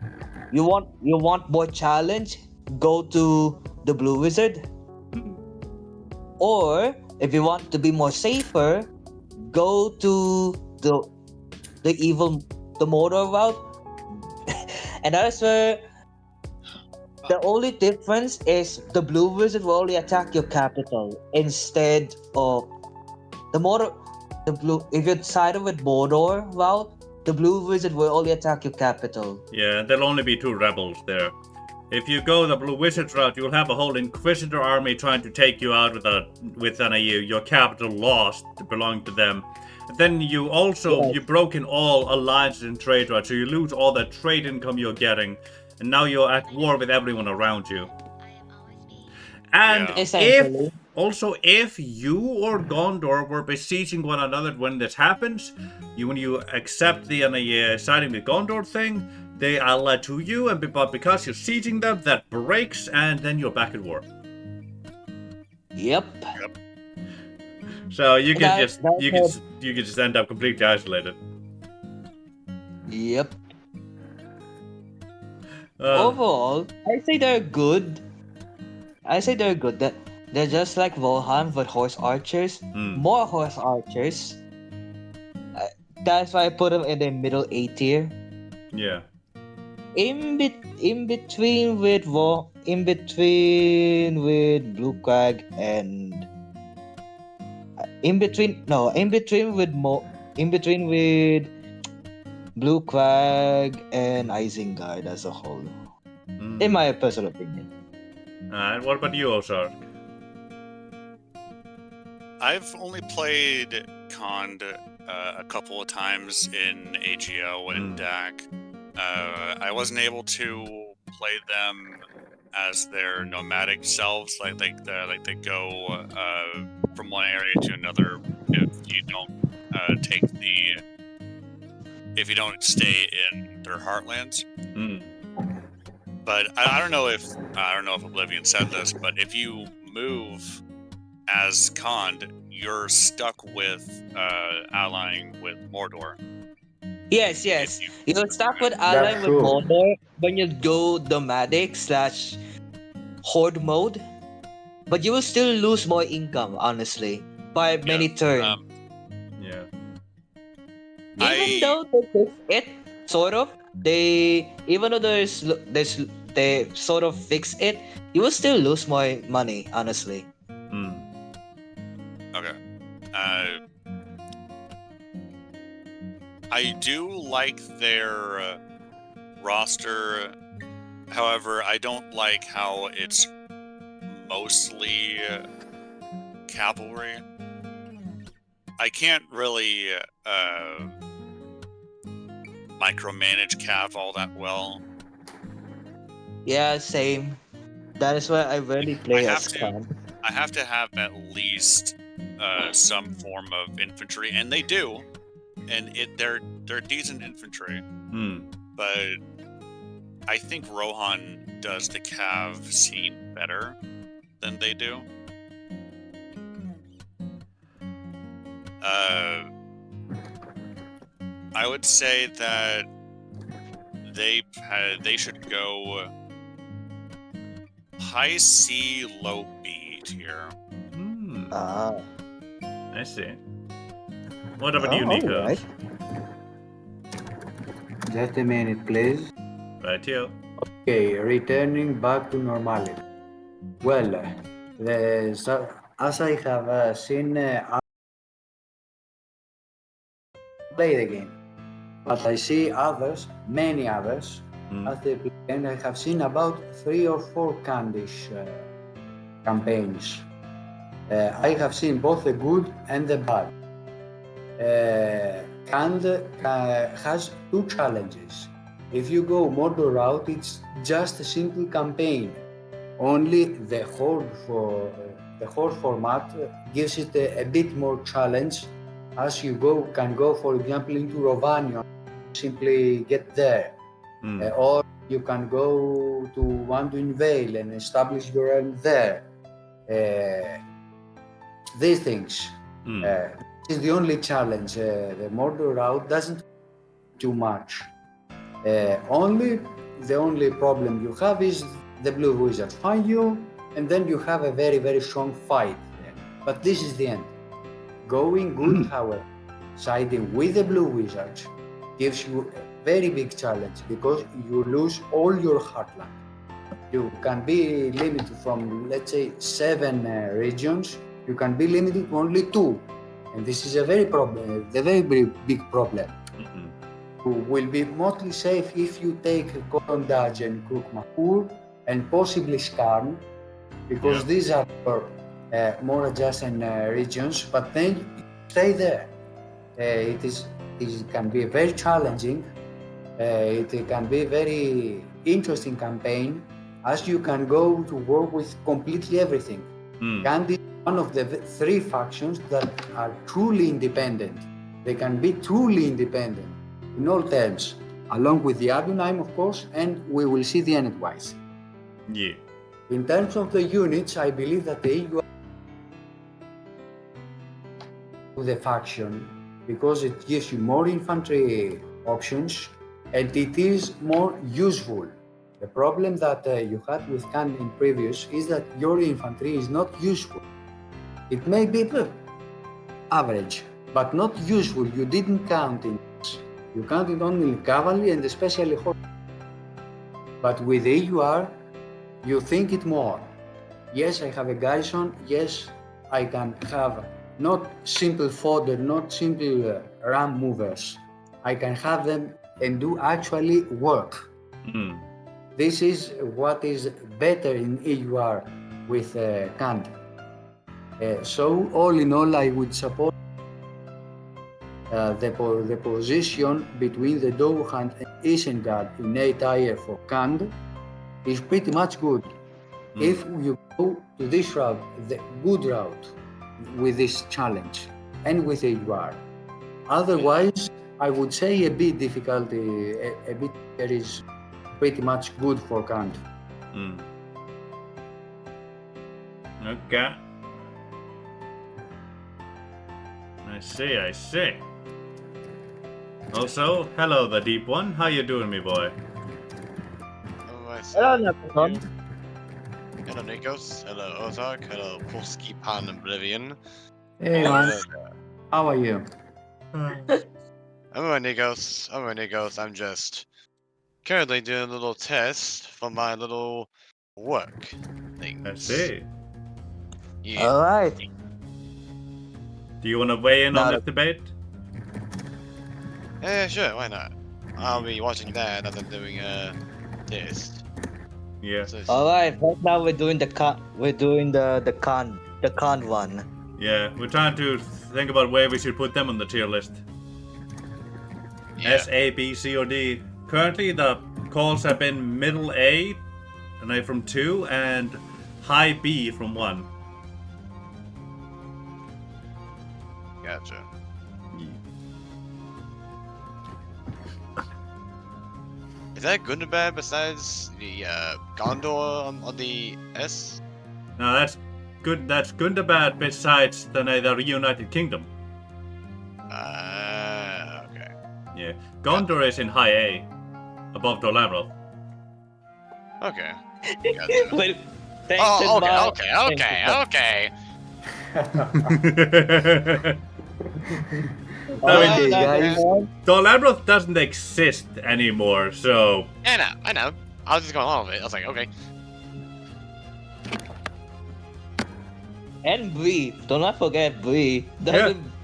You want more challenge? Go to the Blue Wizard, or if you want to be more safer, go to the Mordor route, and that's where the only difference is the Blue Wizard will only attack your capital instead of the Mordor. The blue if you side with Mordor route, the Blue Wizard will only attack your capital. Yeah, there'll only be 2 rebels there. If you go the Blue Wizard route, you'll have a whole Inquisitor army trying to take you out with your capital lost to belong to them. And then you've broken all alliances and trade routes, so you lose all that trade income you're getting, and now you're at war with everyone around you. And Yeah. Essentially. if you or Gondor were besieging one another when this happens, when you accept the siding with Gondor thing, they ally to you, but because you're sieging them, that breaks, and then you're back at war. Yep. So you can That- just end up completely isolated. Yep. Uh, Overall, I say they're good. That they're just like Volhan with horse archers. More horse archers. That's why I put them in the middle A tier. Yeah. In between with Blue Crag and in between with Blue Crag and Isengard as a whole. In my personal opinion. And what about you, Ozark? I've only played Cond a couple of times in AGO and in DAC. I wasn't able to play them as their nomadic selves, like they go from one area to another if you don't if you don't stay in their heartlands. But I don't know if Oblivion said this, but if you move as Cond, you're stuck with allying with Mordor. Yes. You're stuck with allying with true. Mordor when you go nomadic / horde mode, but you will still lose more income, honestly, by many turns. Even though they fix it, sort of, they sort of fix it, you will still lose more money, honestly. I do like their roster. However, I don't like how it's mostly cavalry. I can't really micromanage cav all that well. Yeah, same. That is why I rarely play as Khan. I have to have at least some form of infantry, and they do, and they're decent infantry. But I think Rohan does the cav scene better than they do. I would say that they should go high C, low B tier. Ah. I see. What about you, Nikos? Alright. Just a minute, please. Right here. Okay, returning back to normality. Well, as I have seen, play the game, but I see others, many others, as they play, and I have seen about 3 or 4 Candish campaigns. I have seen both the good and the bad. Cand has 2 challenges. If you go Mordor route, it's just a simple campaign. Only the horde format gives it a bit more challenge, as you can go, for example, into Rovanion, simply get there, or you can go to Anduin Vale and establish your realm there. These things. This is the only challenge. The Mordor route doesn't too much. The only problem you have is the blue wizards find you, and then you have a very, very strong fight. But this is the end. Going good, however, siding with the blue wizards gives you a very big challenge, because you lose all your heartland. You can be limited from, let's say, 7 regions. You can be limited to only 2, and this is a very big problem. You will be mostly safe if you take Korondaj and Krukmakur and possibly Skarn, because these are more adjacent regions, but then you stay there. It can be very challenging. It can be a very interesting campaign, as you can go to war with completely everything. Gandhi is one of the 3 factions that are truly independent. They can be truly independent in all terms, along with the Adunheim, of course, and we will see the Enetwise. Yeah. In terms of the units, I believe that the EU the faction, because it gives you more infantry options, and it is more useful. The problem that you had with Khan in previous is that your infantry is not useful. It may be average, but not useful. You didn't count in this. You counted only in cavalry and especially horse. But with the EUR, you think it more. Yes, I have a garrison. Yes, I can have not simple fodder, not simple ram movers. I can have them and do actually work. This is what is better in EUR with Kant. So all in all, I would support the position between the Dohand and Isengard in A tier for Kant is pretty much good. If you go to this route, the good route with this challenge and with EUR. Otherwise, I would say a bit difficulty, a bit there is pretty much good for Kant. Okay. I see. Also, hello the deep one. How you doing, me boy? Hello, Napton. Hello, Nikos. Hello, Ozark. Hello, Polski Pan Oblivion. Hey man, how are you? I'm alright, Nikos. I'm just currently doing a little test for my little work things. I see. Yeah. Alright. Do you want to weigh in on Now this debate? Yeah, sure, why not? I'll be watching that as I'm doing this. Yeah. So, All right, right now we're doing the con. We're doing the con one. Yeah, we're trying to think about where we should put them on the tier list. yeah. S, A, B, C, or D. Currently, the calls have been middle A, and A from 2, and high B from 1. Gotcha. Is that good or bad besides the Gondor on the S? Now that's good. That's good and bad. Besides the reunited kingdom. Okay. Yeah, Gondor is in high A, above Dolamroth. Okay. Gotcha. Well, thanks Oh, and bye. okay. Okay, Well, guys. Dolamroth doesn't exist anymore, so I know. I was just going along with it. I was like, okay. And Bree. Do not forget Bree.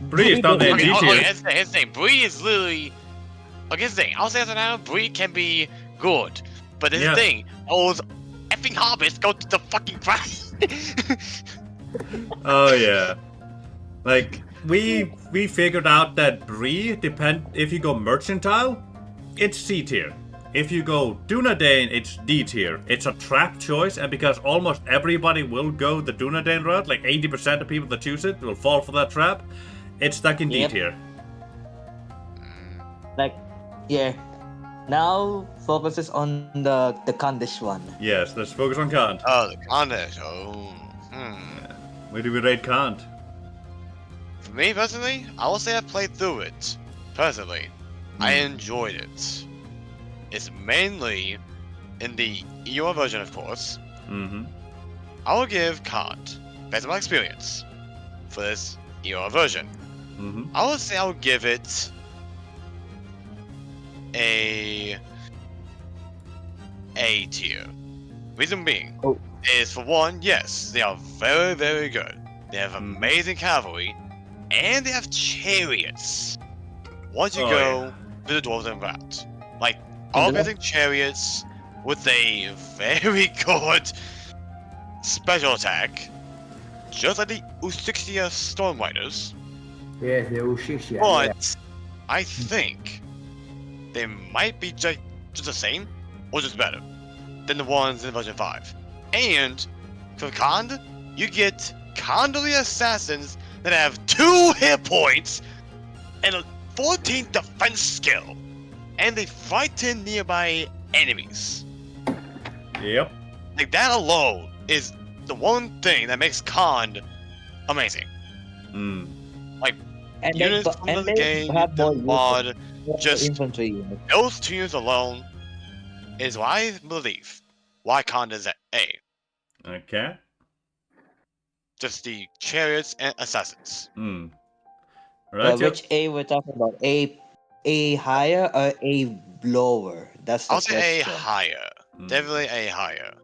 Bree is down there in Okay, D tier. here's the thing. Bree is literally. Okay, here's the thing. I'll say that now. Bree can be good, but this is Yeah. the thing. Those effing hobbits go to the fucking price. Oh yeah, like we figured out that Bree if you go mercantile, it's C tier. If you go Dunedain, it's D tier. It's a trap choice, and because almost everybody will go the Dunedain route, like 80% of people that choose it will fall for that trap, it's stuck in D Yep. tier. Like, yeah. Now focuses on the Kandish one. Yes, let's focus on Kant. Oh, the Condish. Oh. Where do we rate Kant? For me personally, I will say I played through it. Personally, I enjoyed it. It's mainly in the EUR version, of course. Mm-hmm. I will give Kant, based on my experience, for this EUR version. Mm-hmm. I would say I would give it a tier. Reason being Oh. is, for one, yes, they are very, very good. They have amazing cavalry, and they have chariots. Once you Oh, go to the dwarven route, like all amazing chariots with a very good special attack, just like the Usyxia Storm Riders. Yes, the Ushishia. But I think they might be just the same, or just better, than the ones in version 5. And for Kand, you get Kandali assassins that have 2 hit points and a 14 defense skill, and they frighten nearby enemies. Yep. Like, that alone is the one thing that makes Kand amazing. Mm. And they, Units from and the they game, have the more mod, just- infantry units. those 2 units alone is why I believe why Kand is at A. Okay. Just the chariots and assassins. Hmm. Right. Yep. Which A we're talking about? A higher or A lower? That's the I'll say A question. higher. Hmm. Definitely A higher.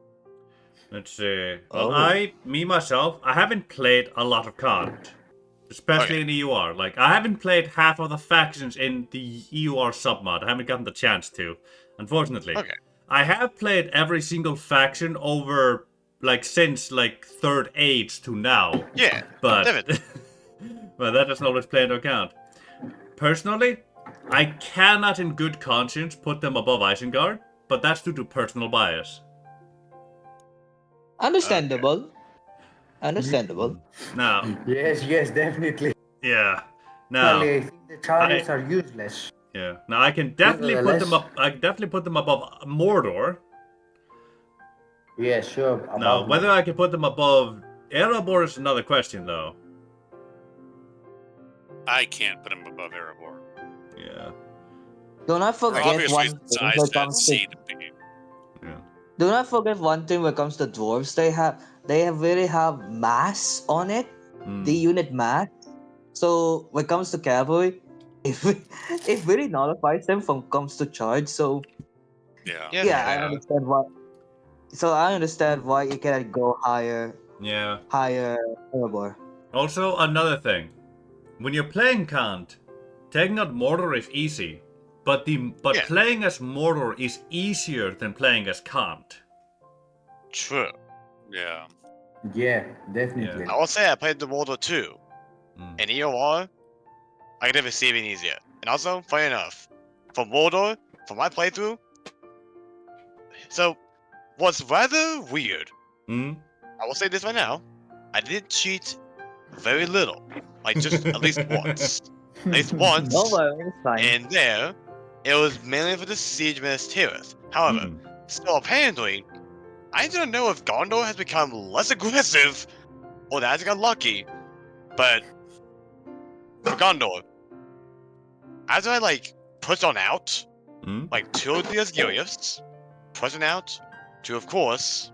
Let's see. Well, Oh. myself, I haven't played a lot of Kant. Especially in EUR. Like, I haven't played half of the factions in the EUR submod. I haven't gotten the chance to, unfortunately. Okay. I have played every single faction over, like, since, like, 3rd age to now. Yeah, But, definitely. but that doesn't always play into account. Personally, I cannot in good conscience put them above Isengard, but that's due to personal bias. Understandable. Understandable. Now, Yes, definitely. yeah. Now, Actually, I think the chariots are useless. yeah. Now I can definitely put them Nevertheless- up. I can definitely put them above Mordor. Yeah, sure. Now, Above whether I can put them above Erebor is another question, though. I can't put him above Erebor. Yeah. Do not For forget obvious one reasons, thing I when it said comes to C to B. Yeah. do not forget one thing when it comes to dwarves. They really have mass on it. The unit mass. So when it comes to cavalry, it really nullifies them from comes to charge. So Yeah. yeah, I understand why. So I understand why you cannot go higher Yeah. Erebor. Also, another thing. When you're playing Kant, taking out Mordor is easy. but Yeah. playing as Mordor is easier than playing as Kant. True. Yeah. Yeah, definitely. I will say I played the Mordor 2. Mm. In EOR, I could never see it being easier. And also, funny enough, for Mordor, for my playthrough, so what's rather weird, Mm? I will say this right now, I did cheat very little. Like just at least once. At least once. No worries, it's fine. And there, it was mainly for the Siege Minas Tirith. However, Mm. so apparently, I don't know if Gondor has become less aggressive or that I got lucky, but for Gondor, as I like push on out, Mm? like to the Asgilius, pushing out to, of course,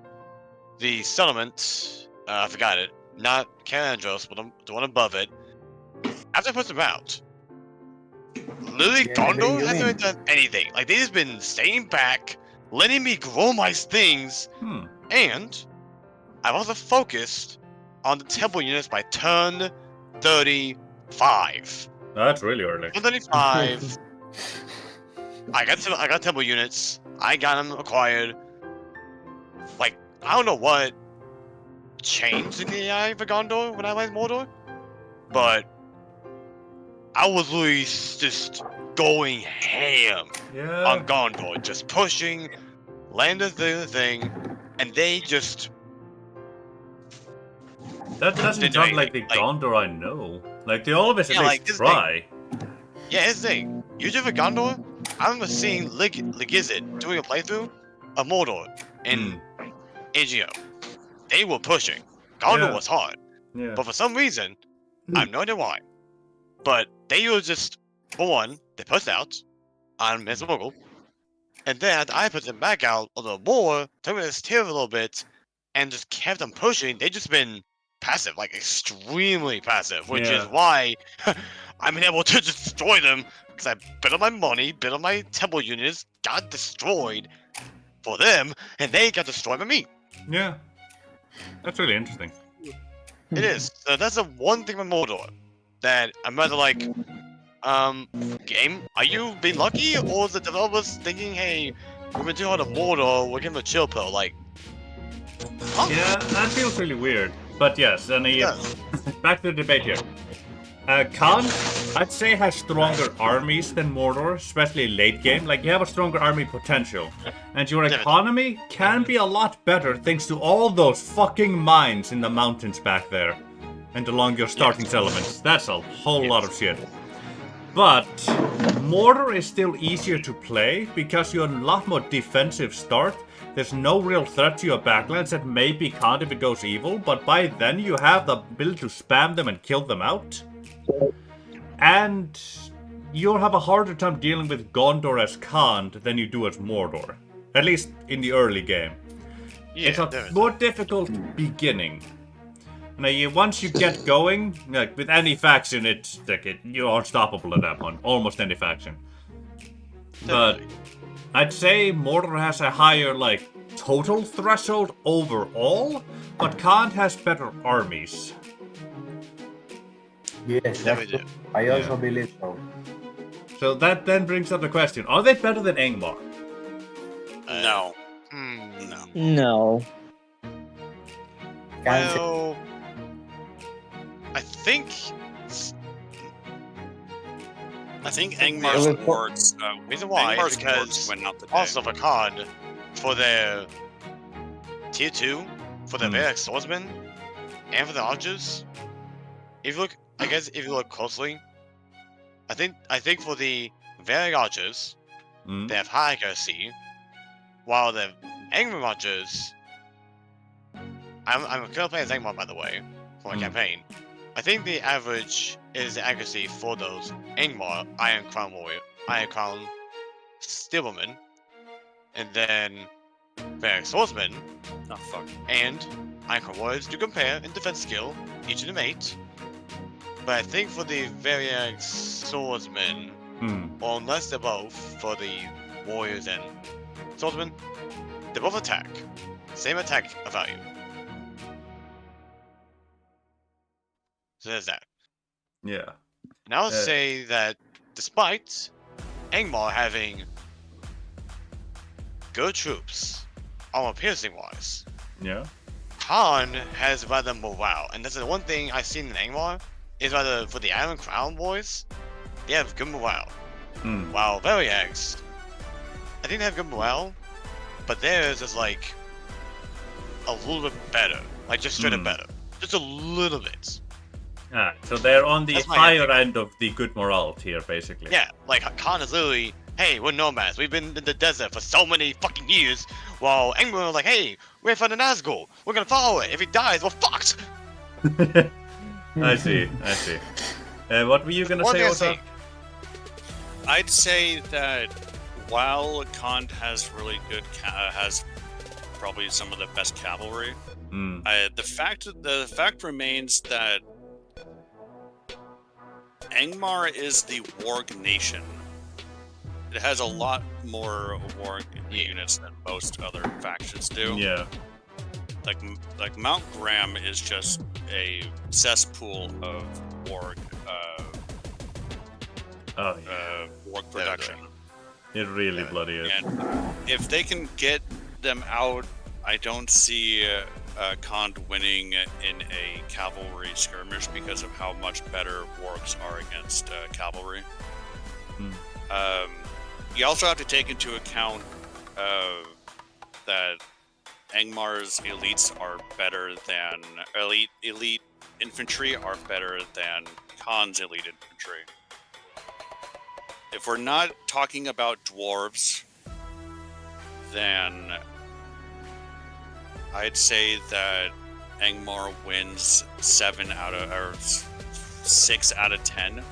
the settlement. I forgot it. Not Calandros, but the one above it. After I push them out, literally Yeah, Gondor you hasn't win. done anything. Like they just been staying back, letting me grow my things, Hmm. and I've also focused on the temple units by turn 35. That's really early. Turn 35. I got temple units. I got them acquired. Like I don't know what changed in the AI for Gondor when I went Mordor, but I was literally just going ham Yeah. on Gondor, just pushing, landed the thing, and they just That doesn't didn't do sound like the anything. Like, Gondor I know. Like, they always at Yeah, least like, this thing. try. yeah, here's the thing. Usually for Gondor, I remember seeing ligizd doing a playthrough of Mordor in AGO. They were pushing. Gondor Yeah. was hard. Yeah. But for some reason, I have no idea why, but they were just, for one, they pushed out on Miss Mogul, and then I put them back out a little more, took this tier a little bit, and just kept them pushing. They just been passive, like extremely passive, which is Yeah. why I'm able to just destroy them, because I bid on my money, bid on my temple units, got destroyed for them, and they got destroyed by me. Yeah. That's really interesting. It is. So that's the one thing with Mordor that I'm rather like, game, are you being lucky, or is the developers thinking, hey, we've been too hard on Mordor, we're giving a chill pill, like, huh? Yeah, that feels really weird. But yes, and It does. back to the debate here. Khan, I'd say, has stronger armies than Mordor, especially late game. Like, you have a stronger army potential. And your economy can be a lot better thanks to all those fucking mines in the mountains back there. And along your starting settlements. That's a whole lot of shit. But Mordor is still easier to play because you're a lot more defensive start. There's no real threat to your backlands that maybe can't if it goes evil, but by then you have the ability to spam them and kill them out. And you'll have a harder time dealing with Gondor as Khand than you do as Mordor. At least in the early game. Yeah, It's a more difficult beginning. Now, once you get going, like with any faction, it's like you're unstoppable at that point. Almost any faction. But I'd say Mordor has a higher, like, total threshold overall, but Khand has better armies. Yes, Never do. I also believe so. So that then brings up the question, are they better than Angmar? No. No. No. Can't say- Well, I think I think Yeah. Angmar's It was- works. reason why is Angmar's because works win out the day. also for COD, for their tier 2, for their Hmm. Variax swordsmen, and for the archers. If you look, I guess if you look closely, I think for the Variax archers, Mm. they have high accuracy, while the Angmar archers, I'm currently playing as Angmar, by the way, for my Hmm. campaign. I think the average is the accuracy for those Angmar Iron Crown Warrior, Iron Crown Steelwoman, and then Variax Swordsman Oh fuck. and Iron Crown Warriors do compare in defense skill, each of them 8. But I think for the Variax Swordsman, Hmm. or unless they're both, for the Warriors and Swordsmen, they both attack. Same attack value. So there's that. Yeah. And I would say that despite Angmar having good troops, armor piercing wise. Yeah. Khan has rather morale, and that's the one thing I've seen in Angmar is rather for the Iron Crown boys, they have good morale. While Variags, I think they have good morale, but theirs is like a little bit better, like just straight up better, just a little bit. Ah, so they're on the That's my higher opinion. end of the good morale tier, basically. Yeah, like Khan is literally, hey, we're nomads. We've been in the desert for so many fucking years. While Angmar is like, hey, we're from the Nazgul. We're gonna follow it. If he dies, we're fucked. I see. What were you gonna One say, thing I Osa? see- I'd say that while Khan has really good, has probably some of the best cavalry, the fact remains that Angmar is the warg nation. It has a lot more warg units than most other factions do. Yeah. Like Mount Graham is just a cesspool of warg. Warg production. It really bloody is. And if they can get them out, I don't see Khan winning in a cavalry skirmish because of how much better wargs are against cavalry. You also have to take into account that Angmar's elites are better than elite infantry are better than Khan's elite infantry. If we're not talking about dwarves, then I'd say that Angmar wins 6 out of 10.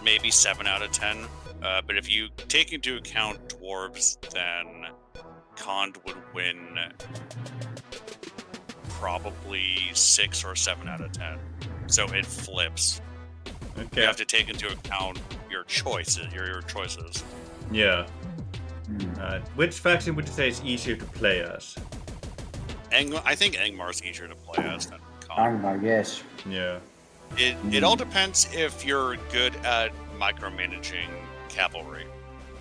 Maybe 7 out of 10. But if you take into account dwarves, then Khan would win probably 6 or 7 out of 10. So it flips. Okay. You have to take into account your choices. Your choices. Yeah. Which faction would you say is easier to play as? I think Angmar's easier to play as than Khan. Angmar, yes. Yeah. It all depends if you're good at micromanaging cavalry.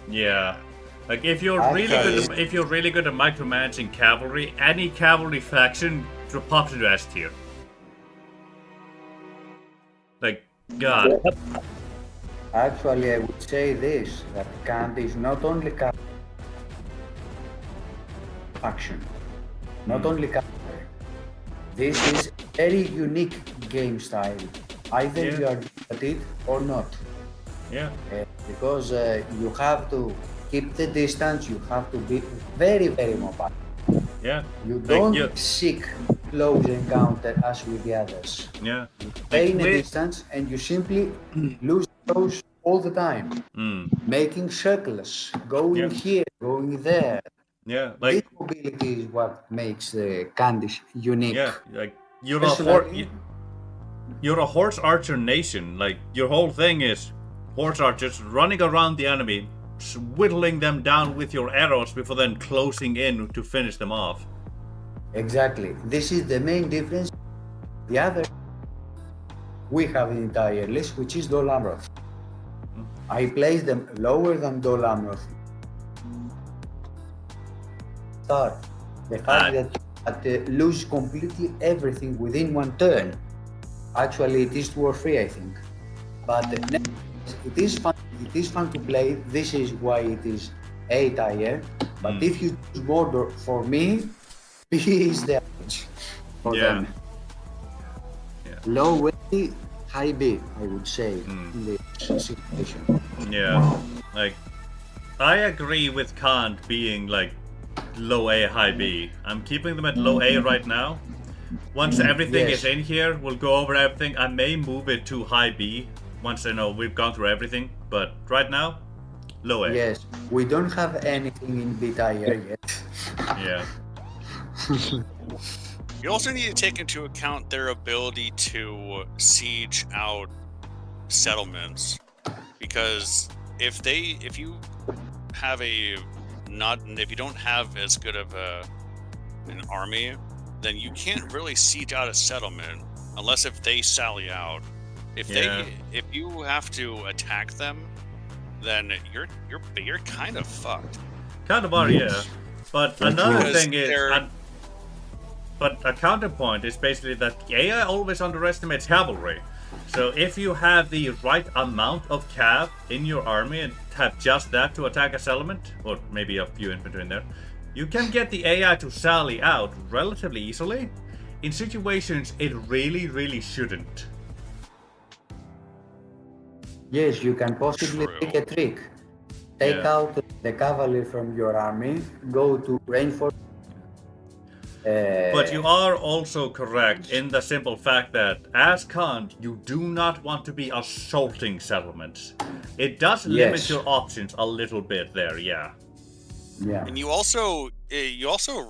Yeah. Like if you're really good at micromanaging cavalry, any cavalry faction pops into S tier. Like God. Actually, I would say this, that Kant is not only faction, not only cavalry. This is a very unique game style. Either you are good at it or not. Yeah. Because you have to keep the distance, you have to be very, very mobile. Yeah. You don't seek close encounter as with the others. Yeah. You stay in a distance and you simply lose those all the time. Making circles, going here, going there. Yeah, This mobility is what makes the Candice unique. Yeah, like you're a horse archer nation. Like your whole thing is horse archers running around the enemy, whittling them down with your arrows before then closing in to finish them off. Exactly. This is the main difference. The other, we have an entire list, which is Dol Amroth. I place them lower than Dol Amroth. Start. The fact that lose completely everything within one turn. Actually, it is 2 or 3, I think. But it is fun. It is fun to play. This is why it is A tier. But if you choose border, for me, B is the average for them. Yeah. Low A, high B, I would say, in this situation. Yeah, like I agree with Kant being like low A, high B. I'm keeping them at low A right now. Once everything is in here, we'll go over everything. I may move it to high B once I know we've gone through everything. But right now, low A. Yes, we don't have anything in B tier yet. Yeah. You also need to take into account their ability to siege out settlements, because if you don't have as good of an army, then you can't really siege out a settlement unless if they sally out. If Yeah. if you have to attack them, then you're kind of fucked. Kind of are, yeah. But another Because thing is, they're- but a counterpoint is basically that AI always underestimates cavalry. So if you have the right amount of cav in your army and have just that to attack a settlement, or maybe a few infantry in there, you can get the AI to sally out relatively easily. In situations it really, really shouldn't. Yes, you can possibly True. take a trick. Take Yeah. out the cavalry from your army, go to reinforce. But you are also correct in the simple fact that, as Khan, you do not want to be assaulting settlements. It does limit Yes. your options a little bit there, yeah. Yeah. And you also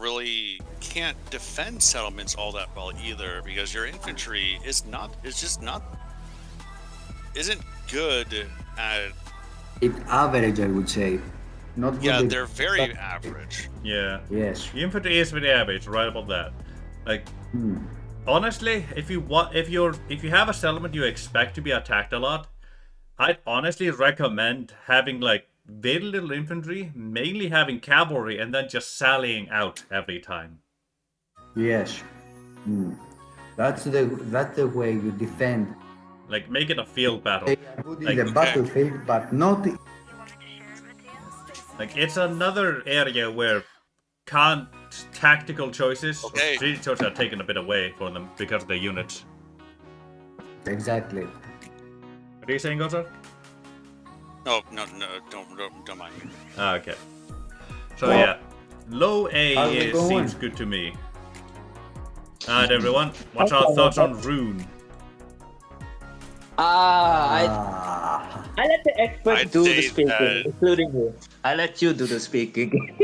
really can't defend settlements all that well either, because your infantry isn't good at. It's average, I would say. Not Yeah, good. they're very average. Yeah. Yes. The infantry is very average, right about that. Like, honestly, if you have a settlement you expect to be attacked a lot, I'd honestly recommend having like very little infantry, mainly having cavalry, and then just sallying out every time. Yes. That's the way you defend. Like, make it a field battle. They are good in Like, the okay. battlefield, but not. Like, it's another area where Khan's tactical choices or Okay. strategic choices are taken a bit away from them because of the units. Exactly. What are you saying, Gozar? No, don't mind me. Ah, okay. So Well, yeah, low how's it A going? seems good to me. Alright, everyone, what's our thoughts on Rhûn? Ah. I let the expert I'd do the say speaking, that- including you. I let you do the speaking.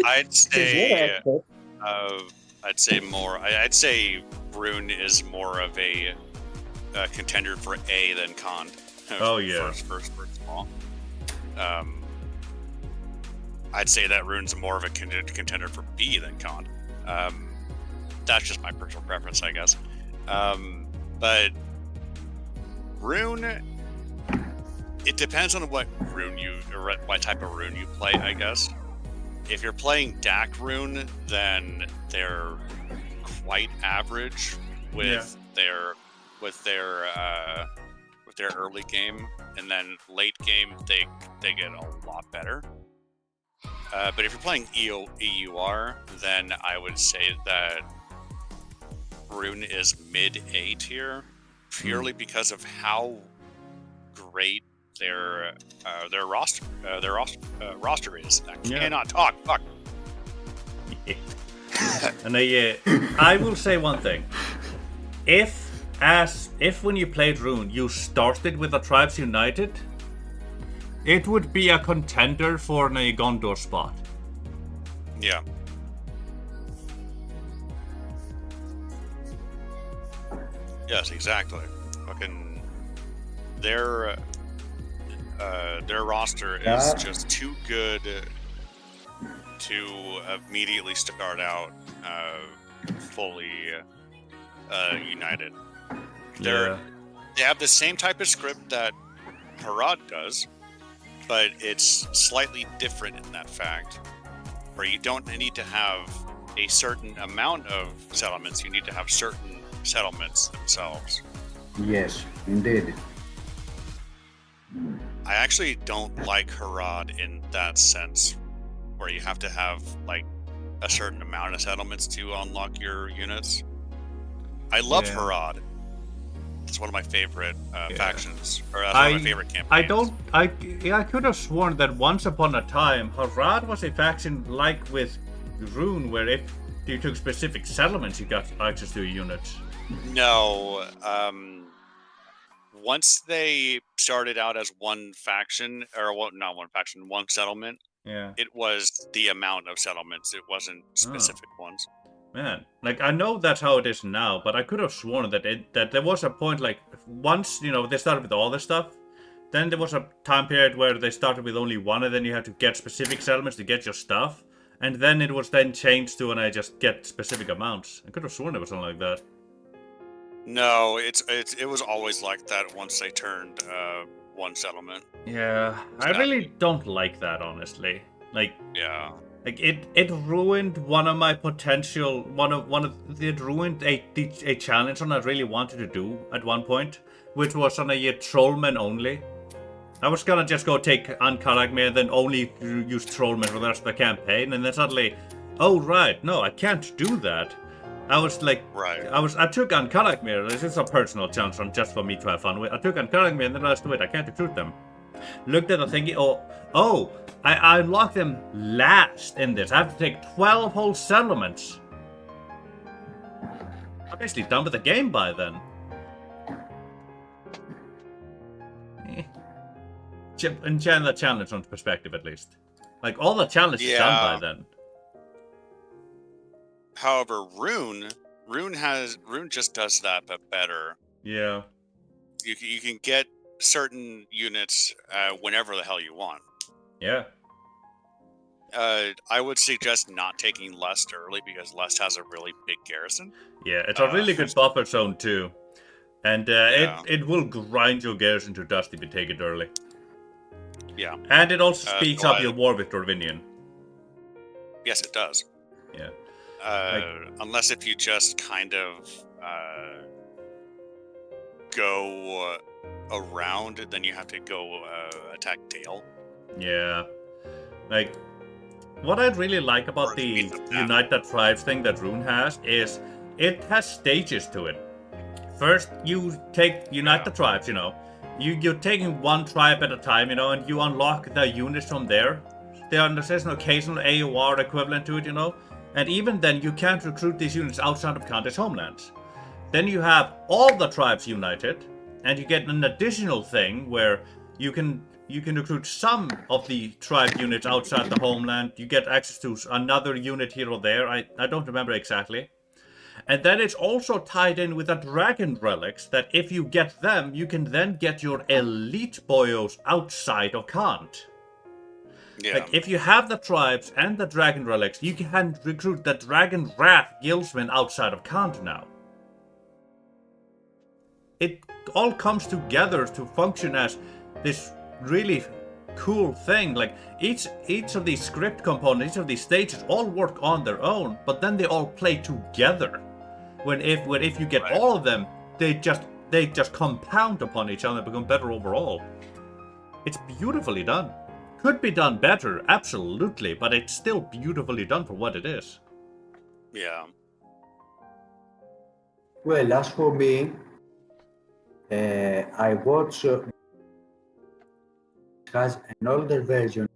I'd 'Cause you're the say expert. I'd say Rhûn is more of a contender for A than Khan. Oh, yeah. First of all. I'd say that Rhûn's more of a contender for B than Khan. That's just my personal preference, I guess. But Rhûn, it depends on what type of Rhûn you play, I guess. If you're playing DAC Rhûn, then they're quite average with their early game, and then late game they get a lot better. But if you're playing EUR, then I would say that Rhûn is mid A tier, purely because of how great their roster is. I cannot talk. Fuck. And I will say one thing. If when you played Rhûn you started with the Tribes United, it would be a contender for a Gondor spot. Yeah. Yes, exactly. Fucking their roster is Yeah. just too good to immediately start out fully united. They have the same type of script that Harad does, but it's slightly different in that fact, where you don't need to have a certain amount of settlements, you need to have certain settlements themselves. Yes, indeed. I actually don't like Harad in that sense, where you have to have like a certain amount of settlements to unlock your units. I love Yeah. Harad. It's one of my favorite factions, or that's one of my favorite campaigns. I could have sworn that once upon a time Harad was a faction like with Rhûn, where if you took specific settlements you got access to units. No, once they started out as one faction, or not one faction, one settlement, Yeah. it was the amount of settlements. It wasn't specific ones. Man, like I know that's how it is now, but I could have sworn that there was a point like once they started with all this stuff, then there was a time period where they started with only one, and then you had to get specific settlements to get your stuff, and then it was then changed to and I just get specific amounts. I could have sworn it was something like that. No, it was always like that once they turned one settlement. Yeah, I really don't like that, honestly. Like, Yeah. like it ruined one of my potential it ruined a challenge one I really wanted to do at one point, which was on a trollman only. I was gonna just go take Ankaragmir and then only use trollman for the rest of the campaign, and then suddenly, oh right, no, I can't do that. I was like, Right. I took Ankaragmir. This is a personal challenge run just for me to have fun with. I took Ankaragmir and then I realized, wait, I can't recruit them. Looked at the thingy. Oh, I unlocked them last in this. I have to take 12 whole settlements. I'm basically done with the game by then. In the challenge on perspective, at least. Like, all the challenge is done by then. However, Rhûn just does that, but better. Yeah. You can get certain units whenever the hell you want. Yeah. I would suggest not taking Lest early because Lest has a really big garrison. Yeah, it's a really good buffer zone too. And it will grind your garrison to dust if you take it early. Yeah. And it also speeds up your war with Dorvinian. Yes, it does. Yeah. Unless if you just kind of go around, then you have to go attack Dale. Yeah. Like, what I really like about the Unite the Tribes thing that Rhûn has is it has stages to it. First, you Unite the Tribes, you know. You're taking one tribe at a time, you know, and you unlock the units from there. There's an occasional AOR equivalent to it, you know. And even then, you can't recruit these units outside of Kande's homelands. Then you have all the tribes united, and you get an additional thing where you can recruit some of the tribe units outside the homeland. You get access to another unit here or there. I don't remember exactly. And then it's also tied in with the dragon relics that if you get them, you can then get your elite boyos outside of Kant. Yeah. Like, if you have the tribes and the dragon relics, you can recruit the Dragon Wrath guildsmen outside of Kant now. It all comes together to function as this really cool thing. Like, each of these script components, each of these stages all work on their own, but then they all play together. If you get all of them, they just compound upon each other and become better overall. It's beautifully done. Could be done better, absolutely, but it's still beautifully done for what it is. Yeah. Well, as for me, I watch has an older version of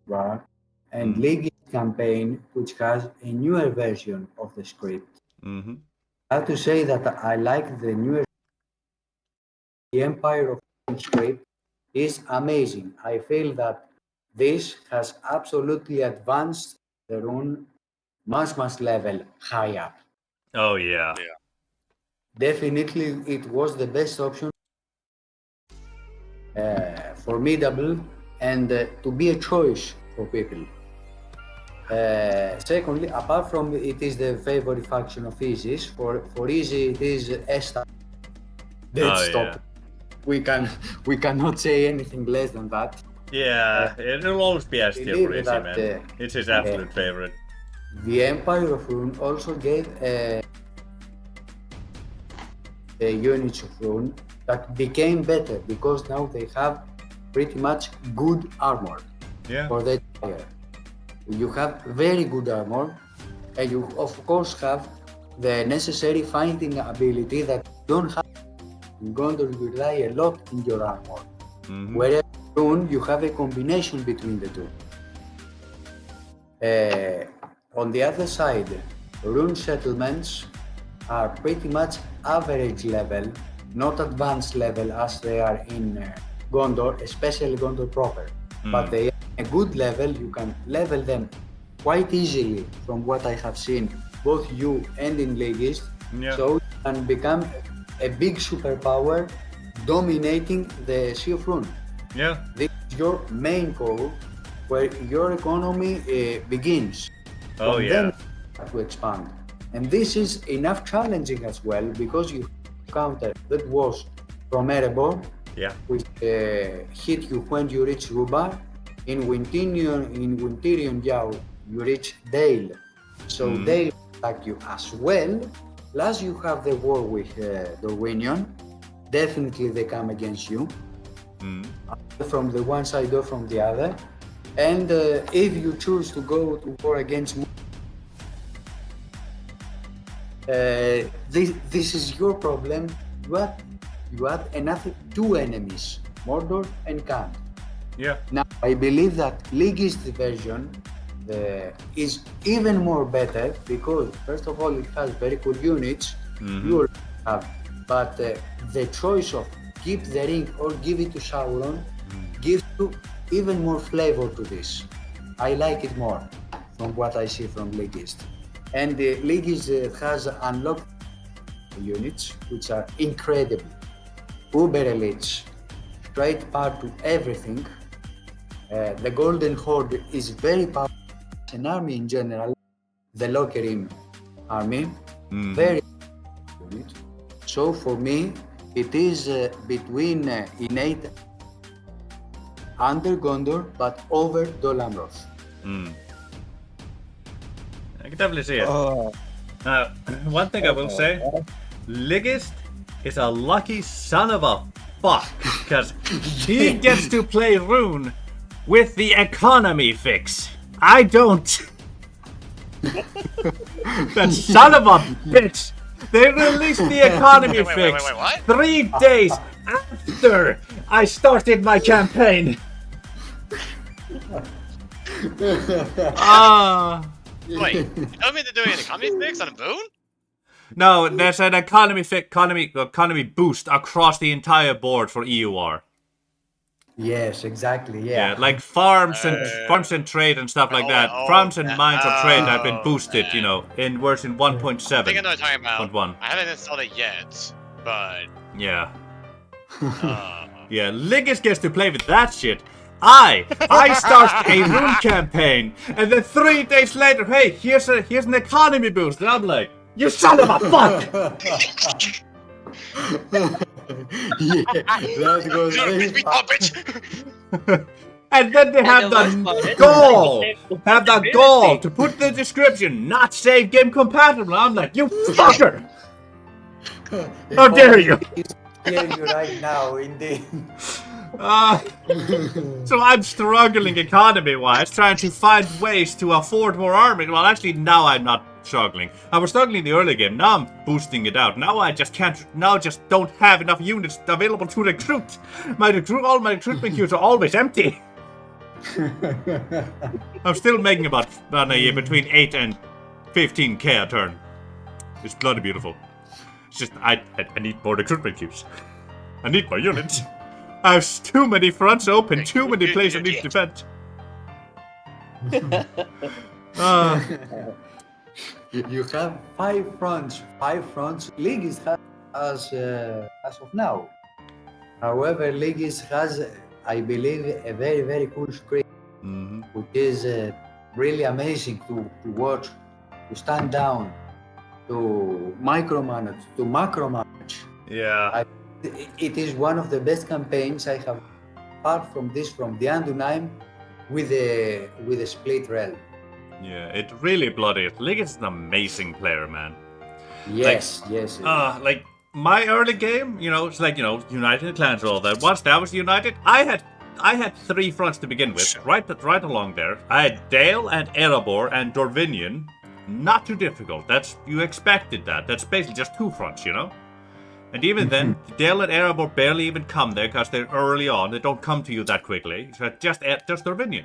VAR and ligizd campaign, which has a newer version of the script. Mm-hmm. I have to say that I like the newer. The Empire of Rhûn script is amazing. I feel that this has absolutely advanced the Rhûn much level high up. Oh yeah. Definitely, it was the best option. Formidable and to be a choice for people. Secondly, apart from it is the favorite faction of Izzy's, for Izzy it is Esta. Stop. We cannot say anything less than that. Yeah, it'll always be S tier for Izzy, man. It's his absolute favorite. The Empire of Rhûn also gave the units of Rhûn that became better because now they have pretty much good armor for the Empire. You have very good armor, and you of course have the necessary fighting ability that you don't have. You're going to rely a lot in your armor. Whereas in Rhûn, you have a combination between the two. On the other side, Rhûn settlements are pretty much average level, not advanced level as they are in Gondor, especially Gondor proper. But they are a good level. You can level them quite easily from what I have seen, both you and in ligizd. So you can become a big superpower dominating the Sea of Rhûn. This is your main goal, where your economy begins. Then to expand. And this is enough challenging as well because you counter that was from Erebor, Yeah. which hit you when you reach Rubar. In Wintirion Yao, you reach Dale, so Dale attack you as well. Plus, you have the war with Dorwinion. Definitely, they come against you from the one side or from the other. And if you choose to go to war against this is your problem. You add another 2 enemies, Mordor and Khan. Yeah. Now, I believe that ligizd version is even more better because, first of all, it has very cool units. You already have, but the choice of keep the ring or give it to Sauron gives you even more flavor to this. I like it more from what I see from ligizd. And ligizd has unlocked units which are incredible. Uber elites, straight power to everything. The Golden Horde is very powerful as an army in general. The Lokerim army, very unit. So for me, it is between innate under Gondor, but over Dol Amroth. I can definitely see it. Now, one thing I will say, ligizd is a lucky son of a fuck, because he gets to play Rhûn with the economy fix. I don't. That son of a bitch. They released the economy fix wait, what? 3 days after I started my campaign. Wait, you told me they're doing an economy fix on a boon? No, there's an economy boost across the entire board for EUR. Yes, exactly. Yeah, Yeah. like farms and trade and stuff like that. Farms and mines of trade have been boosted, you know, in version 1.7. I think I know what you're talking about. 1.1. I haven't installed it yet, but Yeah. Yeah, ligizd gets to play with that shit. I start a Rhûn campaign, and then 3 days later, hey, here's an economy boost, and I'm like, you son of a fuck! Yeah, that goes very fast. bitch. And then they have the gall to put the description, not save game compatible. I'm like, you fucker! How dare you! Hear you right now, indeed. So I'm struggling economy-wise, trying to find ways to afford more army. Well, actually, now I'm not struggling. I was struggling in the early game. Now I'm boosting it out. Now I just can't. Now just don't have enough units available to recruit. All my recruitment queues are always empty. I'm still making about between 8 and 15k a turn. It's bloody beautiful. It's just I need more recruitment queues. I need more units. I have too many fronts open, too many places I need to defend. You have 5 fronts. 5 fronts. ligizd has as of now. However, ligizd has, I believe, a very, very cool script, which is really amazing to watch, to stand down, to micromanage, to macromanage. Yeah. It is one of the best campaigns I have, apart from this, from the Andunaim, with a split realm. Yeah, it really bloody. ligizd is an amazing player, man. Yes, yes. Like my early game, you know, it's like, you know, United Clans and all that. Once that was united, I had 3 fronts to begin with, right along there. I had Dale and Erebor and Dorwinion. Not too difficult. You expected that. That's basically just 2 fronts, you know. And even then, Dale and Erebor barely even come there because they're early on. They don't come to you that quickly. So just Dorwinion.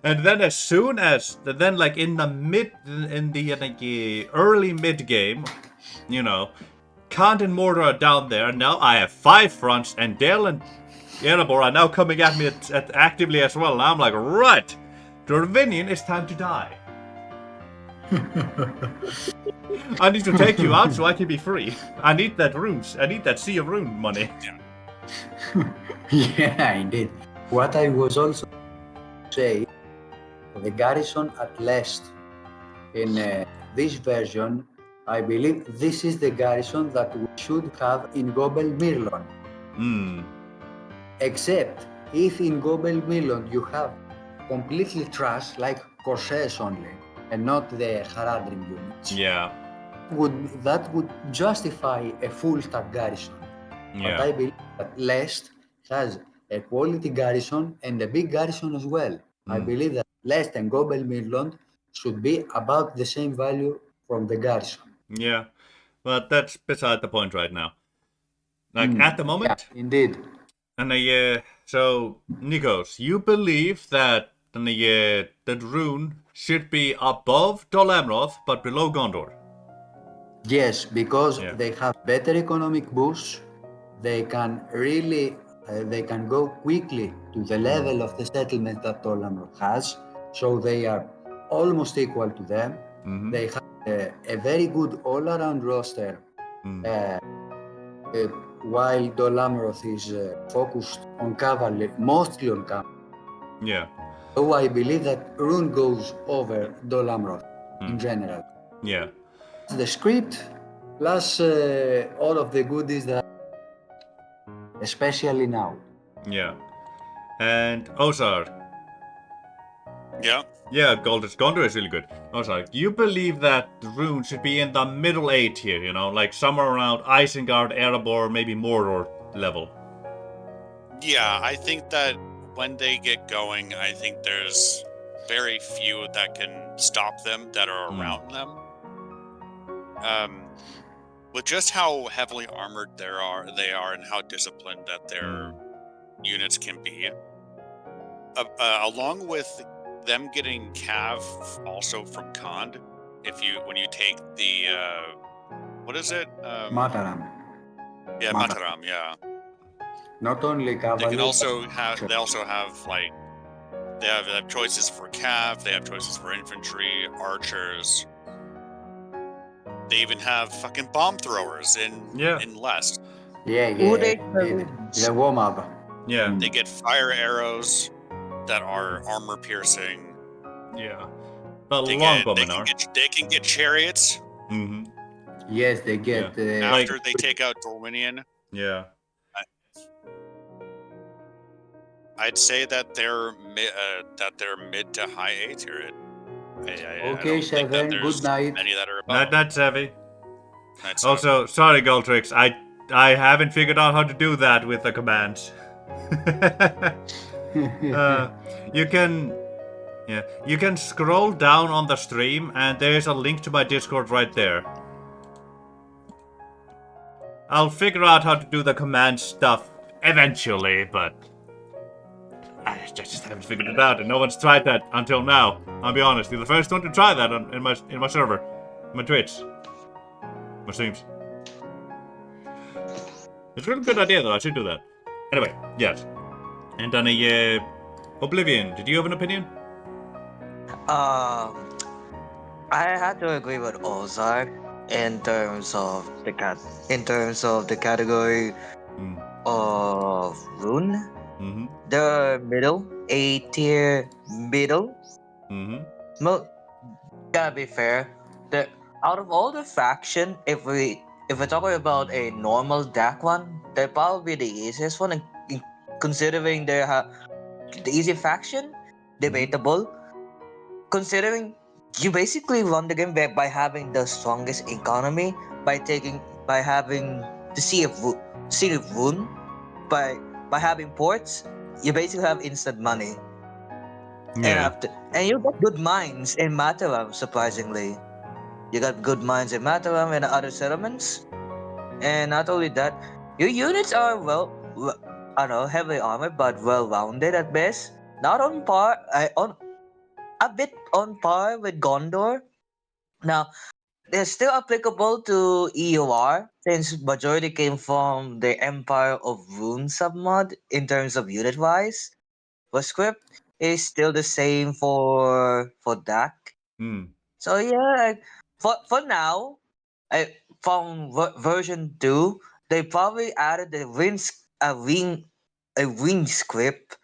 And then as soon as, then like in the early mid game, you know, Kant and Mordor are down there. And now I have 5 fronts, and Dale and Erebor are now coming at me actively as well. And I'm like, right, Dorwinion, it's time to die. I need to take you out so I can be free. I need that runes. I need that Sea of Rhûn money. Yeah, indeed. What I was also say, the garrison at last in this version I believe this is the garrison that we should have in Gobel Mirlon. Hmm. Except if in Gobel Mirlon you have completely trash like Corsairs only and not the Haradrim units. Yeah. That would justify a full stack garrison. But Yeah. I believe that Lest has a quality garrison and a big garrison as well. I believe that Lest and Gobel Mirlon should be about the same value from the garrison. Yeah. But that's beside the point right now. Like at the Yeah, moment, indeed. and so Nikos, you believe that that Rhûn should be above Dol Amroth but below Gondor. Yes, because Yeah. they have better economic boosts. They can really, they can go quickly to the level of the settlement that Tolamrod has. So they are almost equal to them. Mm-hmm. They have a very good all-around roster, while Dolamroth is focused on cavalry, mostly on cavalry. Yeah. So I believe that Rhûn goes over Dolamroth in general. Yeah. The script plus all of the goodies that, especially now. Yeah. And Ozar. Yeah. Yeah, Gondor is really good. Ozar, you believe that the Rhûn should be in the middle 8 here, you know, like somewhere around Isengard, Erebor, maybe Mordor level. Yeah, I think that when they get going, I think there's very few that can stop them that are around them. With just how heavily armored they are, and how disciplined that their units can be, along with them getting Cav also from Khand. When you take the what is it? Mataram. Yeah, Mataram. Yeah. Not only cavalry. They can also have. They also have like. They have choices for Cav. They have choices for infantry, archers. They even have fucking bomb throwers in Lest. Yeah, the warm up. Yeah. They get fire arrows that are armor piercing. Yeah. But They can get chariots. Mm-hmm. Yes, they get after they take out Dorwinion. Yeah. I'd say that they're mid to high A tier. Okay, Seven. Good night. Many that are above. Not Savvy. Also, sorry, Goldrix. I haven't figured out how to do that with the commands. You can scroll down on the stream, and there's a link to my Discord right there. I'll figure out how to do the command stuff eventually, but I just haven't figured it out, and no one's tried that until now. I'll be honest, you're the first one to try that in my server, my Twitch, my streams. It's a really good idea, though. I should do that. Anyway, yes. And then Oblivion. Did you have an opinion? I had to agree with Ozark in terms of the category of Rhûn. The middle, A tier middle. Well, gotta be fair. Out of all the faction, if we're talking about a normal DAC one, they're probably the easiest one. Considering they have the easy faction, debatable. Considering you basically run the game by having the strongest economy, by having the Sea of Rhûn, by having ports, you basically have instant money. Yeah. And you got good mines in Mataram, surprisingly. You got good mines in Mataram and other settlements. And not only that, your units are heavily armored but well-rounded at best. Not on par, a bit on par with Gondor. Now, they're still applicable to EUR since majority came from the Empire of Rhûn submod in terms of unit-wise. But script is still the same for DAC. So yeah, for now, from version 2, they probably added the a wing script.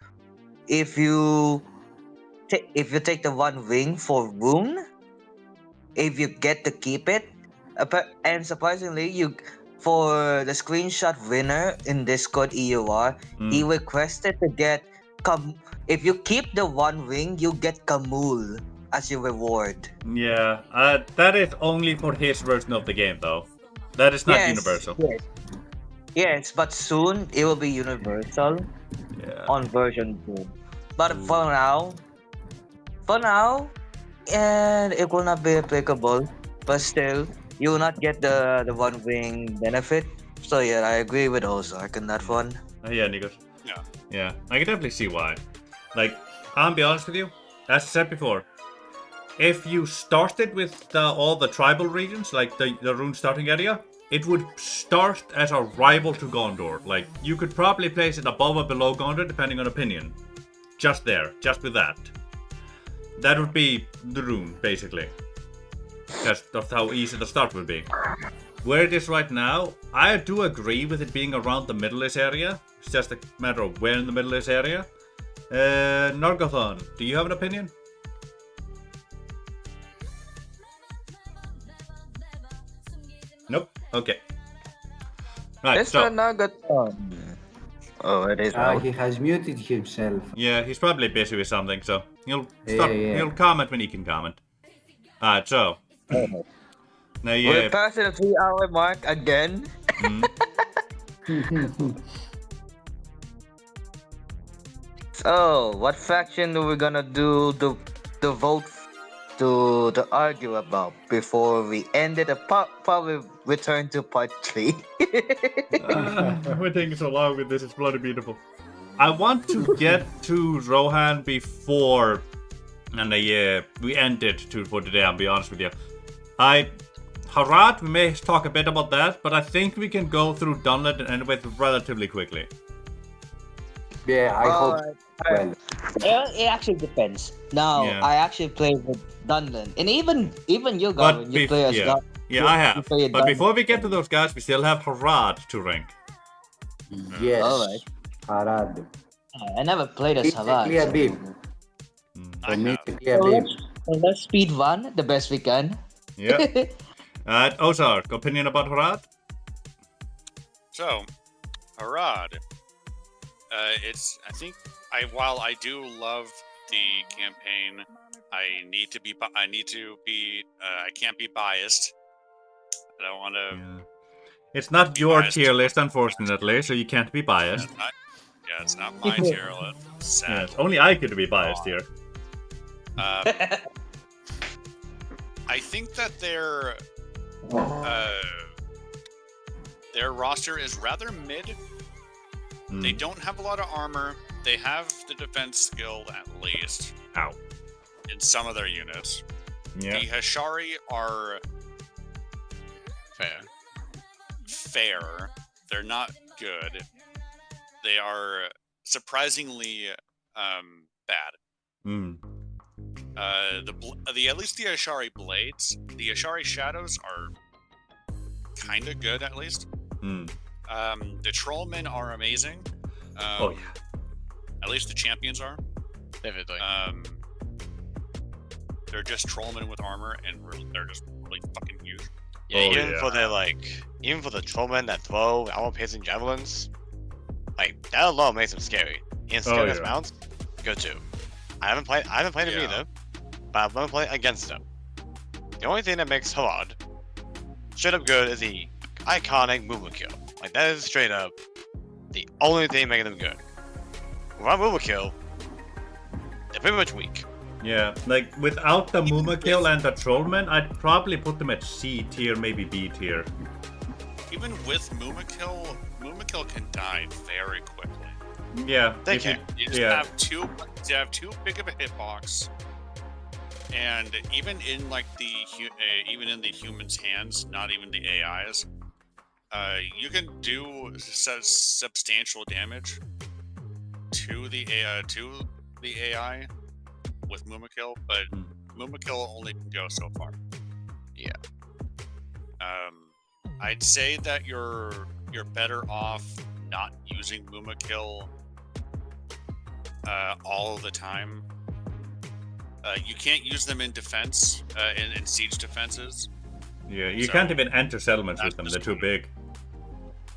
If you take the one wing for Rhûn, if you get to keep it, And surprisingly, for the screenshot winner in Discord EUR, he requested to get if you keep the one ring, you get Kamul as your reward. Yeah, that is only for his version of the game, though. That is not universal. Yes, but soon it will be universal on version 2. But for now, and it will not be applicable. But still, you will not get the one ring benefit. So yeah, I agree with Ozark on that one. Yeah, Nikos. Yeah. Yeah, I can definitely see why. Like, I'll be honest with you, as I said before, if you started with all the tribal regions, like the Rhûn starting area, it would start as a rival to Gondor. Like, you could probably place it above or below Gondor, depending on opinion. Just there, just with that. That would be the Rhûn, basically. That's how easy the start would be. Where it is right now, I do agree with it being around the Middle-ish area. It's just a matter of where in the Middle-ish area. Nargathon, do you have an opinion? Nope. Okay. Right, It's so... Nargathon. Oh, it is. He has muted himself. Yeah, he's probably busy with something, so he'll Yeah. comment when he can comment. Alright, so... Now, We're passing the 3-hour mark again. So, what faction are we gonna do the vote to argue about before we end it? Probably return to part 3. We're taking so long with this, it's bloody beautiful. I want to get to Rohan before we end it for today, I'll be honest with you. Harad, we may talk a bit about that, but I think we can go through Dunlet and end with relatively quickly. Yeah, I hope. Well, It actually depends. Now, Yeah. I actually play with Dunland, and even you guys, when you play as Dunland. Yeah, I have. But before we get to those guys, we still have Harad to rank. yes. Alright. Harad. I never played as It's a Harad. clear beam. I For me, have. it's a clear beam. Let's speed run the best we can. Yeah. Ozark, opinion about Harad? So, Harad. While I do love the campaign, I can't be biased. I don't want to. Yeah. It's not your biased. tier list, unfortunately, so you can't be biased. It's not my tier list. Sad. Yes, only I could be biased here. I think that their roster is rather mid. They don't have a lot of armor. They have the defense skill at least. Ow. In some of their units. Yeah. The Hashari are fair. They're not good. They are surprisingly bad. At least the Ashari blades, the Ashari shadows are kind of good at least. The trollmen are amazing. Oh yeah. At least the champions are. Definitely. They're just trollmen with armor, and they're just really fucking huge. Yeah, even for the trollmen that throw armor-piercing javelins, like that alone makes them scary. And scary as mounts, good too. I haven't played them either, but I've been playing against them. The only thing that makes Harad straight up good is the iconic movement kill. Like that is straight up the only thing making them good. Without movement kill, they're pretty much weak. Yeah, like without the Muma kill and the Trollman, I'd probably put them at C tier, maybe B tier. Even with Mumakill can die very quickly. Yeah, they can. You just have too big of a hitbox, and even in like even in the humans' hands, not even the AIs, you can do substantial damage to the AI with Mumakill, but Mumakill only can go so far. Yeah. I'd say that you're better off not using Mumakill all the time. You can't use them in defense, in siege defenses. Yeah, you So, can't even enter settlements with that's them. just They're too big.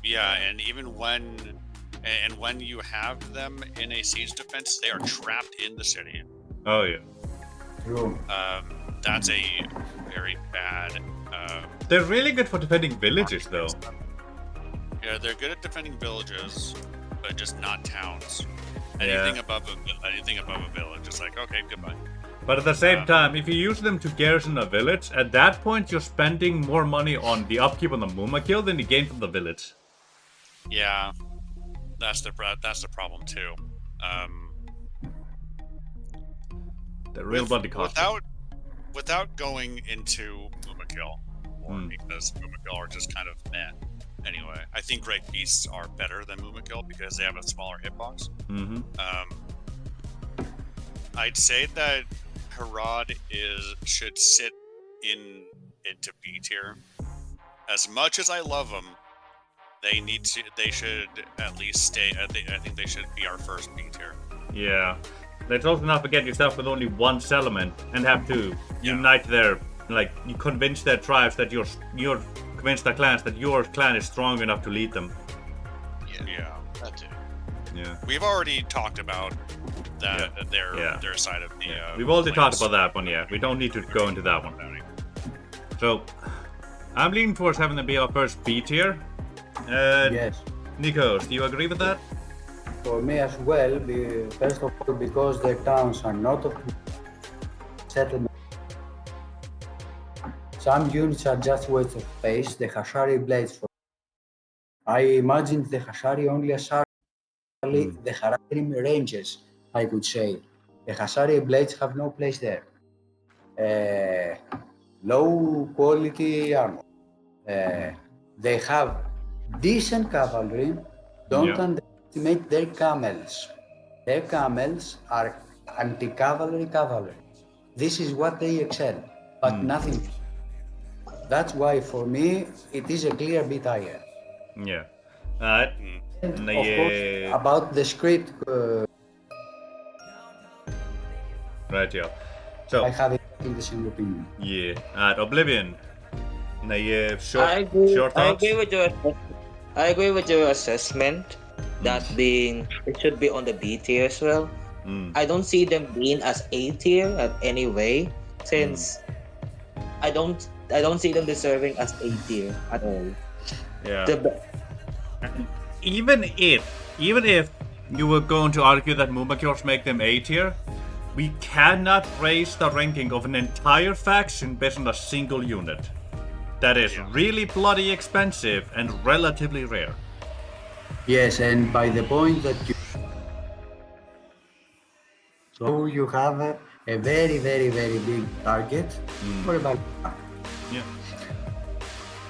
Yeah, and even when you have them in a siege defense, they are trapped in the city. Oh yeah. True. That's a very bad. They're really good for defending villages, though. Yeah, they're good at defending villages, but just not towns. Yeah. Anything above a village, it's like, okay, goodbye. But at the same time, if you use them to garrison a village, at that point you're spending more money on the upkeep on the Mumakil than you gain from the village. Yeah, that's the problem too. The real bloody cost. Without going into Mumakil, or because Mumakil are just kind of meh. Anyway, I think Great Beasts are better than Mumakil because they have a smaller hitbox. Mm-hmm. I'd say that Harad should sit into B tier. As much as I love them, they should at least stay. I think they should be our first B tier. Yeah. Let's also not forget yourself with only one settlement and have to unite their, you convince their tribes that you're convince their clans that your clan is strong enough to lead them. Yeah, that too. Yeah. We've already talked about that their side of the. We've already talked about that one, yeah. We don't need to go into that one. So, I'm leaning towards having them be our first B tier. Yes. Nikos, do you agree with that? For me as well, first of all, because their towns are not of settlement. Some units are just waste of space. The Hashari blades, I imagined the Hashari only as the Hashari ranges, I could say. The Hashari blades have no place there. Low quality armor. They have decent cavalry. Don't underestimate their camels. Their camels are anti-cavalry cavalry. This is what they excel, but nothing. That's why for me it is a clear B tier. Yeah. And of course, about the script. Right, yeah. So I have the same opinion. Yeah. Oblivion. Short I agree thoughts? I agree with your assessment that it should be on the B tier as well. I don't see them being as A tier at any way, since I don't see them deserving as A tier at all. Yeah. Even if you were going to argue that Mumakils make them A tier, we cannot raise the ranking of an entire faction based on a single unit. That is really bloody expensive and relatively rare. Yes, and by the point that you have a very, very, very big target for about. Yeah.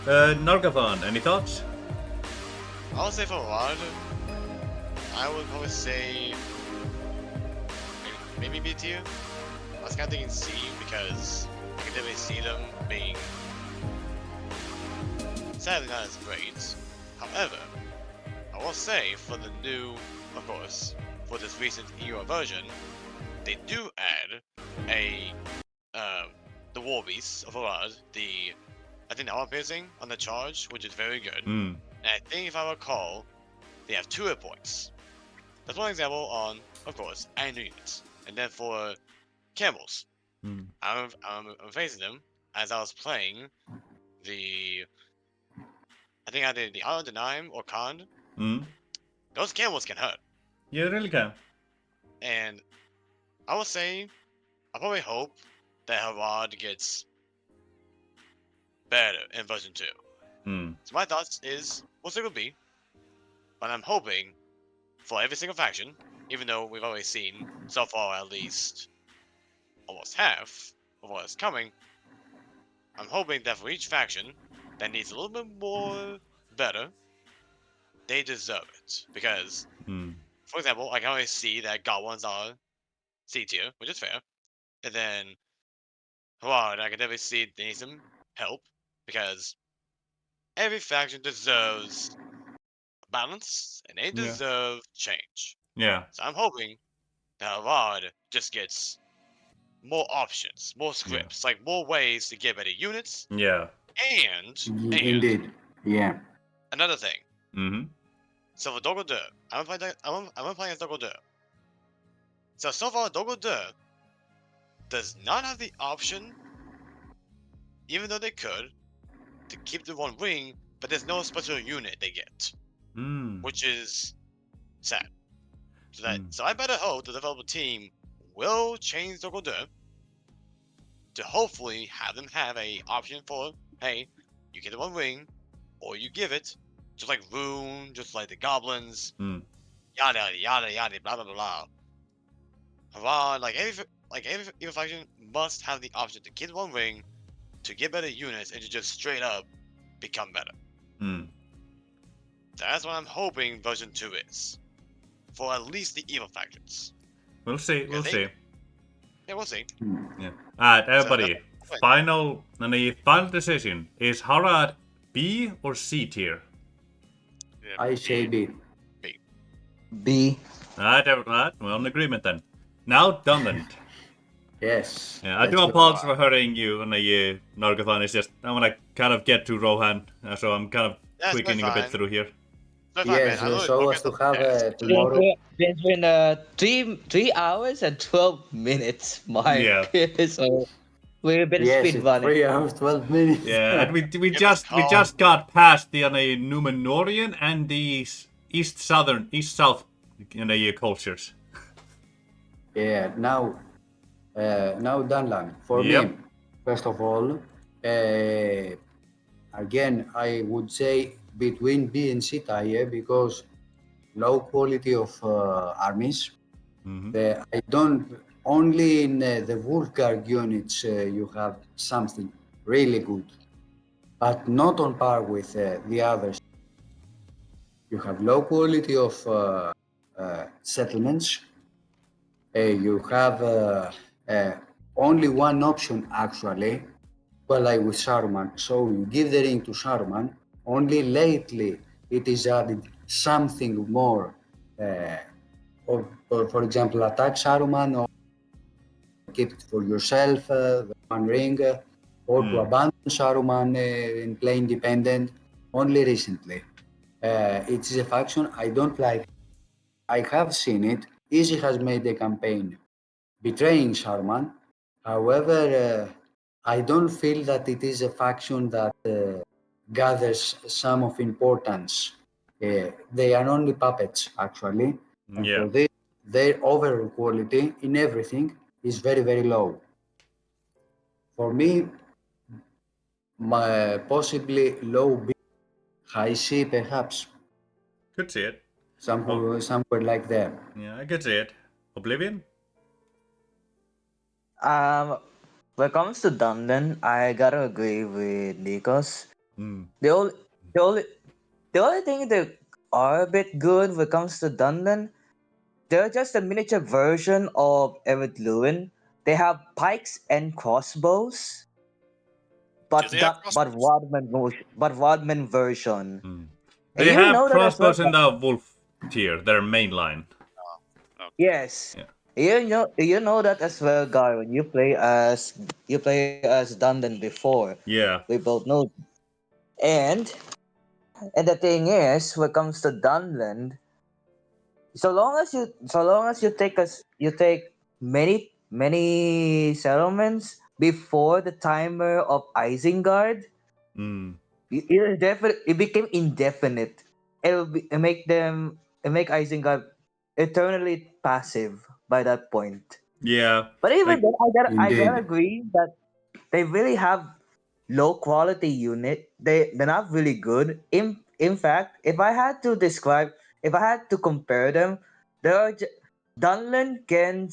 Nargathon, any thoughts? I would say for Rod, I would probably say maybe B tier. I was kind of thinking C because I can definitely see them being sadly not as great. However, I will say for the new, of course, for this recent EUR version, they do add the War Beast of Arad, I think the armor piercing on the charge, which is very good. And I think if I recall, they have 2 hit points. That's one example on, of course, any units. And then for camels, I'm facing them as I was playing I think either the Island of Naim or Khan. Those camels can hurt. Yeah, they really can. And I will say, I probably hope that Harad gets better in version 2. So my thoughts is, what's it will be? But I'm hoping for every single faction, even though we've already seen so far at least almost half of what is coming, I'm hoping that for each faction that needs a little bit more better, they deserve it. Because, for example, I can always see that Godwans are C tier, which is fair. And then Harad, I can definitely see they need some help, because every faction deserves balance, and they deserve change. Yeah. So I'm hoping that Harad just gets more options, more scripts, like more ways to get better units. Yeah. And Indeed. Yeah. another thing. Mm-hmm. So for Dogodu, I'm gonna play as Dogodu. So far Dogodu does not have the option, even though they could, to keep the one wing, but there's no special unit they get, which is sad. So I better hope the developer team will change Dogodu to hopefully have them have a option for, hey, you get the one wing, or you give it, just like Rhûn, just like the goblins, yada yada yada, blah blah blah blah. Hurrah! Every EUR faction must have the option to get one wing, to get better units, and to just straight up become better. That's what I'm hoping version 2 is, for at least the evil factions. We'll see. We'll see. Yeah, we'll see. Yeah. Alright, everybody. Final decision. Is Harad B or C tier? Yeah, I say B. B. Alright, we're on agreement then. Now, Dunland. Yes. Yeah, I do apologize for hurrying you on the Nargathon. It's just, I want to kind of get to Rohan, so I'm kind of quickening a bit through here. Yes, so as to have tomorrow. It's been 3 hours and 12 minutes, Mark. Yeah. So we've been Yes, speed running. 3 hours, 12 minutes. Yeah, and we just got past the Numenorian and the east-south cultures. Yeah, now Dunland. For me, first of all, again, I would say between B and C tier because low quality of armies. I don't only in the Vulgar units you have something really good, but not on par with the others. You have low quality of settlements. You have only one option actually, well, like with Saruman. So you give the ring to Saruman. Only lately it is added something more, or for example, attack Saruman or keep it for yourself, the one ring, or to abandon Saruman and play independent. Only recently. It is a faction I don't like. I have seen it. Izzy has made a campaign betraying Saruman. However, I don't feel that it is a faction that gathers some of importance. They are only puppets, actually. And for this, their overall quality in everything is very, very low. For me, possibly low B, high C perhaps. Could see it. Somewhere like that. Yeah, I could see it. Oblivion? When it comes to Dunland, I gotta agree with Nikos. The only thing that are a bit good when it comes to Dunland, they're just a miniature version of Evid Lewin. They have pikes and crossbows, but Wadman version. They You have know that as well. crossbows in the wolf tier, their main line. Yes. Yeah. You know that as well, guy. When you play as Dundan before. Yeah. We both know. And the thing is, when it comes to Dunland, so long as you take many settlements before the timer of Isengard, it became indefinite. It make Isengard eternally passive by that point. Yeah. But even then, I gotta Indeed. agree that they really have low quality unit. They're not really good. In fact, if I had to compare them, Dunland can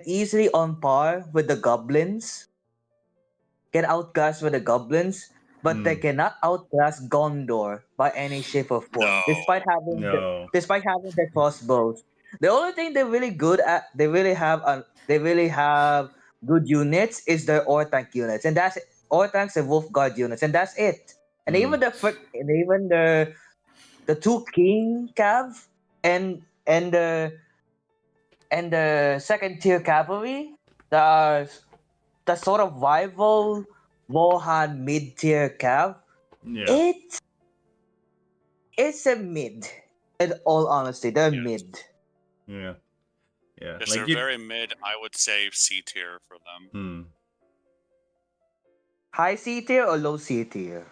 easily on par with the goblins, can outclass with the goblins, but they cannot outclass Gondor by any shape or form, despite having the crossbows. The only thing they're really good at, they really have good units is their Ortank units, and that's Ortanks and Wolfguard units, and that's it. And even the two King Cav and the second tier cavalry that are the sort of rival Wohan mid-tier cap, Yeah. it's a mid. In all honesty, they're Yes. mid. Yeah. Yeah. Yes, Like they're you. very mid. I would say C tier for them. Hmm. High C tier or low C tier?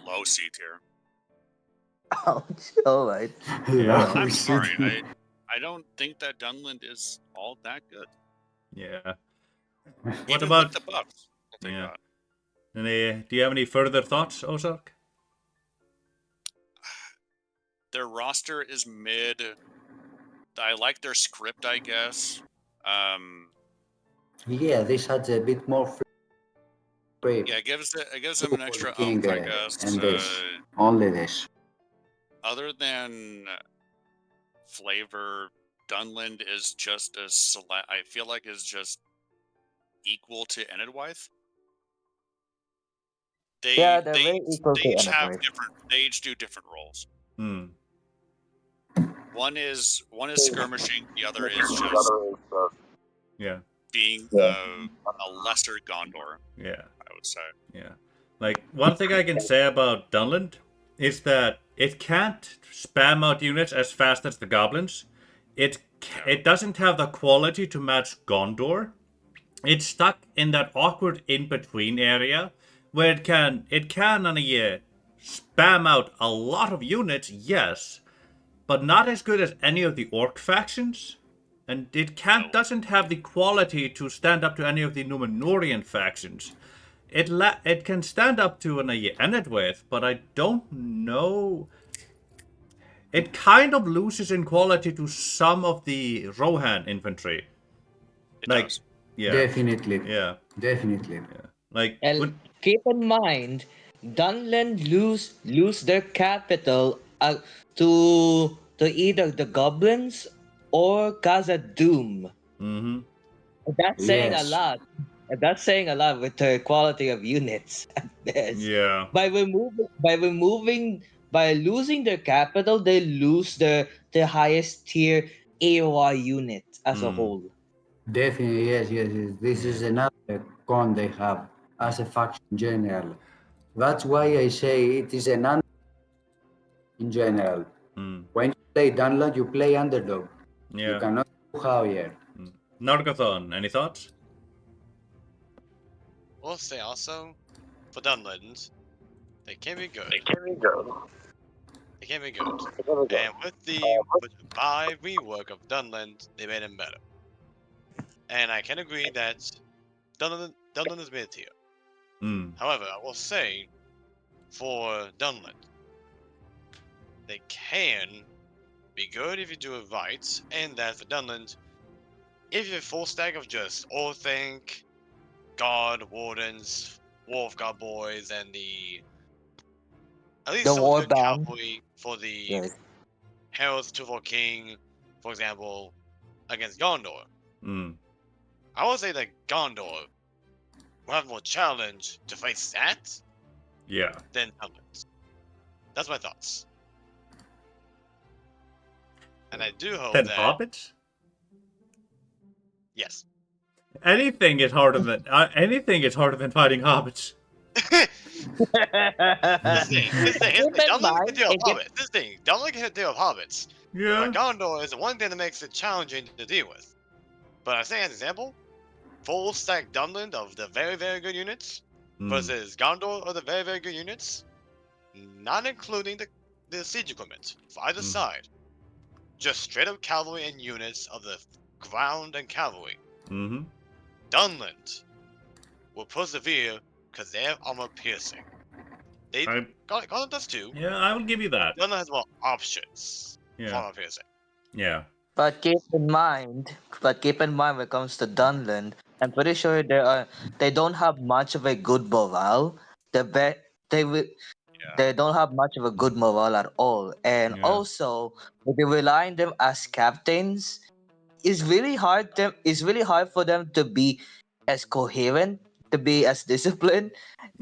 Low C tier. Ouch. Alright. Yeah. I'm Low sorry. city. I don't think that Dunland is all that good. Yeah. What Even about? with the buffs that they Yeah. got. Do you have any further thoughts, Ozark? Their roster is mid. I like their script, I guess. Yeah, this has a bit more free Yeah, it gives them an for the extra king, I guess. and this. Only this. Other than flavor, Dunland is just as I feel like is just equal to Enidwythe. Yeah, they're very equal they to each have Enidwythe. they each do different roles. Hmm. One is skirmishing, the other is just Yeah. being a lesser Gondor, Yeah. I would say. Yeah. Like one thing I can say about Dunland is that it can't spam out units as fast as the goblins. It doesn't have the quality to match Gondor. It's stuck in that awkward in between area where it can on a year spam out a lot of units, yes, but not as good as any of the orc factions. And it doesn't have the quality to stand up to any of the Númenórean factions. It can stand up to an Enidwythe, but I don't know. It kind of loses in quality to some of the Rohan infantry. It Like, does. yeah, Definitely. yeah, Definitely. yeah. Like, And keep in mind, Dunland lose their capital to either the goblins or Khazad Doom. mm-hmm. That's saying a Yes. lot. That's saying a lot with the quality of units at best. Yeah, By losing their capital, they lose the highest tier AOR unit as a whole. Definitely, yes. This is another con they have as a faction in general. That's why I say it is an in general. When you play Dunlop, you play underdog. You yeah. cannot go higher. Nargathon, any thoughts? We'll say also, for Dunland, they can be good. They can be good. And with the by rework of Dunland, they made him better. And I can agree that Dunland is mid tier. However, I will say, for Dunland, they can be good if you do it right, and that for Dunland, if you have full stack of just Orthanc, God, Wardens, Wolf God Boys, and at least The some good Warband. cavalry for the Yes. Herald's Tuvor King, for example, against Gondor. I would say that Gondor will have more challenge to face that Yeah. than Dunland. That's my thoughts. And I do hope Then that hobbits? yes. Anything is harder than fighting hobbits. This thing. Keep in Dunland can mind, deal with if you- hobbits. Dunland can deal with hobbits. Yeah. But Gondor is the one thing that makes it challenging to deal with. But I say as an example, full stack Dunland of the very, very good units versus Gondor of the very, very good units, not including the siege equipment for either side. Just straight up cavalry and units of the ground and cavalry. Dunland will persevere because they have armor piercing. Gondor does too. Yeah, I will give you that. Dunland has more options for Yeah. armor piercing. Yeah. But keep in mind when it comes to Dunland, I'm pretty sure they don't have much of a good morale. They don't have much of a good morale at all. And Yeah. also, if you rely on them as captains, it's really hard for them to be as coherent, to be as disciplined.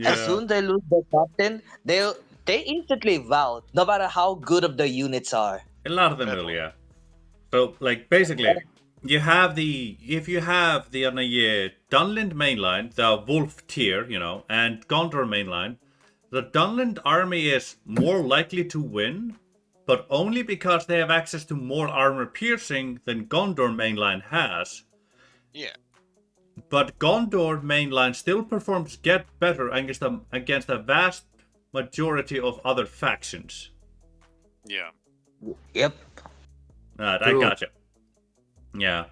As Yeah. soon they lose their captain, they instantly rout, no matter how good of the units are. A lot of them Fair will, point. yeah. So, like, basically, you have the if you have the Dunland mainline, the Wolf tier, and Gondor mainline, the Dunland army is more likely to win, but only because they have access to more armor piercing than Gondor mainline has. Yeah. But Gondor mainline still performs get better against a vast majority of other factions. Yeah. Yep. I True. gotcha. Yeah.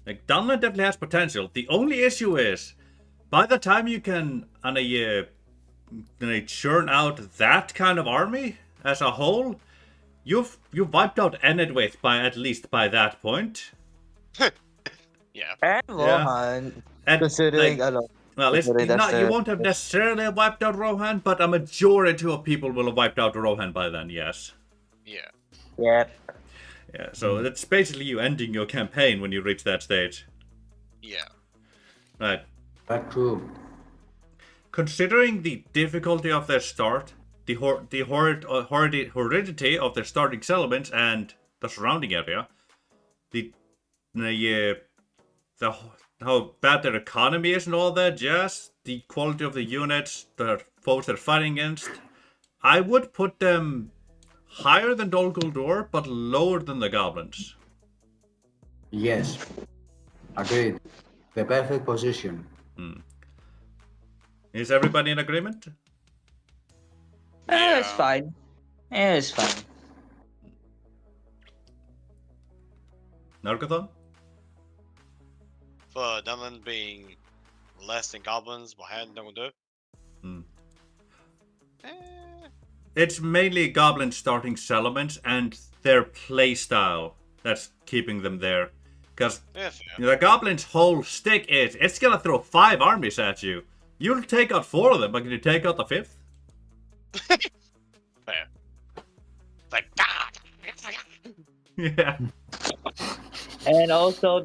Like Dunland definitely has potential. The only issue is by the time you can churn out that kind of army as a whole, you've wiped out Enedwaith by that point. Yeah. And Yeah. Rohan, And considering like, ano, well, it's considering that's not. You the won't have necessarily wiped out Rohan, but a majority of people will have wiped out Rohan by then. Yes. Yeah. yeah. Yeah. So it's basically you ending your campaign when you reach that stage. Yeah. Right. That's true. Considering the difficulty of their start, the horridity of their starting settlements and the surrounding area, the how bad their economy is and all that jazz, the quality of the units, the foes they're fighting against, I would put them higher than Dol Guldur, but lower than the goblins. Yes. Agreed. The perfect position. Is everybody in agreement? It's fine. It's fine. Nargathon? For Dunland being less than goblins, what had no one do? It's mainly goblin starting settlements and their playstyle that's keeping them there. Because Yeah, fair. the goblin's whole stick is it's gonna throw 5 armies at you. You'll take out 4 of them, but can you take out the 5th? Fair. Like, ah! Yeah. And also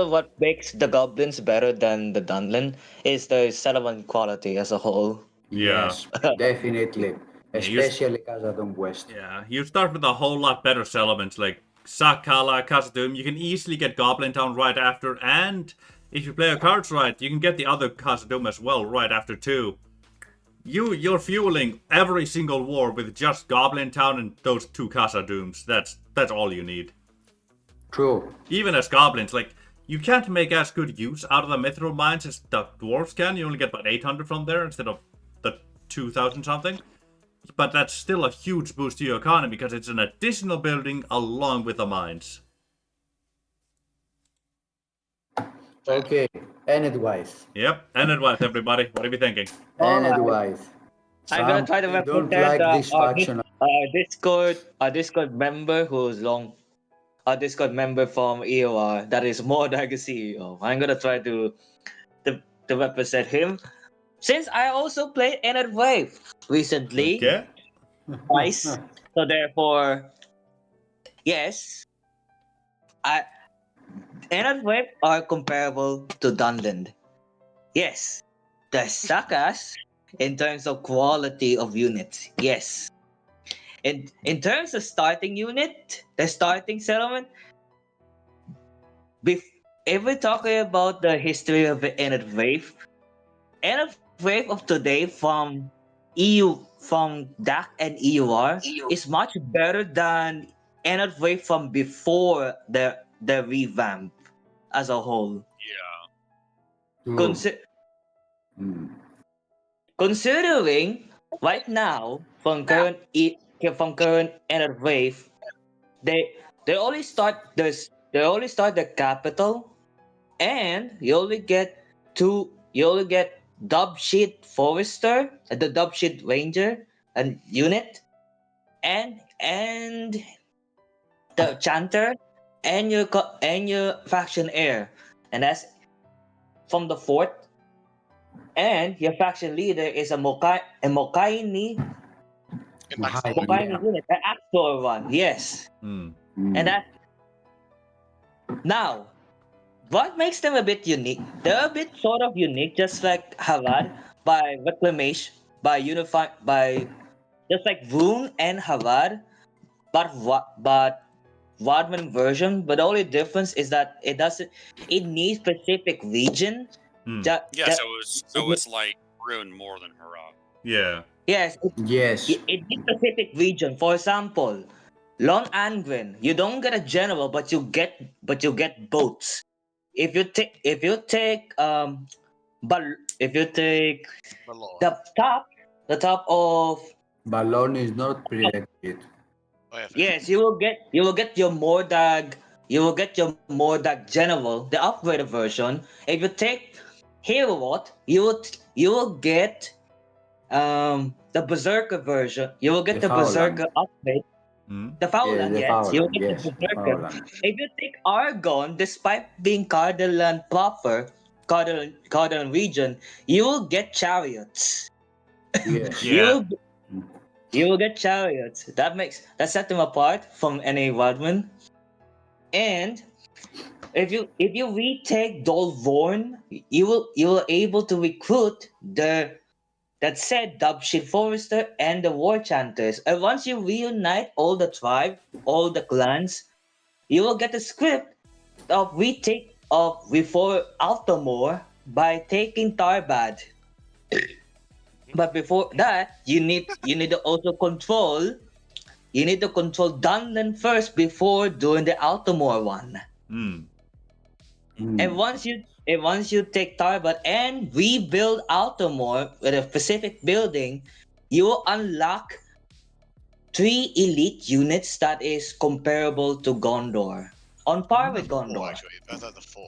what makes the goblins better than the Dunlin is the settlement quality as a whole. Yeah. Yes, definitely. you Especially Khazad West. Yeah, you start with a whole lot better settlements like Sakala, Khazad-dûm. You can easily get Goblin Town right after, and if you play your cards right, you can get the other Khazad-dûm as well right after too. You're fueling every single war with just Goblin Town and those 2 Khazad-dûms. That's all you need. True. Even as goblins, like you can't make as good use out of the mithril mines as the dwarves can. You only get about 800 from there instead of the 2,000 something. But that's still a huge boost to your economy because it's an additional building along with the mines. Okay, Enedwaith. Yep, and advice, everybody. What are you thinking? Enedwaith. I'm gonna try to I don't represent like this faction. our Discord member who's a Discord member from EOR that is more like a CEO. I'm gonna try to represent him. Since I also played Enid Wave recently, Okay. twice. So therefore, yes, Enid Wave are comparable to Dunland. Yes, the Sakas in terms of quality of units. Yes. In terms of starting unit, the starting settlement, if we're talking about the history of the Enid Wave of today from DAC and EUR is much better than Enid Wave from before the revamp as a whole. True. Considering right now from current Enid Wave, they only start the capital, and you only get dub sheet forester, the dub sheet ranger and unit, and the chanter, and your faction heir, and that's from the fort. And your faction leader is a Mokaini Yeah. unit, an actual one, yes. Hmm. And that now, what makes them a bit unique? They're a bit sort of unique, just like Harad, by reclamation, by just like Rhûn and Harad, but Wadman version, but the only difference is that it needs specific region. Hmm. Yeah, so it's like Rhûn more than Hurrah. Yeah. Yes, Yes. it needs specific region. For example, Lon Angren, you don't get a general, but you get boats. But if you take Malone. the top of Balloon is not prerequisite. Oh, yeah, yes, you will get your Mordag General, the upgraded version. If you take Hero What, you will get the Berserker version. You will get The the Fowland. Berserker upgrade. Hmm. The Fowland, The yes. You will Fowland, get yes, the the Berserker. Fowland. If you take Argon, despite being Cardaland proper, Cardaland region, you will get chariots. Yes. Yeah. You will get chariots. That set them apart from any Rodman. And if you retake Dolvorn, you will able to recruit the that said Dubship Forester and the War Chanters. And once you reunite all the clans, you will get a script of retake of before Altamore by taking Tarbad. But before that, you need to also control. You need to control Dunland first before doing the Altamore one. Hmm. And once you take Tarbad and rebuild Altamore with a specific building, you will unlock 3 elite units that is comparable to Gondor. On par with Four, Gondor. actually. I thought the 4.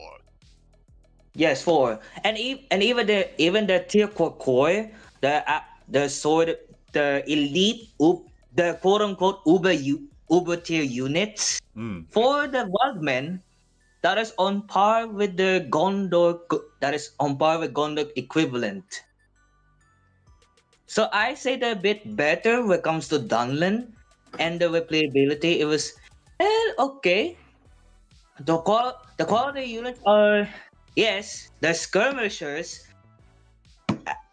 Yes, 4. And even the Tirkor, the sword, the elite the quote unquote Uber tier units Hmm. for the Wildmen that is on par with the Gondor equivalent. So I say they're a bit better when it comes to Dunland and the replayability. It was okay. The quality units are yes,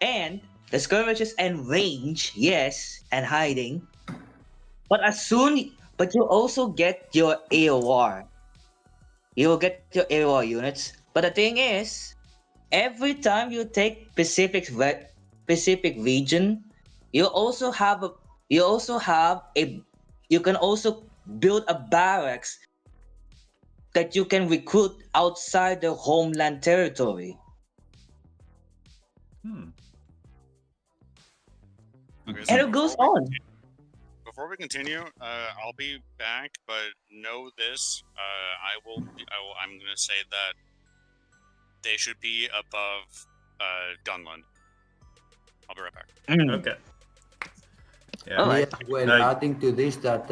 and the skirmishers and range, yes, and hiding. But you also get your AOR. You will get your AOR units. But the thing is, every time you take specific region, you also have a you also have a you can also build a barracks that you can recruit outside the homeland territory. Hmm. Okay, And so it goes on. before we continue, I'll be back, but know this: I'm gonna say that they should be above Dunland. I'll be right back. Okay. Yeah. Alright. Yeah, well, Like- adding to this that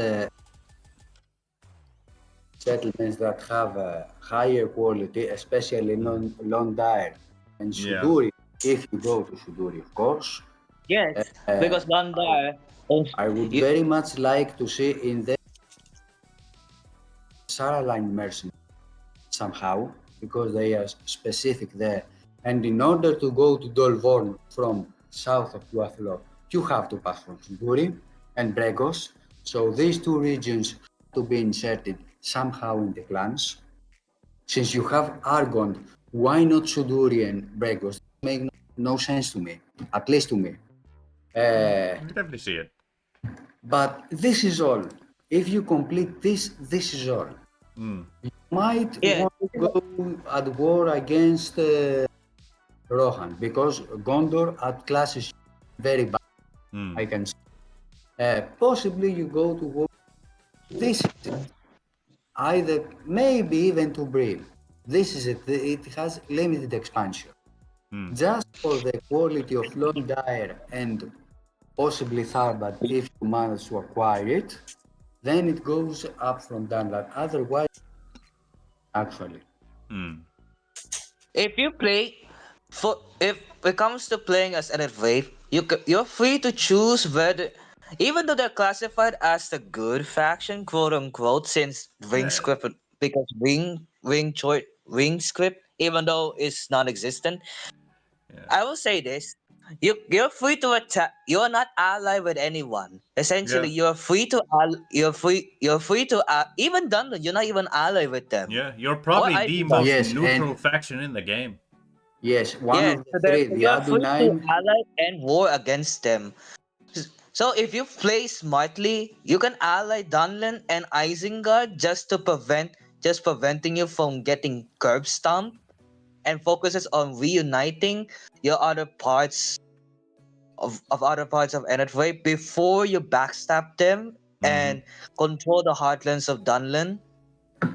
settlements that have higher quality, especially Londire and Yeah. Suduri, if you go to Suduri, of course. Yes, because Bandar I would you- very much like to see in the Saraline mercenaries somehow, because they are specific there. And in order to go to Dolvorn from south of Duathlor, you have to pass from Suduri and Bregos. So these two regions have to be inserted somehow in the clans. Since you have Argon, why not Suduri and Bregos? Make no sense to me, at least to me. I can definitely see it. But this is all. If you complete this, this is all. Hmm. You might Yeah. want to go at war against Rohan, because Gondor at class is very bad, Hmm. I can see. Possibly you go to war. This is it. Either, maybe even to Bree. This is it. It has limited expansion. Hmm. Just for the quality of Londire and possibly Tharbad if you manage to acquire it, then it goes up from Dunlap. Otherwise, actually. Hmm. if you play if it comes to playing as an wave, you're free to choose whether even though they're classified as the good faction, quote unquote, since ring Yeah. script because ring script, even though it's non-existent. Yeah. I will say this: You're free to attack. You're not allied with anyone. Essentially, Yeah. you're free to even Dunlin. You're not even allied with them. Yeah, you're Or probably the Isengard. most Yes, neutral and faction in the game. yes, one Yes, of so the three, the you're free to Adunine. ally and war against them. So if you play smartly, you can ally Dunlin and Isengard just preventing you from getting curb stomped, and focuses on reuniting your other parts of other parts of Enetway before you backstab them Mhm. and control the heartlands of Dunlin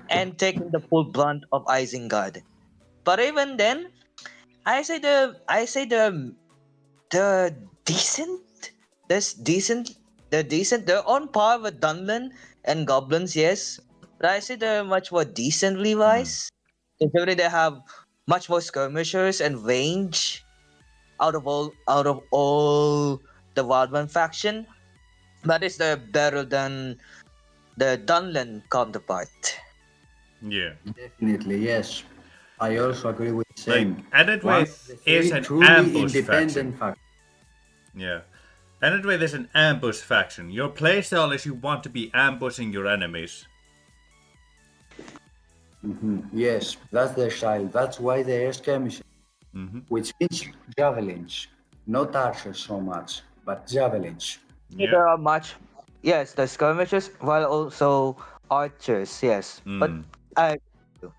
and taking the full brunt of Isengard. But even then, I say the decent. There's decent. They're decent. They're on par with Dunlin and Goblins, yes. But I say they're much more decently wise. Considering they have much more skirmishers and range out of all the Wildman faction. But it's better than the Dunlin counterpart. Yeah. Definitely, yes. I also agree with the Like, same. One of Edithwaith the is three an truly ambush independent faction. factions. Yeah. Edithwaith is an ambush faction. Your playstyle is you want to be ambushing your enemies. Yes, that's their style. That's why they are skirmishers, which means javelins, not archers so much, but javelins. Yeah. There are much, yes, the skirmishers while also archers, yes. But I the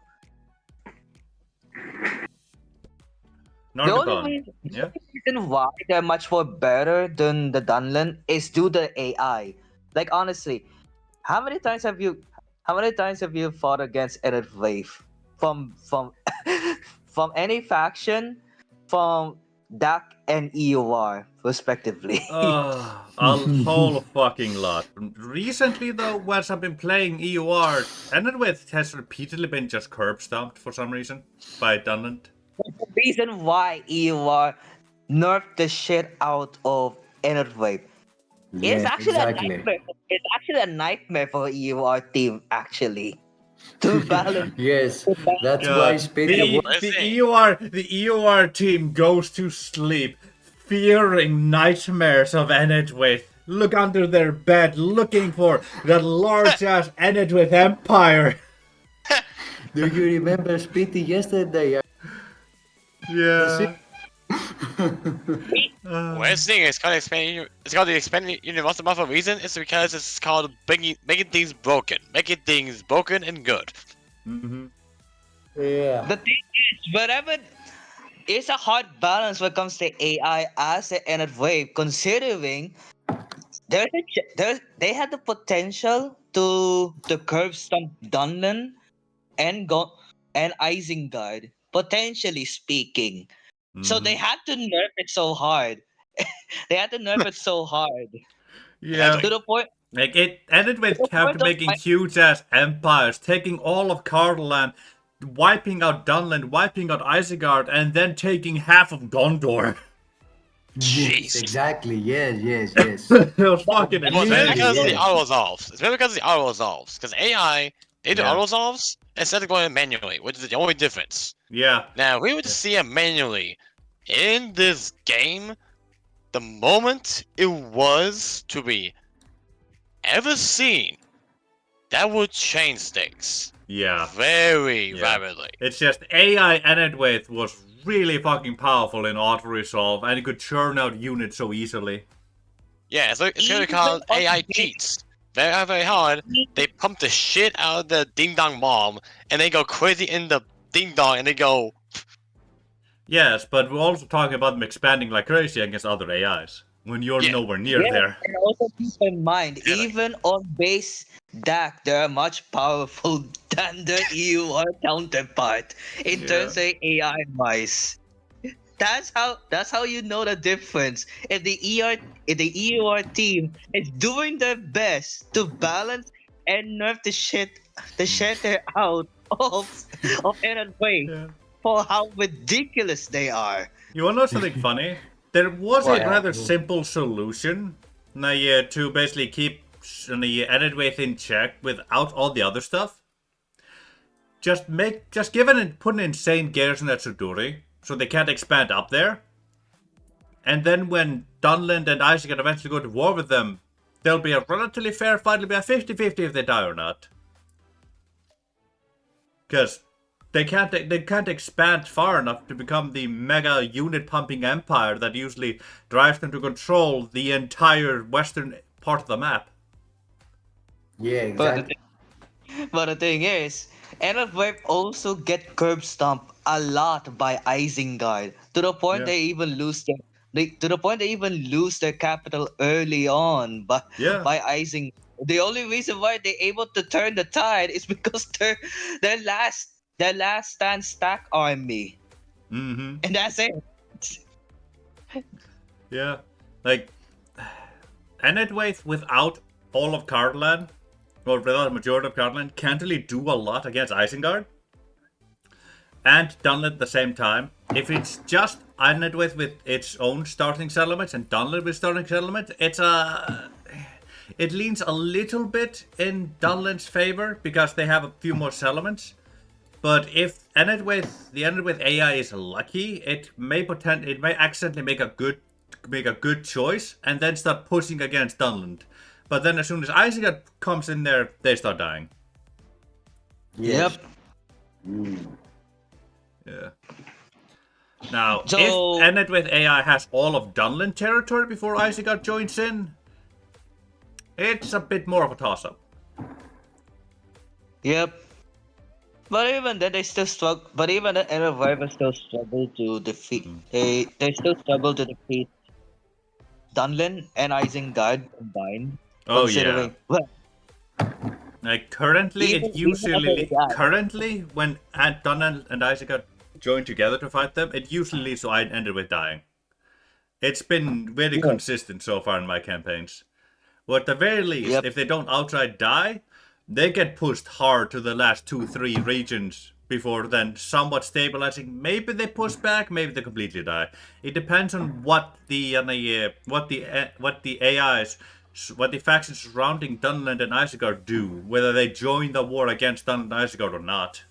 only Nargothrond. reason, the Yeah. only reason why they're much more better than the Dunlin is due to the AI. Like honestly, how many times have you fought against Edith Wave from from any faction from DAC and EUR respectively? A whole fucking lot. Recently, though, once I've been playing EUR, Edithwaith has repeatedly been just curb stomped for some reason by Dunland. The reason why EUR nerfed the shit out of Edith Wave. It's Yes, actually a exactly. nightmare. It's actually a nightmare for EUR team actually to balance. Yes, To balance that's why Spitty. Let's The see. EUR team goes to sleep fearing nightmares of Enedwith. Look under their bed, looking for that large ass Enedwith empire. Do you remember Spitty yesterday? Yeah. Well, this thing is called expanding. It's called the expanding universal buff for a reason. It's because it's called making things broken, making things broken and good. Yeah. The thing is, wherever it's a hard balance when it comes to AI asset and wave, considering they had the potential to curve stomp Dunlin and Isengard, potentially speaking. So they had to nerf it so hard. They had to nerf it so hard Yeah. to the point Like, it ended to with the kept point of making huge ass empires, taking all of Cardolan, wiping out Dunland, wiping out Isengard, and then taking half of Gondor. Yes, Jeez. exactly. Yes. It was fucking Well, it's mainly insane. because of the yeah. auto resolves. It's mainly because of the auto resolves. Because AI, they do Yeah. auto resolves instead of going manually, which is the only difference. Yeah. Now, if we were to see it manually in this game, the moment it was to be ever seen, that would change things Yeah. very Yeah. rapidly. It's just AI Enedwaith was really fucking powerful in auto resolve, and it could churn out units so easily. Yeah, it's gonna Even call on AI the- cheats. Very, very hard. They pump the shit out of the ding dong bomb, and they go crazy in the ding dong, and they go. Yes, but we're also talking about them expanding like crazy against other AIs when you're Yeah. nowhere near Yeah, there. and also keep in mind, Yeah, like- even on base DAC, they are much powerful than the EUR counterpart in terms of AI wise. That's how you know the difference. If the EUR team is doing their best to balance and nerf the shit out of NFA Yeah. for how ridiculous they are. You wanna know something funny? There was a What? rather simple solution to basically keep Enedwaith in check without all the other stuff. Just put an insane garrison at Suduri so they can't expand up there. And then when Dunland and Isaac eventually go to war with them, there'll be a relatively fair fight. It'll be a 50-50 if they die or not. Because they can't expand far enough to become the mega unit pumping empire that usually drives them to control the entire western part of the map. Yeah, But the exactly. But the thing is, Enelwerp also get curb stomped a lot by Isengard to the point Yeah. they even lose their capital early on Yeah. by Isengard. The only reason why they're able to turn the tide is because their last stand stack army, Mm-hmm. and that's it. Yeah. Like, Enedwaith without all of Cardland, or without a majority of Cardland, can't really do a lot against Isengard. And Dunland at the same time. If it's just Enedwaith with its own starting settlements and Dunland with starting settlements, it leans a little bit in Dunland's favor because they have a few more settlements. But if the Enedwaith AI is lucky, it may accidentally make a good choice and then start pushing against Dunland. But then as soon as Isengard comes in there, they start dying. Yes. Yep. Yeah. Now, So- if Enedwaith AI has all of Dunland territory before Isengard joins in, it's a bit more of a toss-up. Yep. But even then, they still struggle. But even the Enelwerp still struggle to defeat. They still struggle to defeat Dunlin and Isengard combined. Oh yeah. Considering, well, Like currently, even when Dunland and Isengard join together to fight them, it usually leads to Enedwaith dying. It's been very consistent so far in my campaigns. Well, at the very least, Yep. if they don't outright die, they get pushed hard to the last 2-3 regions before then somewhat stabilizing. Maybe they push back, maybe they completely die. It depends on what the AIs, what the factions surrounding Dunland and Isengard do, whether they join the war against Dunland and Isengard or not.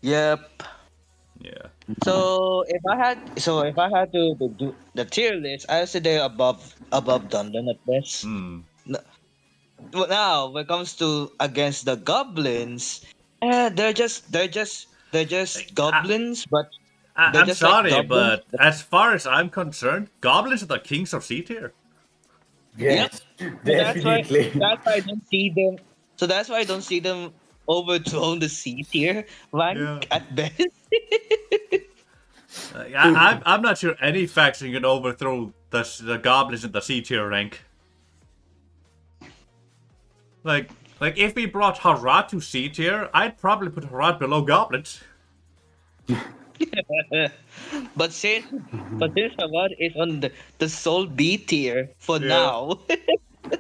yep. Yeah. So if I had to do the tier list, I would say they're above Dunlin at best. Hmm. But now when it comes to against the goblins, they're just goblins, but they're I'm just like sorry, goblins. but as far as I'm concerned, goblins are the kings of C tier. Yes. So that's why Definitely. I don't see them. So that's why I don't see them overthrown the C tier rank Yeah. at best. I'm not sure any faction can overthrow the goblins in the C tier rank. Like if we brought Harad to C tier, I'd probably put Harad below goblins. But since Hamad is on the Soul B tier for Yeah. now,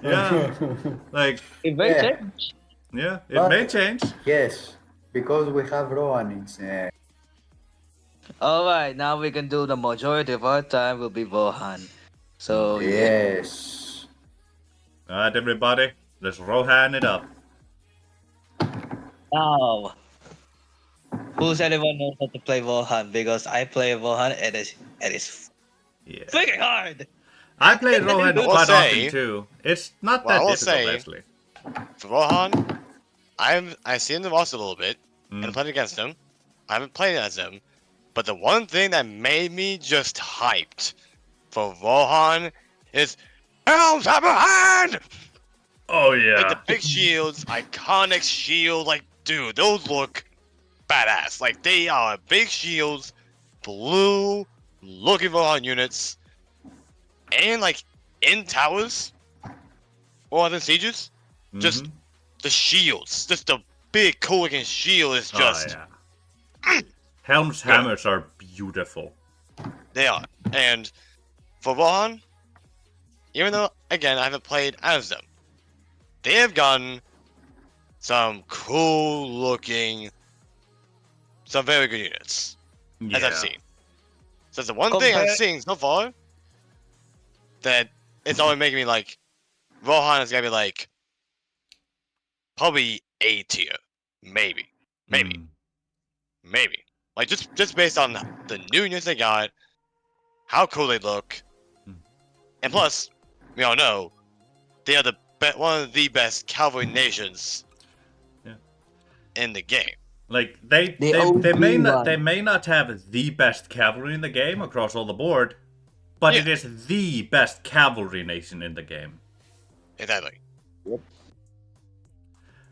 Yeah, like it may Yeah. change. yeah, it But- may change. Yes, because we have Rhûn. Alright, now we can do the majority of our time will be Vohan. So Yes. Alright, everybody, let's Rohan it up. now who's anyone knows how to play Vohan? Because I play Vohan and it's Yeah, freaking hard. I play Rohan I will quite say- often too. It's not Well, I that will difficult say- actually. For Rohan, I've seen the roster a little bit and played against him. I haven't played as him, but the one thing that made me just hyped for Rohan is Helm's Hammer Hand! Oh Like yeah, the big shields, iconic shield, like dude, those look badass. Like they are big shields, blue looking Rohan units, and like in towers or in sieges, just the shields, just the big cool looking shield is just oh, yeah. Helm's hammers are beautiful. they are. And for Rohan, even though again I haven't played as them, they have gotten some cool looking, some very good units Yeah. as I've seen. So that's the one thing I've seen so far that it's always making me like Rohan is gonna be like probably A tier, maybe. Mm. Like just based on the new units they got, how cool they look, and plus, we all know they are one of the best cavalry nations in the game. Like The they OG may not have the best cavalry in the game across all the board, but Yeah. it is the best cavalry nation in the game. Exactly.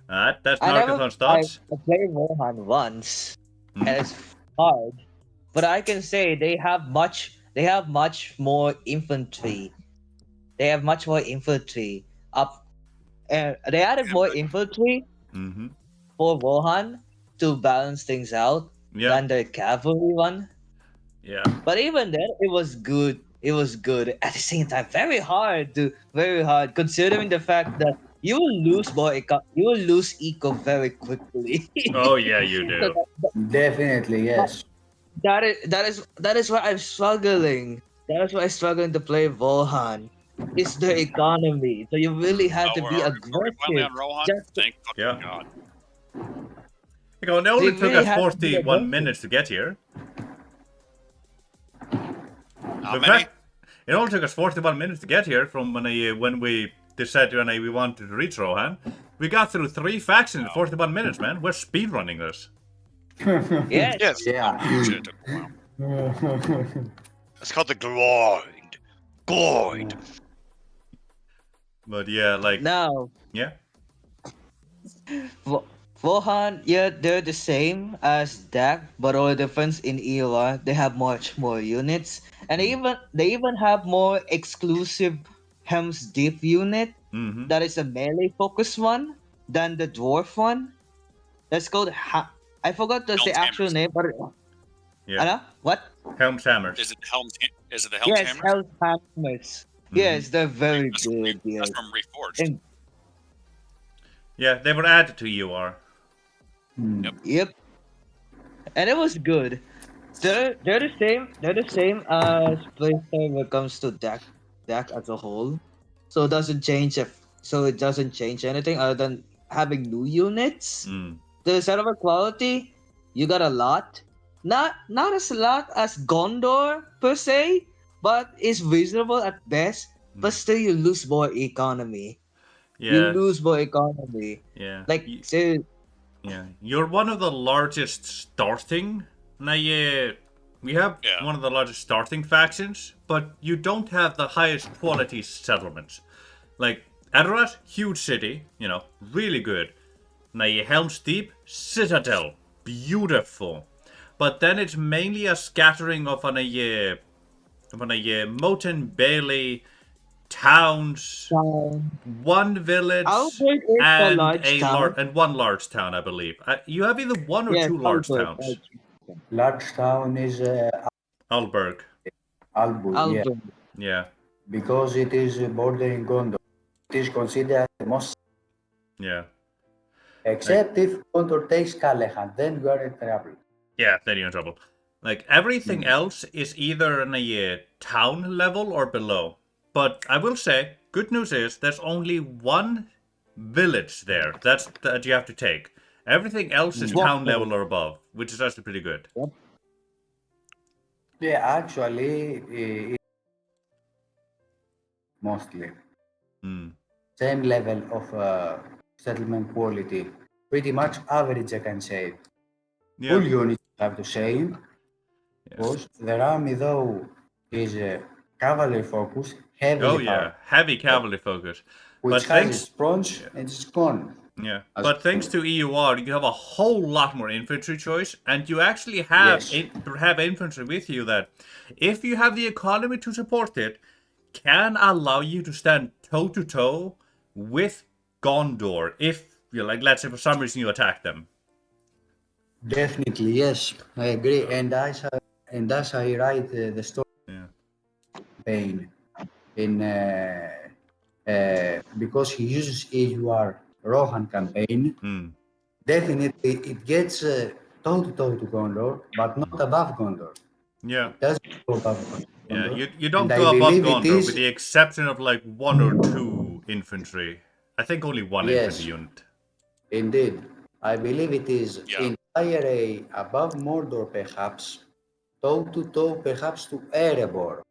That's I never Narcathon's thoughts. I played Rohan once, Hmm? and it's hard. But I can say they have much more infantry. They have much more infantry up, and they added more infantry Mm-hmm. for Rohan to balance things out Yeah. than the cavalry one. Yeah. But even then, it was good. It was good at the same time. Very hard considering the fact that you will lose you will lose eco very quickly. Oh yeah, you So do. Definitely, yes. that is why I'm struggling. That is why I'm struggling to play Volhan. It's the economy, so you really have to Oh, be are we finally aggressive. on Rohan? Just Thank fucking Yeah. God. Like, it so only you took really us have to be 41 aggressive. minutes to get here. How In many? fact, it only took us 41 minutes to get here from when we decided when we wanted to reach Rohan. We got through 3 factions in 41 minutes, man. We're speedrunning this. Yes, Yes. Yeah. Shit, it took a while. It's called the grind. Grind. But yeah, like, now yeah. Volhan, yeah, they're the same as DAC, but only difference in EUR, they have much more units, and they even have more exclusive Helm's Deep unit Mm-hmm. that is a melee focus one than the dwarf one. That's called I forgot the Helm's actual Hammers. name, but Yeah. what? Helm's Hammers. Is it the Helm's Yes, Hammers? Hell's Hammers. Yes, they're very That's good. from, Yes. that's from Reforged. And Yeah, they were added to UR. yep, and it was good. They're the same. They're the same as PlayStation when it comes to DAC as a whole. So it doesn't change anything other than having new units. Mm. The settlement quality, you got a lot. Not as a lot as Gondor per se, but it's reasonable at best. But still, you lose more economy. You Yeah, lose more economy. yeah. Like say, Yeah, you're one of the largest starting. Now, yeah, we have Yeah. one of the largest starting factions, but you don't have the highest quality settlements. Like, Adorat, huge city, you know, really good. Now, Helm's Deep, Citadel, beautiful. But then it's mainly a scattering of Moten Bailey towns, one village, Albert is the and large town. one large town, I believe. You have either one or Yes, two large Albert. towns. Large town is Alberg, Albul, yeah, Albert. yeah, because it is bordering Gondor. It is considered the most, yeah, except if Gondor takes Kalehan, then you are in trouble. yeah. Then you're in trouble. Like everything else is either in a town level or below. But I will say, good news is there's only one village there. That you have to take. Everything else is town level or above, which is actually pretty good. Yeah, actually, mostly same level of settlement quality, pretty much average, I can say. Yeah. Full units have the same. Because the army, though, is cavalry focus, heavily Oh yeah, powered, heavy cavalry focus. which But has its pros and its cons. Yeah, As but thanks to EUR, you have a whole lot more infantry choice, and you actually have Yes. have infantry with you that, if you have the economy to support it, can allow you to stand toe to toe with Gondor. If you like, let's say for some reason you attack them. Definitely, yes, I agree. And as I write the story campaign in because he uses EUR Rohan campaign, definitely it gets toe to toe to Gondor, but not above Gondor. Yeah. It doesn't go above Gondor. Yeah, you don't And I go above believe it Gondor, is- with the exception of like 1 or 2 infantry. I think only one Yes. infantry unit. Indeed, I believe it is Yeah. entire above Mordor, perhaps, toe-to-toe, perhaps to Erebor.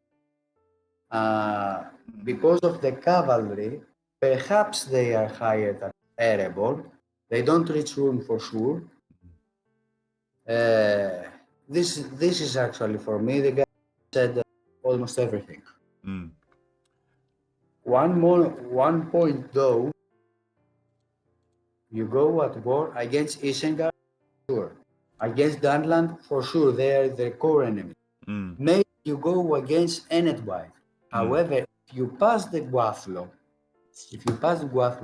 Because of the cavalry, perhaps they are higher than Erebor. They don't reach Rhûn for sure. This is actually for me. The guy said almost everything. Mm. One point though. You go at war against Isengard, sure. Against Dunland, for sure. They are the core enemy. Mm. Maybe you go against Enetwine. However, if you pass the Guathlo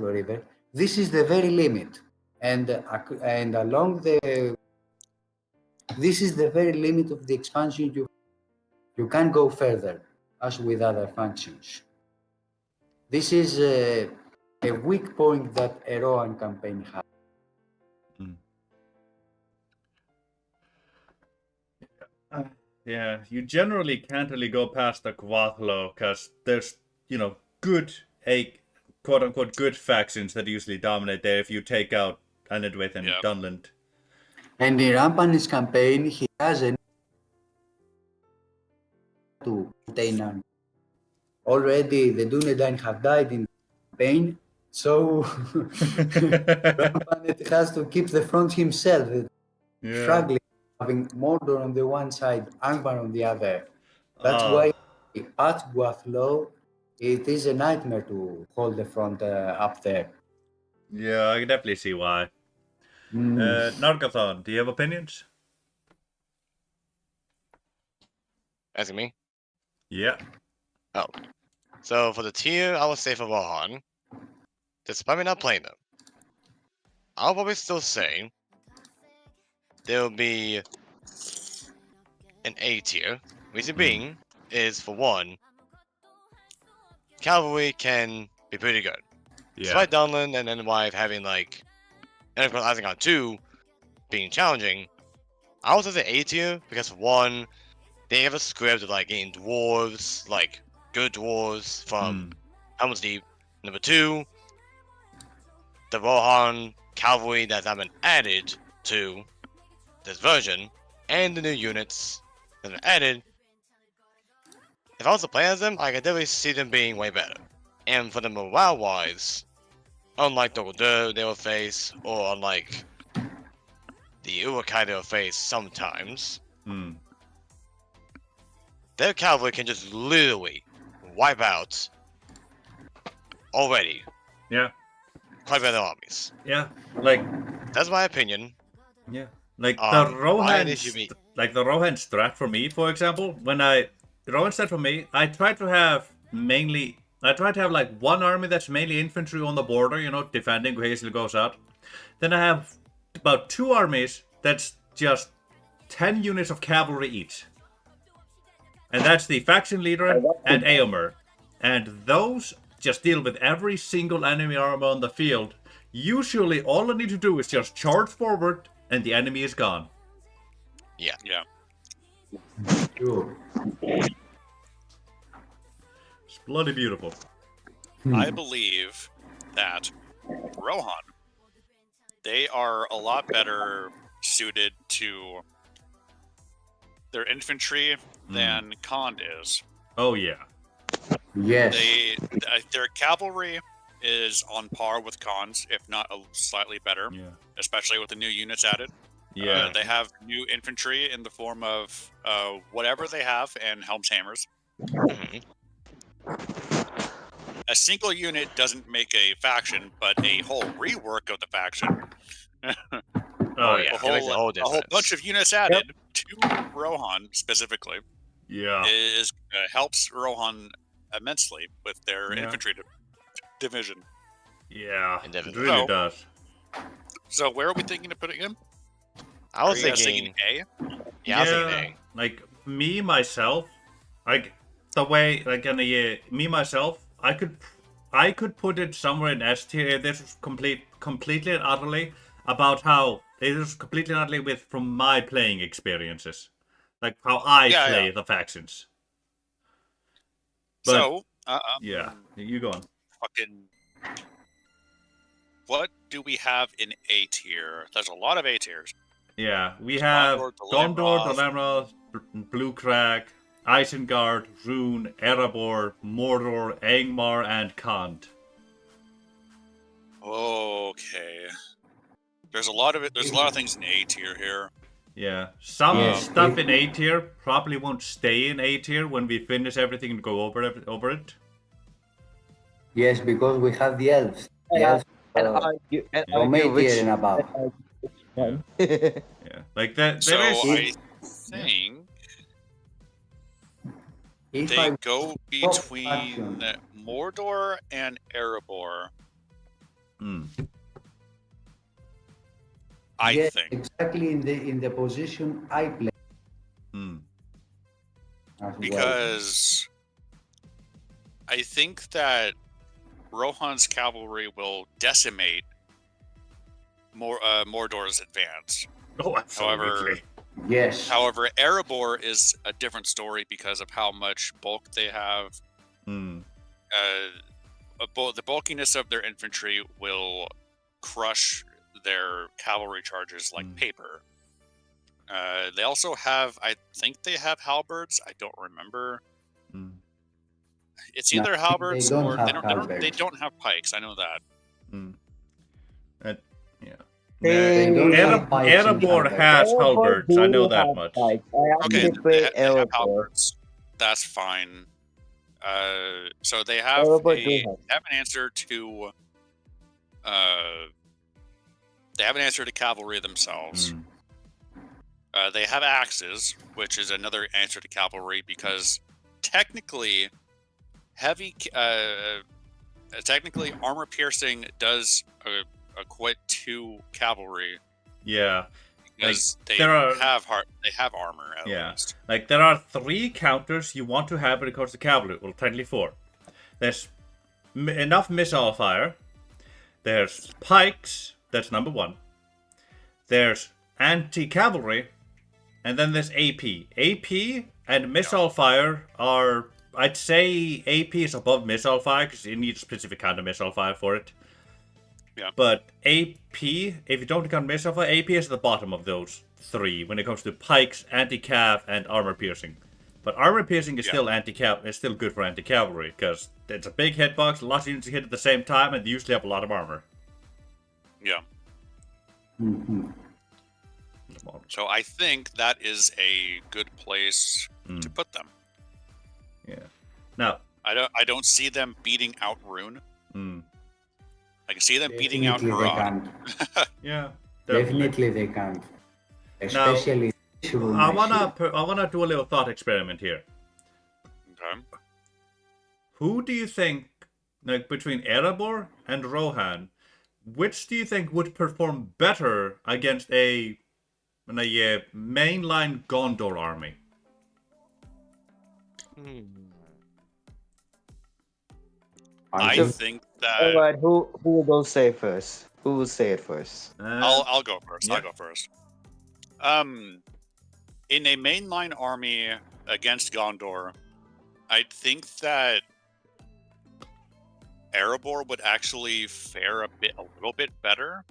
River, this is the very limit, and along this is the very limit of the expansion. You can't go further, as with other factions. This is a weak point that a Rohan campaign has. Yeah, you generally can't really go past the Guathlo because there's, good, quote-unquote good factions that usually dominate there if you take out Anedwith and Dunland. And in Rampend's campaign, he hasn't to contain already. The Dunedain have died in the campaign, so Rampend has to keep the front himself. Struggling, having Mordor on the one side, Angmar on the other. That's why at Guathlo, it is a nightmare to hold the front up there. Yeah, I can definitely see why. Nargathon, do you have opinions? Asking me? Yeah. Oh. So for the tier, I would say for Rohan, despite me not playing them, I'll probably still say there will be an A tier. Reason being is, for one, cavalry can be pretty good. Yeah. Despite Dunland and Enwife having like, and of course Isengard 2 being challenging, I would say A tier because, for one, they have a script of like getting dwarves, like good dwarves from Helm's Deep. Number two, the Rohan cavalry that have been added to this version, and the new units that are added. If I was to play as them, I could definitely see them being way better. And for the morale wise, unlike the Gordur they will face, or unlike the Urukai they will face sometimes, their cavalry can just literally wipe out already. Yeah. Quite better armies. Yeah. Like, that's my opinion. Yeah. Like the Rohan strat for me, for example, the Rohan strat for me, I try to have like one army that's mainly infantry on the border, defending who hastily goes out. Then I have about two armies that's just 10 units of cavalry each. And that's the faction leader and Eomer. And those just deal with every single enemy armor on the field. Usually all I need to do is just charge forward and the enemy is gone. Yeah. Yeah. Sure. It's bloody beautiful. I believe that Rohan, they are a lot better suited to their infantry than Khand is. Oh yeah. Yes. Their cavalry is on par with Khand's, if not slightly better. Yeah. Especially with the new units added. Yeah. They have new infantry in the form of whatever they have and Helm's Hammers. A single unit doesn't make a faction, but a whole rework of the faction. Oh yeah, a whole bunch of units added to Rohan specifically. Yeah, helps Rohan immensely with their infantry division. Yeah, it really does. So where are we thinking of putting him? I was thinking A. Yeah, I was thinking A. Like me myself, like the way like in a year, me myself, I could put it somewhere in S tier. This is completely and utterly about how it is completely and utterly from my playing experiences, like how I play the factions. But, so yeah, you go on. Fucking. What do we have in A tier? There's a lot of A tiers. Yeah, we have Gondor, Dalamra, Blue Crag, Isengard, Rhûn, Erebor, Mordor, Angmar, and Khand. Okay. There's a lot of it. There's a lot of things in A tier here. Yeah, some Yeah. stuff in A tier probably won't stay in A tier when we finish everything and go over it. Yes, because we have the elves. The Yeah, elves and uh, argue from A which tier and above. one. Yeah, like that. So There is. I think If they I go Top between faction. Mordor and Erebor. Hmm. I yes, think. exactly in the position I play Hmm. as well. Because I think that Rohan's cavalry will decimate Mordor's advance. Oh, absolutely. Yes. However, Erebor is a different story because of how much bulk they have. Hmm. The bulkiness of their infantry will crush their cavalry charges like paper. They also have, I think they have halberds. I don't remember. Hmm. It's No, either halberds they don't or have they halberds. don't have pikes. I know that. Hmm. Yeah. They don't have pikes and Erebor halberds. has Erebor halberds. I know do that have much. pikes. I Okay, actually play they have Erebor. halberds. That's fine. So they have Erebor do have. an answer to they have an answer to cavalry themselves. Hmm. They have axes, which is another answer to cavalry because technically technically armor piercing does equate to cavalry Yeah. because they there are- have armor at Yeah. least. Like, there are 3 counters you want to have when it comes to cavalry. Well, technically 4. There's enough missile fire. There's pikes. That's number 1. There's anti-cavalry. And then there's AP. AP and missile fire are... I'd say AP is above missile fire because you need a specific kind of missile fire for it. Yeah. But AP, if you don't count missile fire, AP is at the bottom of those 3 when it comes to pikes, anti-cav, and armor piercing. But armor piercing is still anti-cav. It's still good for anti-cavalry because it's a big hitbox, lots of units hit at the same time, and they usually have a lot of armor. Yeah. Mhm. So I think that is a good place to put them. Yeah. Now, I don't see them beating out Rhûn. mm, I can see them beating out Definitely they Huron. can't. yeah, Definitely they can't. Especially Rhûn, I I see. wanna do a little thought experiment here. Okay. Who do you think, like between Erebor and Rohan, which do you think would perform better against a mainline Gondor army? I think that Alright, who will go say first? Who will say it first? I'll go first. yeah. I'll go first. In a mainline army against Gondor, I think that Erebor would actually fare a little bit better.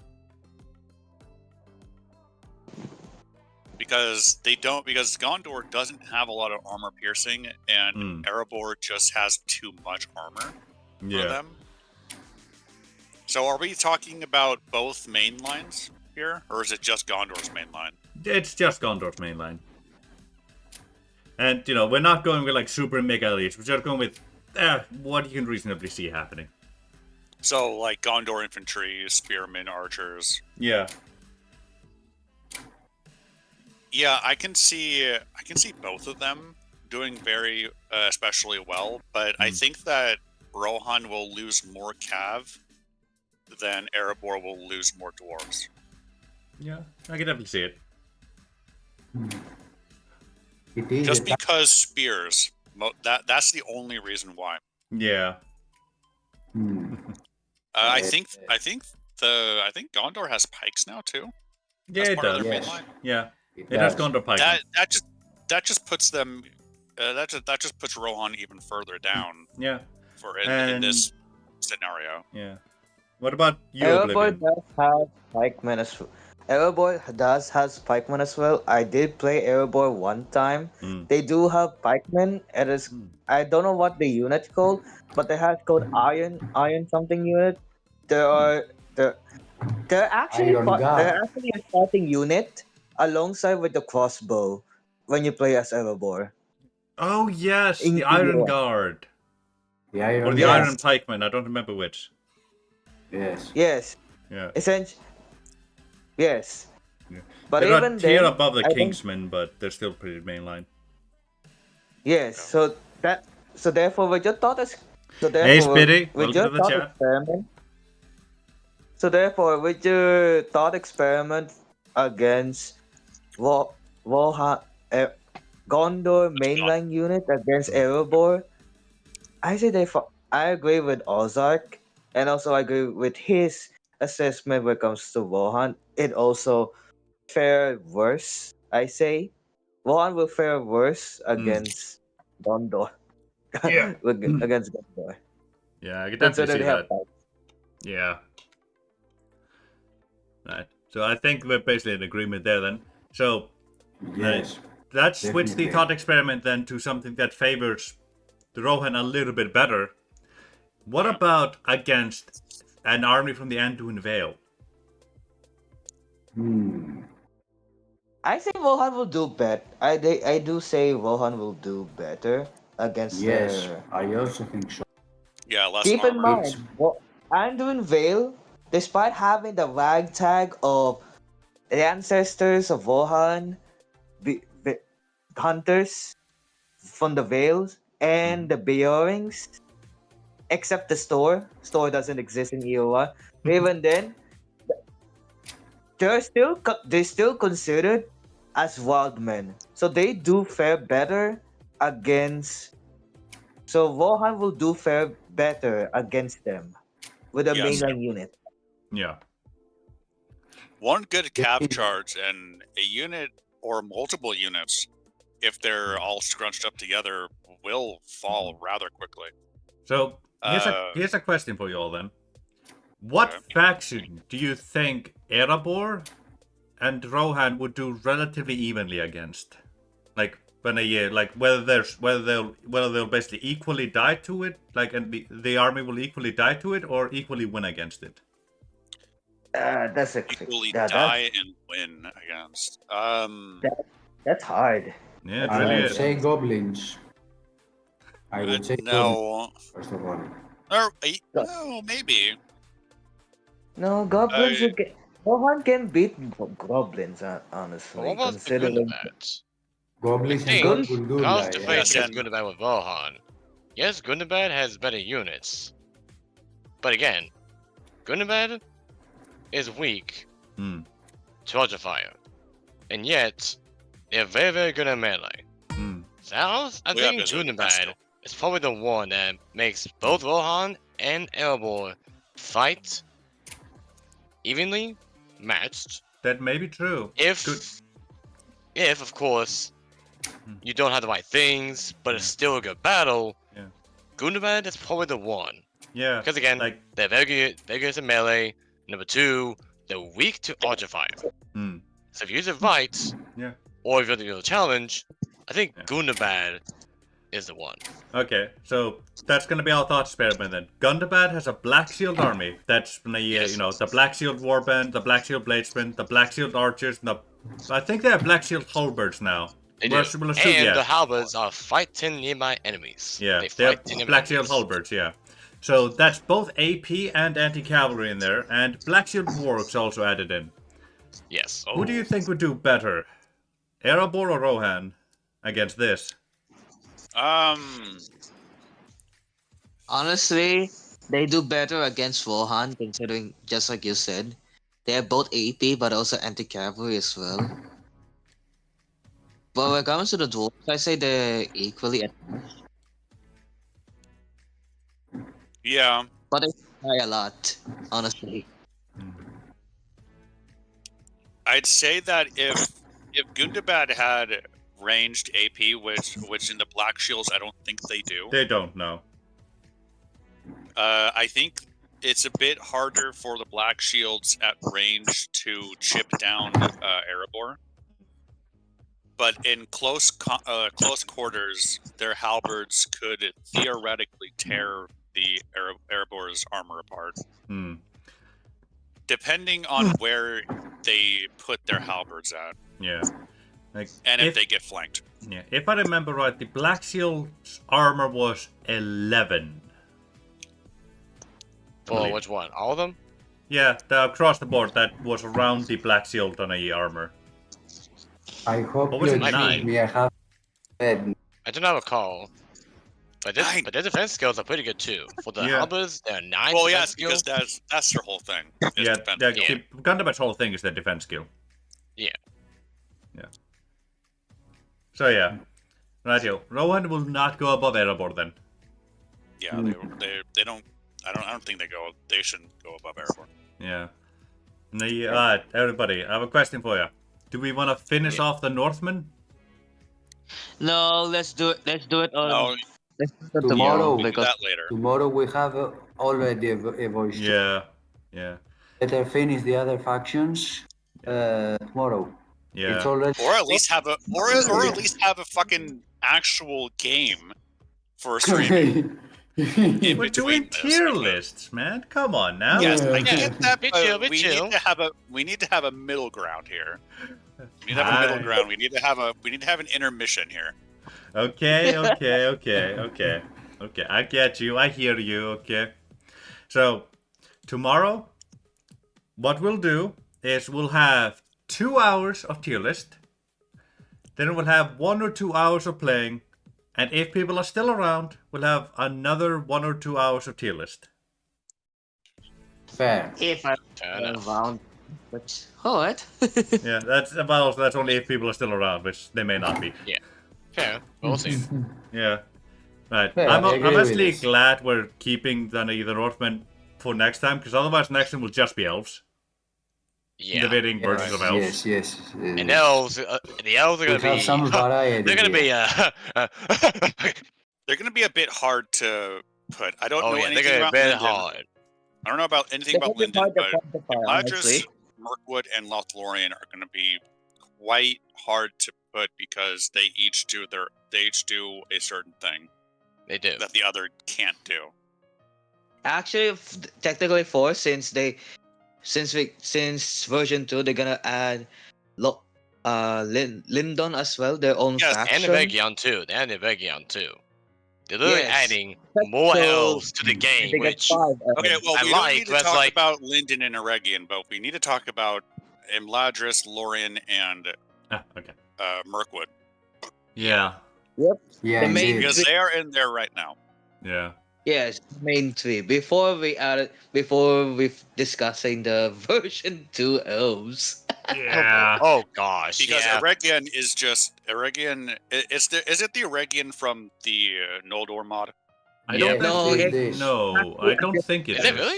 Because Gondor doesn't have a lot of armor piercing, and Erebor just has too much armor for them. So are we talking about both main lines here, or is it just Gondor's main line? It's just Gondor's main line. And, we're not going with, like, super mega elites. We're just going with what you can reasonably see happening. So, like, Gondor infantry, spearmen, archers. Yeah. Yeah, I can see both of them doing very especially well, but I think that Rohan will lose more cav than Erebor will lose more dwarves. Yeah, I can definitely see it. It is Just a because spears. That's the only reason why. Yeah. I think Gondor has pikes now too. Yeah, That's it part of does. their main Yes. line. Yeah. It has Gondor pike. That just puts them. That just puts Rohan even further down. Yeah. In this scenario. Yeah. What about you, Erebor Oblivion? does have pikemen as Erebor has pikemen as well. I did play Erebor one time. Mm. They do have pikemen. It is I don't know what the unit's called, but they have called Iron something unit. There are the they're actually Iron they're God. actually a starting unit alongside with the crossbow when you play as Erebor. Oh yes, In the Iron EUR. Guard The or Iron the God. Iron Pikeman. I don't remember which. Yes. Yes. Yeah. Essentially, yes. Yeah. But They're a even tier then, above the I think Kingsmen, but they're still pretty mainline. yes. So therefore, with your thought is so Hey, therefore Spitty, with welcome your to the thought chat. experiment. So therefore, with your thought experiment against Warha Gondor mainline unit against Erebor, I say I agree with Ozark, and also I agree with his assessment when it comes to Wohan. It also fare worse. I say Wohan will fare worse against Gondor. Yeah. Against Gondor, Yeah, I can definitely considering see they have that. Yeah. Right. So I think we're basically in agreement there then. So Yes. let's switch the Definitely. thought experiment then to something that favors the Rohan a little bit better. What about against an army from the Anduin Vale? I say Wohan will do better. I do say Wohan will do better against Yes. the. I also think so. Yeah, less Keep in armor. It's mind, Anduin Vale, despite having the ragtag of the ancestors of Wohan, the hunters from the Vales, and the Beorings, except the store. Store doesn't exist in EOR. Even then, they're still considered as wild men. So they do fare better against. So Wohan will do fare better against them with a Yes. mainline unit. Yeah. One good cap charge and a unit or multiple units, if they're all scrunched up together, will fall rather quickly. So Uh, here's a question for you all then. What Okay. faction do you think Erebor and Rohan would do relatively evenly against? Like when a year, like whether they'll basically equally die to it, like and the army will equally die to it or equally win against it. That's a equally that, die and win against. that's hard. Yeah, it That's I really hard. would is. say goblins. I would say goblins, No. first of all. Or, no, maybe. No, goblins will get. Wohan can beat goblins, But honestly, what about the considering. Gundabad? I Goblins and think, God if I was Gulgula, to face yeah. against Gundabad with Rohan, yes, Gundabad has better units. But again, Gundabad is weak Hmm. to Ultra Fire. And yet, they're very, very good at melee. Hmm. So I Yeah, think because of defense Gundabad skill. is probably the one that makes both Rohan and Erebor fight evenly matched. That may be true. If, Good. of course, you don't have the right things, but it's Yeah. still a good battle, Yeah. Gundabad is probably the one. Yeah. Because again, Like. they're very good at melee. Number two, they're weak to Ultra Fire. Hmm. So if you use it right, Yeah. or if you're doing a challenge, I think Yeah. Gundabad is the one. Okay, so that's gonna be our thought experiment then. Gundabad has a Black Shield army. That's from the Yes. the Black Shield Warband, the Black Shield Bladesmen, the Black Shield Archers, and I think they have Black Shield Halberds now. They We'll do. assume- And yeah. the halberds are fighting nearby enemies. Yeah, They they fight have nearby Black Shield enemies. Halberds, yeah. So that's both AP and anti-cavalry in there, and Black Shield Wargs also added in. Yes. Who do you think would do better? Erebor or Rohan against this? Honestly, they do better against Wohan, considering just like you said, they are both AP but also anti-cavalry as well. But when it comes to the dwarves, I say they're equally attached, Yeah. but they try a lot, honestly. I'd say that if Gundabad had ranged AP, which in the Black Shields I don't think they do. They don't know. I think it's a bit harder for the black shields at range to chip down Erebor. But in close quarters, their halberds could theoretically tear the Erebor's armor apart. Hmm. Depending on where they put their halberds at. Yeah. Like, and if they get flanked. Yeah, if I remember right, the Black Shield's armor was 11. For which one? All of them? Yeah, across the board, that was around the Black Shield on a armor. I hope What was you it, 9? me. I have said. I do not recall. But their defense skills are pretty good too. For the halberds, they're 9. Well, yes, because that's their whole thing. Yeah, Gundam's whole thing is their defense skill. Yeah. Yeah. So yeah, rightio. Rhûn will not go above Erebor then. Yeah, they don't. I don't think they shouldn't go above Erebor. Yeah. Alright, everybody, I have a question for you. Do we want to finish off the Northmen? No, let's do it. Let's do it on. No, let's do it Tomorrow, we'll do because that later. Tomorrow we have already a voice. Yeah. Yeah. Better finish the other factions tomorrow. Yeah. It's already. Or at least have a fucking actual game for streaming. We're doing tier lists, man. Come on now. Yes, I get that, Bit but chill. we need to have a middle ground here. We need to have a middle ground. We need to have an intermission here. Okay. I get you. I hear you. Okay. So tomorrow, what we'll do is we'll have 2 hours of tier list. Then we'll have 1 or 2 hours of playing. And if people are still around, we'll have another 1 or 2 hours of tier list. Fair. if I'm around, but what? Yeah, that's only if people are still around, which they may not be. Fair. We'll see. Yeah. Right. Fair, I'm I agree with honestly this. glad we're keeping the Northmen for next time, because otherwise next time will just be elves. Yeah. The varying versions of elves. Yes. And elves, the elves are We gonna have be. some variety. They're gonna be. They're going to be a bit hard to put. I don't know they're anything gonna be about very Linden. hard. I don't know about anything about Linden, but Ladris, Mirkwood, and Lothlorien are going to be quite hard to put because they each do a certain thing They do. that the other can't do. Actually, technically 4 since version 2 they're gonna add Lindon as well, their own Yes, And faction. the Vegion too. And the Vegion too. They're literally Yes. adding more So, elves to the game, They get which 5. Okay, well, I we like, don't need to but talk like- about Linden and Eregion, but we need to talk about Imladris, Lorien, and Okay. Mirkwood. Yeah. Yeah, The main- indeed. Because they are in there right now. Yeah. Yes, main 3. Before we discussing the version 2 elves. Yeah. oh gosh, Because yeah. Eregion is just Eregion. Is it the Eregion from the Noldor mod? I don't Yes, No, it it- is. No, I don't think it is. Is it really?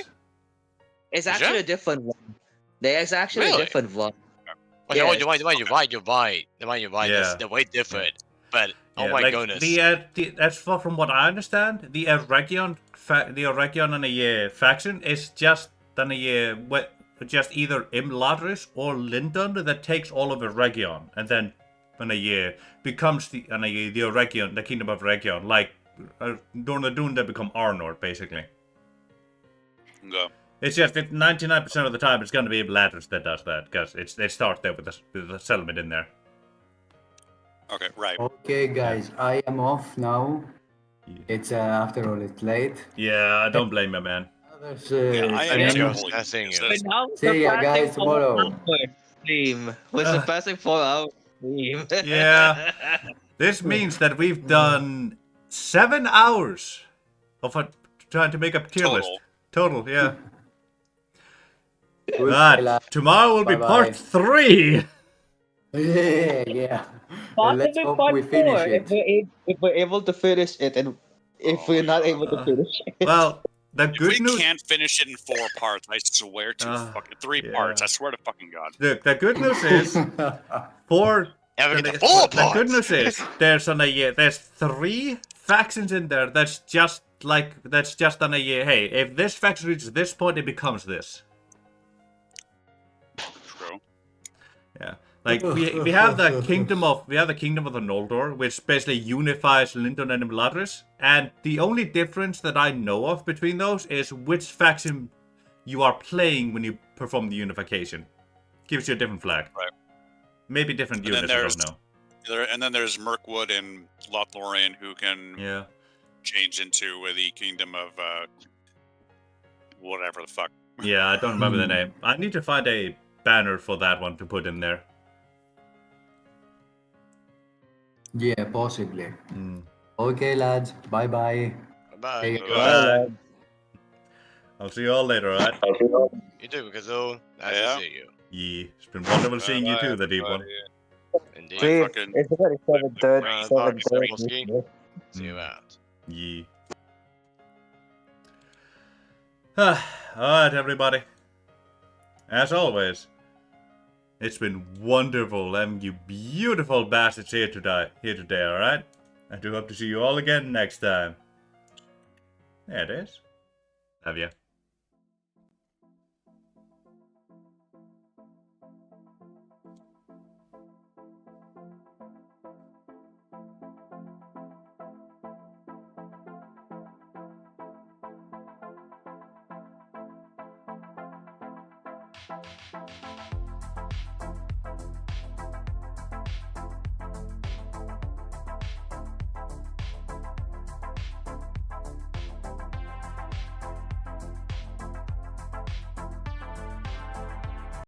It's Is actually it? a different one. There's actually Really? a different one. Well, Yes. you're right. Yeah. They're way different. But oh Yeah, my like, goodness. That's from what I understand, the Eregion and a faction is just just either Imladris or Lindon that takes all of Eregion, and then becomes the Eregion, the Kingdom of Eregion, like Dornadun that become Arnor, basically. No. It's just that 99% of the time it's going to be Imladris that does that, because they start there with the settlement in there. Okay, right. Okay, guys, I am off now. It's after all, it's late. Yeah, I don't blame you, man. Others, Yeah, I am Yeah, too. just- I think It's it just- Now See ya, surpassing guys, tomorrow. 4 hours stream. We're surpassing 4 hours stream. Yeah. This means that we've done 7 hours of trying to make a tier Total. list. Total, yeah. Goodbye, But tomorrow will be Bye-bye. part 3. yeah. Let's Possibly hope part we 4 finish it. if we're able to finish it, and if we're not able to finish it. Well, the If good we news. can't finish it in 4 parts, I swear to fucking 3 yeah. parts. I swear to fucking God. Look, the good news is for Yeah, we get the the full good parts. news is there's 3 factions in there that's just like that's just done a year. Hey, if this faction reaches this point, it becomes this. True. Yeah. Like we have the kingdom of the Noldor, which basically unifies Lindon and Imladris, and the only difference that I know of between those is which faction you are playing when you perform the unification. Gives you a different flag. Right. Maybe different And then units, I don't know. And then there's Mirkwood and Lothlorien who can Yeah. change into the kingdom of whatever the fuck. Yeah, I don't remember the name. I need to find a banner for that one to put in there. Yeah, possibly. Hmm. Okay, lads. Bye bye. Bye. Take Bye. care. Bye. I'll see you all later, alright? You too, because nice Yeah. to see you. Yeah. It's been wonderful seeing you too, the deep one. Indeed. See, fucking- it's about 7:30. Talk, 7:30. See you out. Yeah. Alright, everybody. As always, it's been wonderful having you beautiful bastards here today, alright? I do hope to see you all again next time. There it is. Love ya.